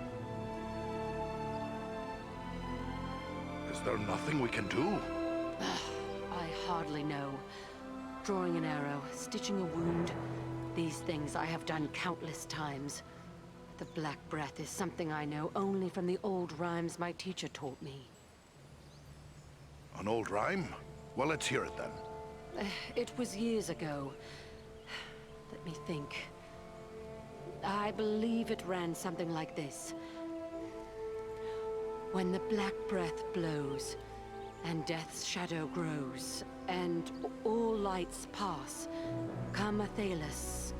Is there nothing we can do? I hardly know. Drawing an arrow, stitching a wound. These things I have done countless times. The Black Breath is something I know only from the old rhymes my teacher taught me. An old rhyme? Well, let's hear it then. It was years ago. Let me think. I believe it ran something like this. When the Black Breath blows, and death's shadow grows, and all lights pass, come Athelas,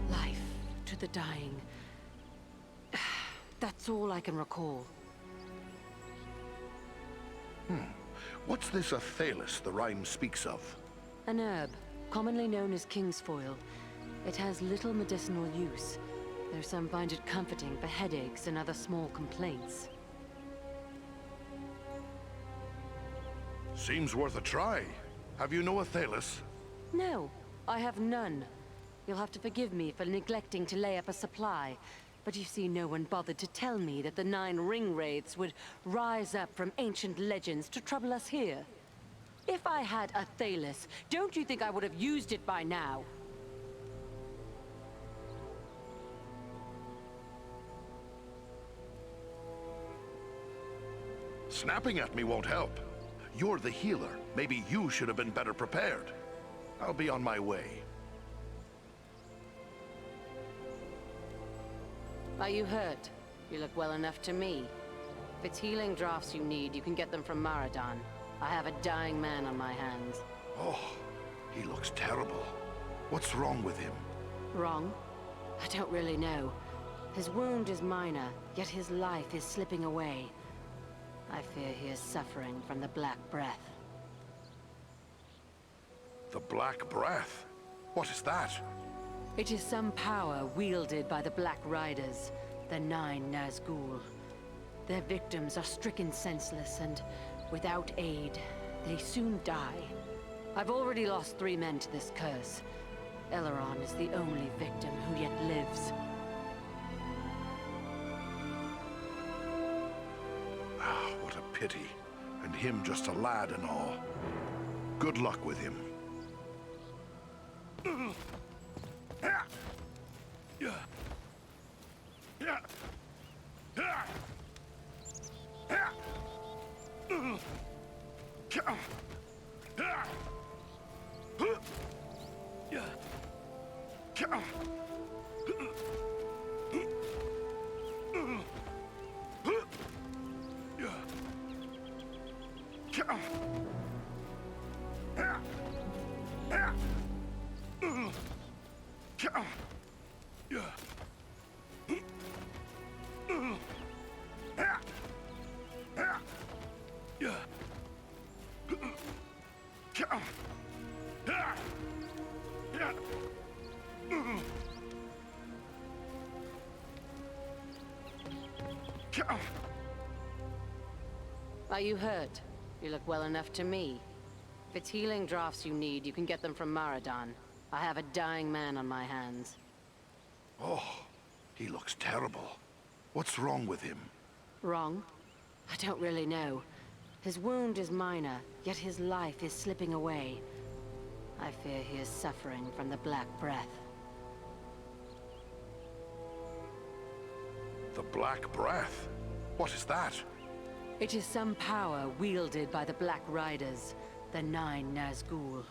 life to the dying. That's all I can recall. What's this Athelas the rhyme speaks of? An herb, commonly known as kingsfoil. It has little medicinal use, though some find it comforting for headaches and other small complaints. Seems worth a try. Have you no Athelas? No, I have none. You'll have to forgive me for neglecting to lay up a supply. But you see, no one bothered to tell me that the 9 ring wraiths would rise up from ancient legends to trouble us here. If I had Athelas, don't you think I would have used it by now? Snapping at me won't help. You're the healer. Maybe you should have been better prepared. I'll be on my way. Are you hurt? You look well enough to me. If it's healing drafts you need, you can get them from Maradan. I have a dying man on my hands. Oh, he looks terrible. What's wrong with him? Wrong? I don't really know. His wound is minor, yet his life is slipping away. I fear he is suffering from the Black Breath. The Black Breath? What is that? It is some power wielded by the Black Riders, the 9 Nazgul. Their victims are stricken senseless, and without aid, they soon die. I've already lost 3 men to this curse. Elrond is the only victim who yet lives. Ah, what a pity. And him just a lad and all. Good luck with him. Are you hurt? You look well enough to me. If it's healing drafts you need, you can get them from Maradan. I have a dying man on my hands. Oh, he looks terrible. What's wrong with him? Wrong? I don't really know. His wound is minor, yet his life is slipping away. I fear he is suffering from the Black Breath. The Black Breath? What is that? It is some power wielded by the Black Riders, the 9 Nazgul.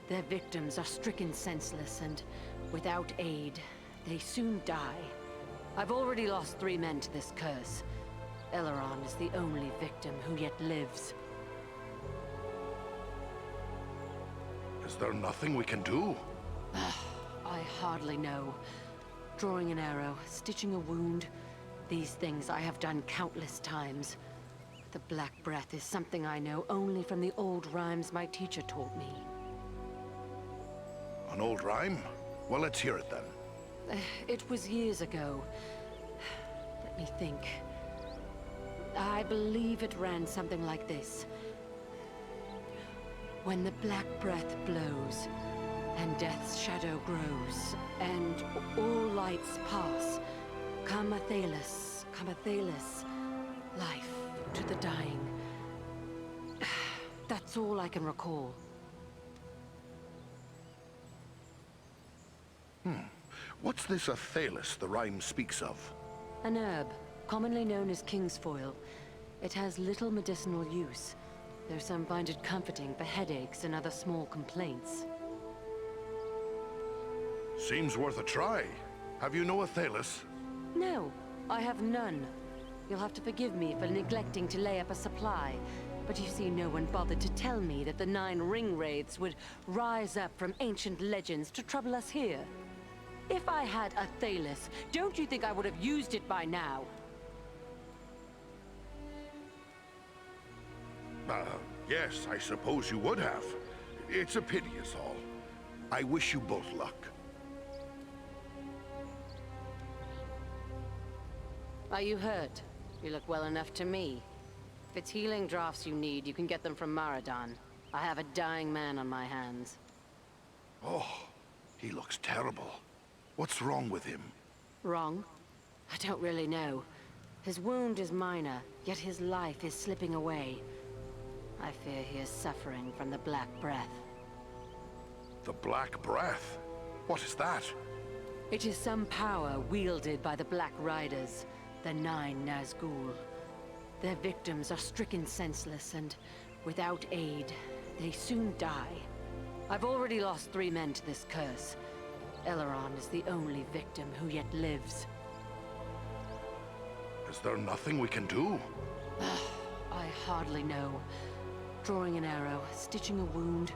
Their victims are stricken senseless, and without aid, they soon die. I've already lost 3 men to this curse. Elrond is the only victim who yet lives. Is there nothing we can do? I hardly know. Drawing an arrow, stitching a wound. These things I have done countless times. The Black Breath is something I know only from the old rhymes my teacher taught me. An old rhyme? Well, let's hear it then. It was years ago. Let me think. I believe it ran something like this. When the Black Breath blows, and death's shadow grows, and all lights pass, come Athelas, life to the dying. That's all I can recall. What's this Athelas the rhyme speaks of? An herb, commonly known as kingsfoil. It has little medicinal use, though some find it comforting for headaches and other small complaints. Seems worth a try. Have you no Athelas? No, I have none. You'll have to forgive me for neglecting to lay up a supply. But you see, no one bothered to tell me that the 9 ring wraiths would rise up from ancient legends to trouble us here. If I had Athelas, don't you think I would have used it by now? Yes, I suppose you would have. It's a pity is all. I wish you both luck. Are you hurt? You look well enough to me. If it's healing drafts you need, you can get them from Maradan. I have a dying man on my hands. Oh, he looks terrible. What's wrong with him? Wrong? I don't really know. His wound is minor, yet his life is slipping away. I fear he is suffering from the Black Breath. The Black Breath? What is that? It is some power wielded by the Black Riders, the 9 Nazgul. Their victims are stricken senseless, and Without aid, they soon die. I've already lost 3 men to this curse. Elrond is the only victim who yet lives. Is there nothing we can do? I hardly know. Drawing an arrow, stitching a wound.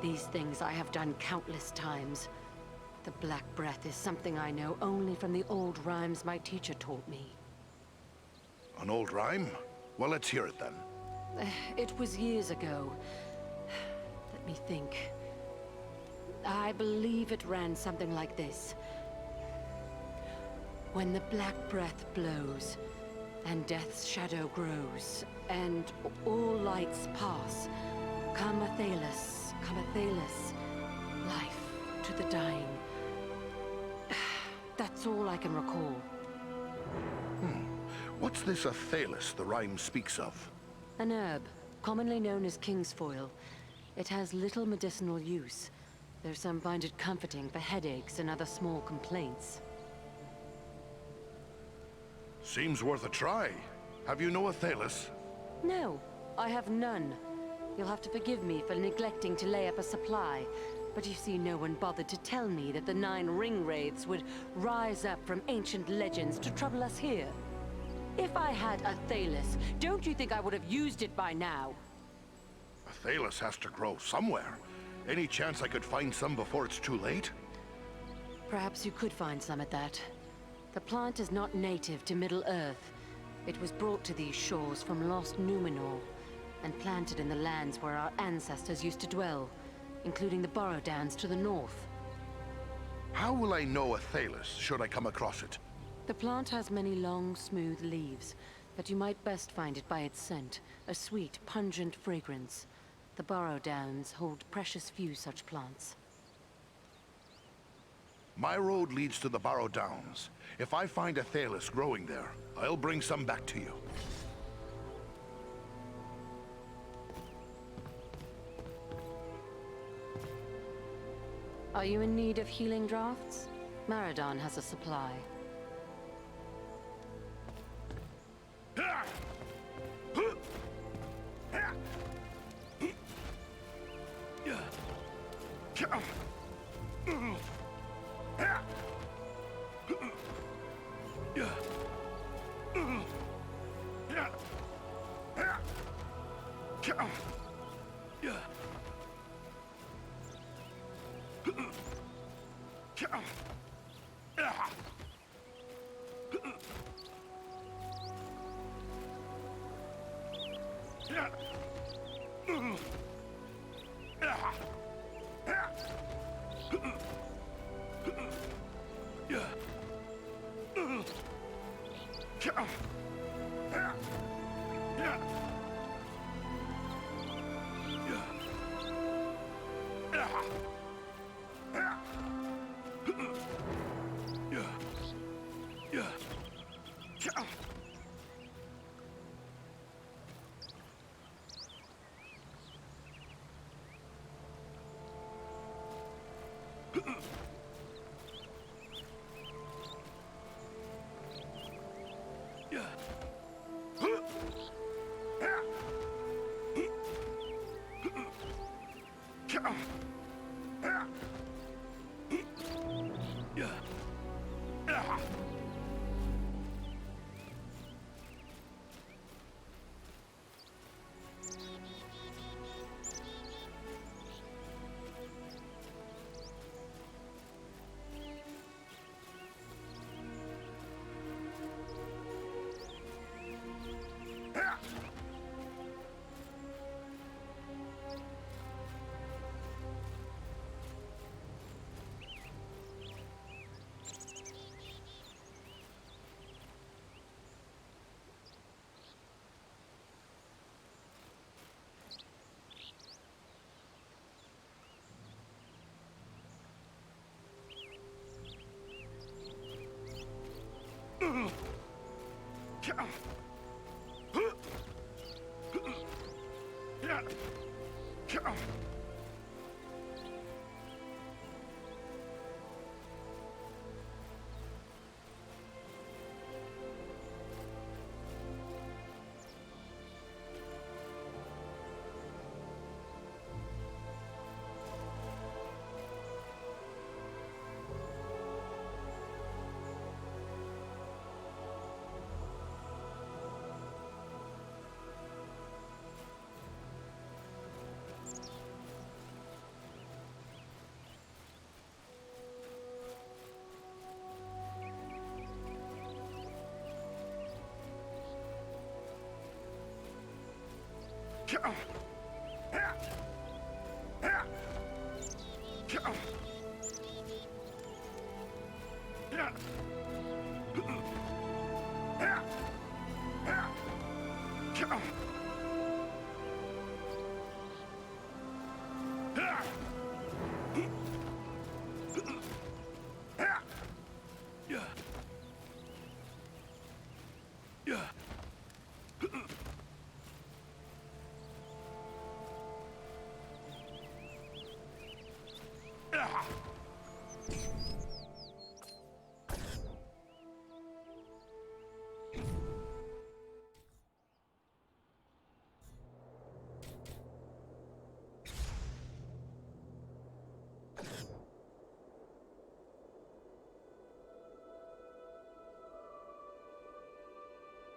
These things I have done countless times. The Black Breath is something I know only from the old rhymes my teacher taught me. An old rhyme? Well, let's hear it then. It was years ago. Let me think. I believe it ran something like this. When the Black Breath blows, and death's shadow grows, and all lights pass, come Athelas, life to the dying. That's all I can recall. What's this Athelas the rhyme speaks of? An herb, commonly known as kingsfoil. It has little medicinal use, though some find it comforting for headaches and other small complaints. Seems worth a try. Have you no Athelas? No, I have none. You'll have to forgive me for neglecting to lay up a supply. But you see, no one bothered to tell me that the 9 ring wraiths would rise up from ancient legends to trouble us here. If I had Athelas, don't you think I would have used it by now? Athelas has to grow somewhere. Any chance I could find some before it's too late? Perhaps you could find some at that. The plant is not native to Middle-earth. It was brought to these shores from lost Numenor, and planted in the lands where our ancestors used to dwell, including the Borrowdowns to the north. How will I know Athelas, should I come across it? The plant has many long, smooth leaves, but you might best find it by its scent, a sweet, pungent fragrance. The Borrowdowns hold precious few such plants. My road leads to the Barrow Downs. If I find Athelas growing there, I'll bring some back to you. Are you in need of healing drafts? Maradon has a supply.